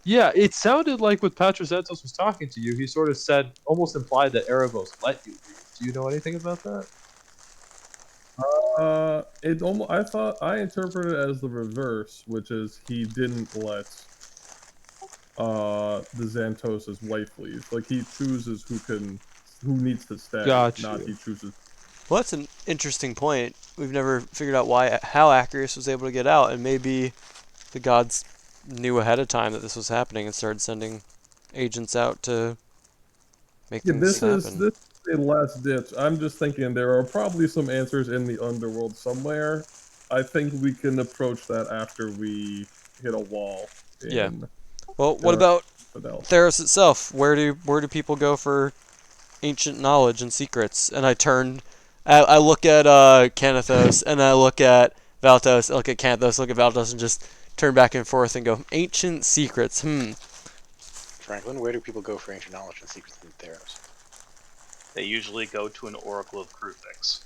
Yeah, it sounded like when Patrozantos was talking to you, he sort of said, almost implied that Erebos let you leave. Do you know anything about that? It almost, I interpreted it as the reverse, which is he didn't let the Xanthos' wife leave. Like, he chooses who needs to stay, Gotcha. not he chooses. Well, that's an interesting point. We've never figured out how Acarius was able to get out, and maybe the gods knew ahead of time that this was happening and started sending agents out to make Yeah, things this happen. is a last ditch. I'm just thinking there are probably some answers in the underworld somewhere. I think we can approach that after we hit a wall. Yeah. Well, what about Theros itself? Where do people go for ancient knowledge and secrets? And I look at Canathos, and I look at Valtos, I look at Canathos, look at Valtos, and just turn back and forth and go, ancient secrets, Franklin, where do people go for ancient knowledge and secrets in Theros? They usually go to an Oracle of Krufix.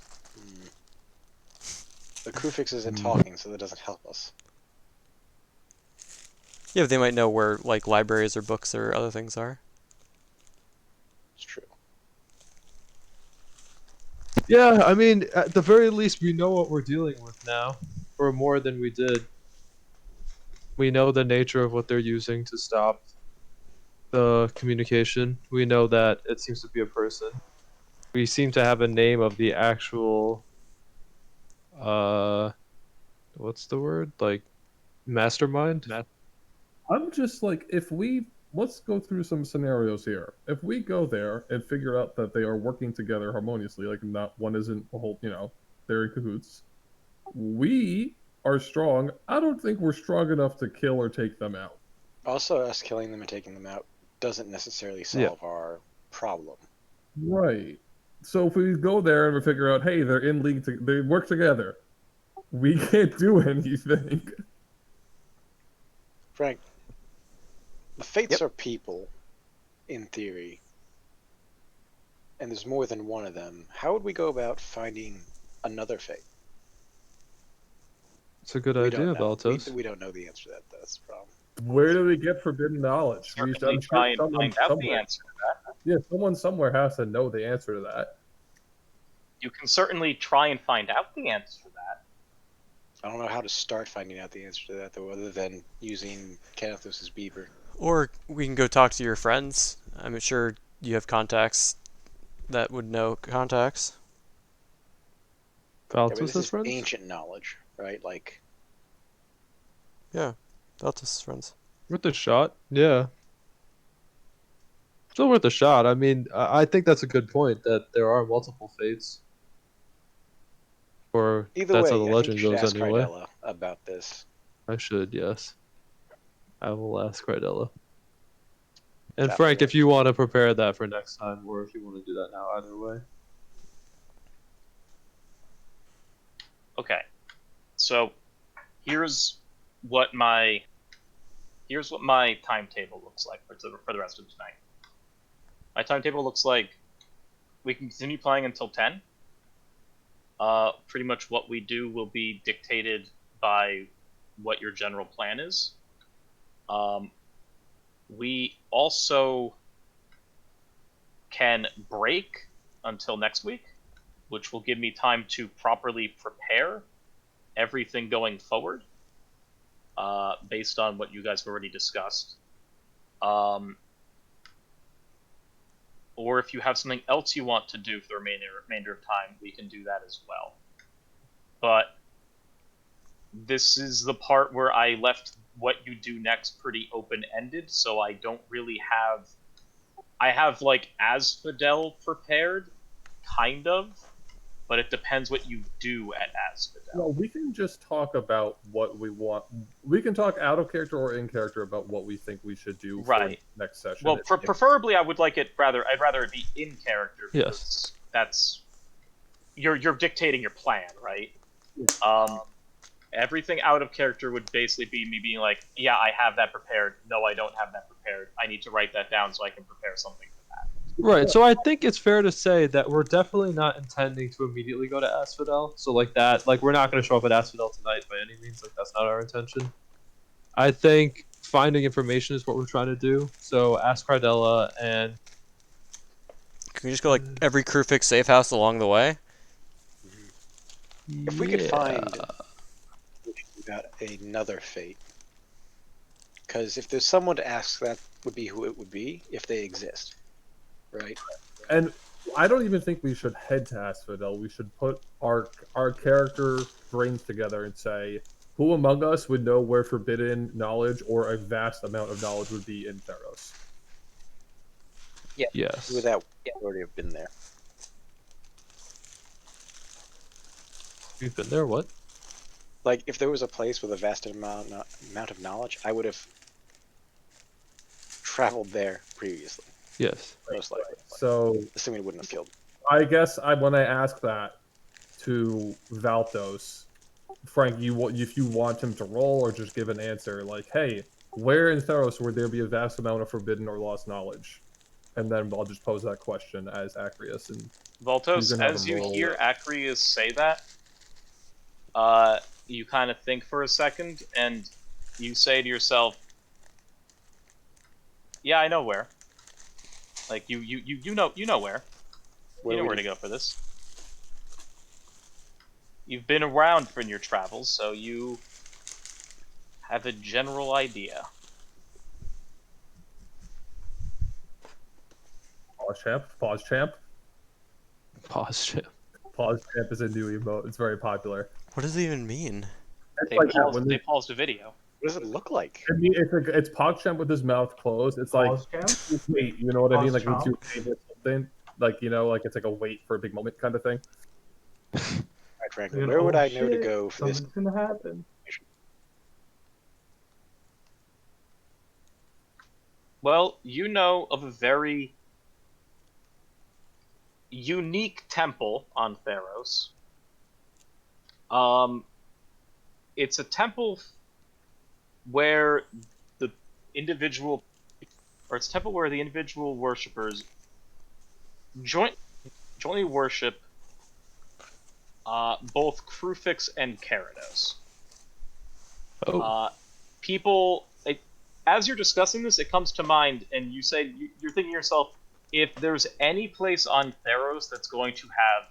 The Krufix isn't talking, so that doesn't help us. Yeah, but they might know where, like, libraries or books or other things are. It's true. Yeah, I mean, at the very least, we know what we're dealing with now, or more than we did. We know the nature of what they're using to stop the communication. We know that it seems to be a person. We seem to have a name of the actual, what's the word? Like, mastermind? I'm just like, let's go through some scenarios here. If we go there and figure out that they are working together harmoniously, like not one isn't a whole, they're in cahoots. We are strong. I don't think we're strong enough to kill or take them out. Also, us killing them and taking them out doesn't necessarily solve our problem. Right. So if we go there and we figure out, hey, they're in league, they work together, we can't do anything. Frank, the Fates are people, in theory, and there's more than one of them. How would we go about finding another Fate? It's a good We idea, don't know. Baltos. We don't know the answer to that. That's the problem. Where do we get forbidden knowledge? Certainly I'm try sure and someone find out the somewhere. answer to that. Yeah, someone somewhere has to know the answer to that. You can certainly try and find out the answer to that. I don't know how to start finding out the answer to that though, other than using Kanathos's beaver. Or we can go talk to your friends. I'm sure you have contacts that would know contacts. Yeah, but Baltos this has is friends? ancient knowledge, right? Like, Yeah, Baltos' friends. Worth a shot. Yeah. Still worth a shot. I mean, I think that's a good point that there are multiple fates. Or either that's how the way, I think you legend should goes ask anyway. Cardella about this. I should, yes. I will ask Cardella. And That Frank, way. if you want to prepare that for next time, or if you want to do that now, either way. Okay, so here's what my timetable looks like for the rest of tonight. My timetable looks like we can continue playing until 10. Pretty much what we do will be dictated by what your general plan is. We also can break until next week, which will give me time to properly prepare everything going forward, based on what you guys have already discussed. Or if you have something else you want to do for the remainder of time, we can do that as well. But this is the part where I left what you do next pretty open-ended, so I don't really have... I have, like, Asphodel prepared, kind of, but it depends what you do at Asphodel. Well, we can just talk about what we want. We can talk out of character or in character about what we think we should do Right. for next session. Well, preferably I would like it I'd rather it be in character, because Yes. that's... You're dictating your plan, right? Everything out of character would basically be me being like, yeah, I have that prepared. No, I don't have that prepared. I need to write that down so I can prepare something for that. Right, so I think it's fair to say that we're definitely not intending to immediately go to Asphodel. So like that, like we're not going to show up at Asphodel tonight by any means. Like that's not our intention. I think finding information is what we're trying to do. So ask Cardella and Can we just go like every crew fix safe house along the way? If we could find about another fate, because if there's someone to ask, that would be who it would be if they exist, right? And I don't even think we should head to Asphodel. We should put our character brains together and say, who among us would know where forbidden knowledge or a vast amount of knowledge would be in Theros? yes. Who that already have been there. You've been there. What? Like, if there was a place with a vast amount of knowledge, I would have traveled there previously, Yes. most likely. So Assuming it wouldn't have killed. I guess when I ask that to Valtos, Frank, if you want him to roll or just give an answer like, "Hey, where in Theros would there be a vast amount of forbidden or lost knowledge?" And then I'll just pose that question as Acreus. And Voltos, You can have as him you roll. hear Acreus say that, you kind of think for a second, and you say to yourself, "Yeah, I know where." Like you know where. You know where to go for this. You've been around in your travels, so you have a general idea. Pause champ. Pause champ. Pause champ. Pause champ is a new emote. It's very popular. What does it even mean? It's They like they paused the video. What does it look like? I mean, it's PogChamp with his mouth closed. It's like, Pause champ? wait, you know what I mean? Pause Like, when you chomp? wait for something, like, you know, like it's like a wait for a big moment kind of thing. Alright, Franklin, Like, where would oh, I know to shit, go for this? Something's gonna happen. Well, you know of a very unique temple on Theros. It's a temple where the individual worshippers jointly worship both Krufix and Kerados. Oh. People, as you're discussing this, it comes to mind, and you say you're thinking to yourself, if there's any place on Theros that's going to have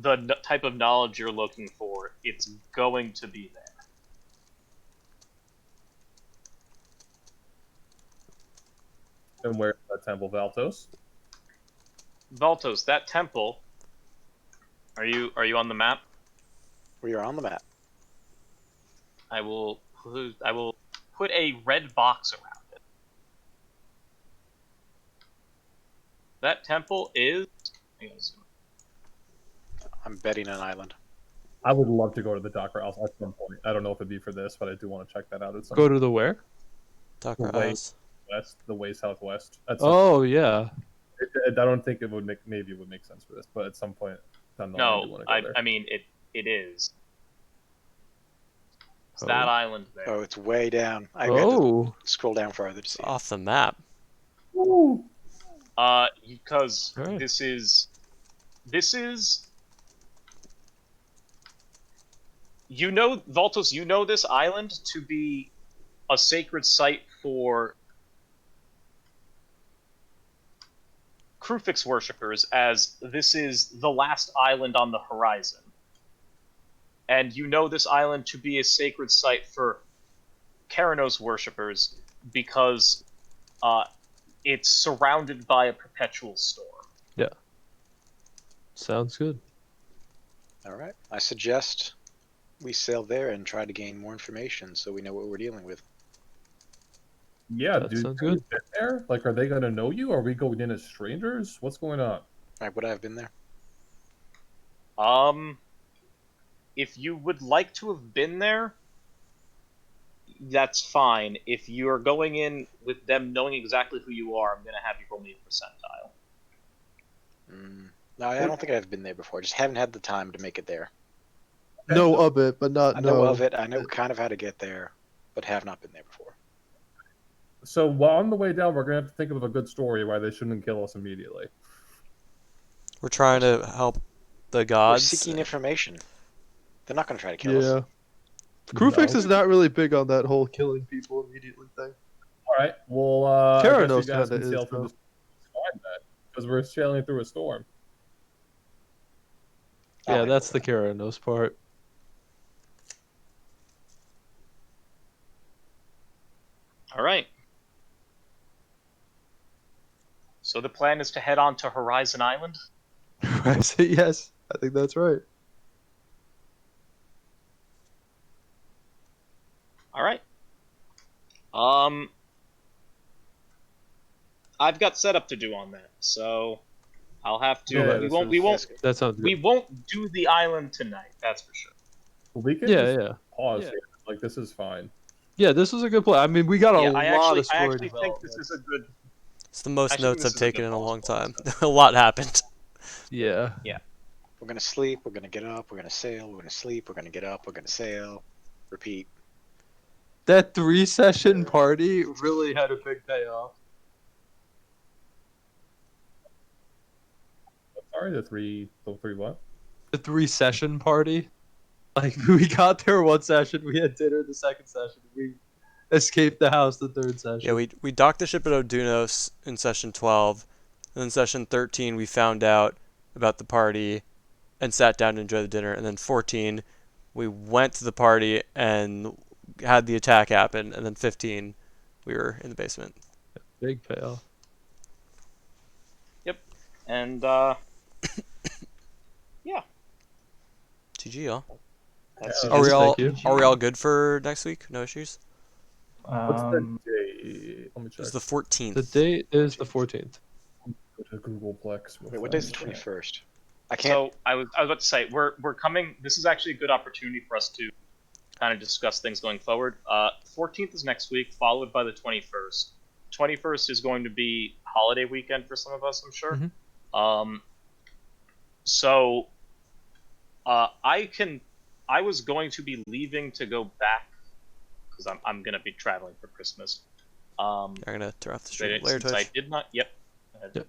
the type of knowledge you're looking for, it's going to be there. And where's that temple, Valtos? Valtos, that temple. Are you on the map? We are on the map. I will put a red box around it. That temple is. I'm betting an island. I would love to go to the Docker House at some point. I don't know if it'd be for this, but I do want to check that out at some Go point. to the where? Tucker Wait. House. West, the way southwest. At some, Oh yeah. I don't think it would make. Maybe it would make sense for this, but at some point down the line, I do No, want to go there. I mean it is. It's Oh. that island there. Oh, it's way down. I had to Oh. scroll down farther to see. Off the map. Because Alright. this is. You know, Valtos, you know this island to be a sacred site for Krufix worshippers, as this is the last island on the horizon. And you know this island to be a sacred site for Keranos worshippers because it's surrounded by a perpetual storm. Sounds good. All right. I suggest we sail there and try to gain more information so we know what we're dealing with. Yeah, That dude. sounds Have you good. been there? Like, are they gonna know you? Are we going in as strangers? What's going on? All right, would I have been there? If you would like to have been there, that's fine. If you're going in with them knowing exactly who you are, I'm going to have you roll me a percentile. No, I don't think I've been there before. Just haven't had the time to make it there. Know of it, but not I know know of it. I know kind of how to get there, but have not been there before. So while on the way down, we're gonna have to think of a good story why they shouldn't kill us immediately. We're trying to help the We're gods. seeking information. They're not going to try to kill us. Yeah. Krufix No. is not really big on that whole killing people immediately thing. All right. Well, I guess Keranos you guys kinda can sail is, through though. this storm then, because we're sailing through a storm. Yeah, Oh, that's the Keranos part. All right. So the plan is to head on to Horizon Island? I say yes. I think that's right. All right. I've got setup to do on that, so I'll have to. Yeah, That sounds good. We won't do the island tonight. That's for sure. We can Yeah, just yeah. pause Yeah. here. Like, this is fine. Yeah, this was a good play. I mean, we got a Yeah, lot of I story actually think this development. is a good. It's the most Actually, notes this I've is a taken good in a pause long point, time. A lot happened. Yeah. We're going to sleep. We're going to get up. We're going to sail. We're going to sleep. We're going to get up. We're going to sail. Repeat. That 3-session party really had a big payoff. Sorry, the three what? The 3-session party. Like, we got there one session, we had dinner the second session, we escaped the house the third session. Yeah, we docked the ship at Odunos in session 12. And then session 13, we found out about the party and sat down to enjoy the dinner. And then 14, we went to the party and had the attack happen. And then 15, we were in the basement. Big payoff. And yeah, GG, y'all. that's Yeah, Are we Yes, all thank you. are we all good for next week? No issues? What's the date? Let me check. It's the 14th. The date is the 14th. Go to Googleplex. Wait, what day is the 21st? I can't. So I was about to say we're coming. This is actually a good opportunity for us to kind of discuss things going forward. 14th is next week, followed by the 21st. 21st is going to be holiday weekend for some of us, I'm sure. Mhm. So I was going to be leaving to go back because I'm going to be traveling for Christmas. I'm gonna turn off the stream later. Since I Twitch. did not. Yep. Yep.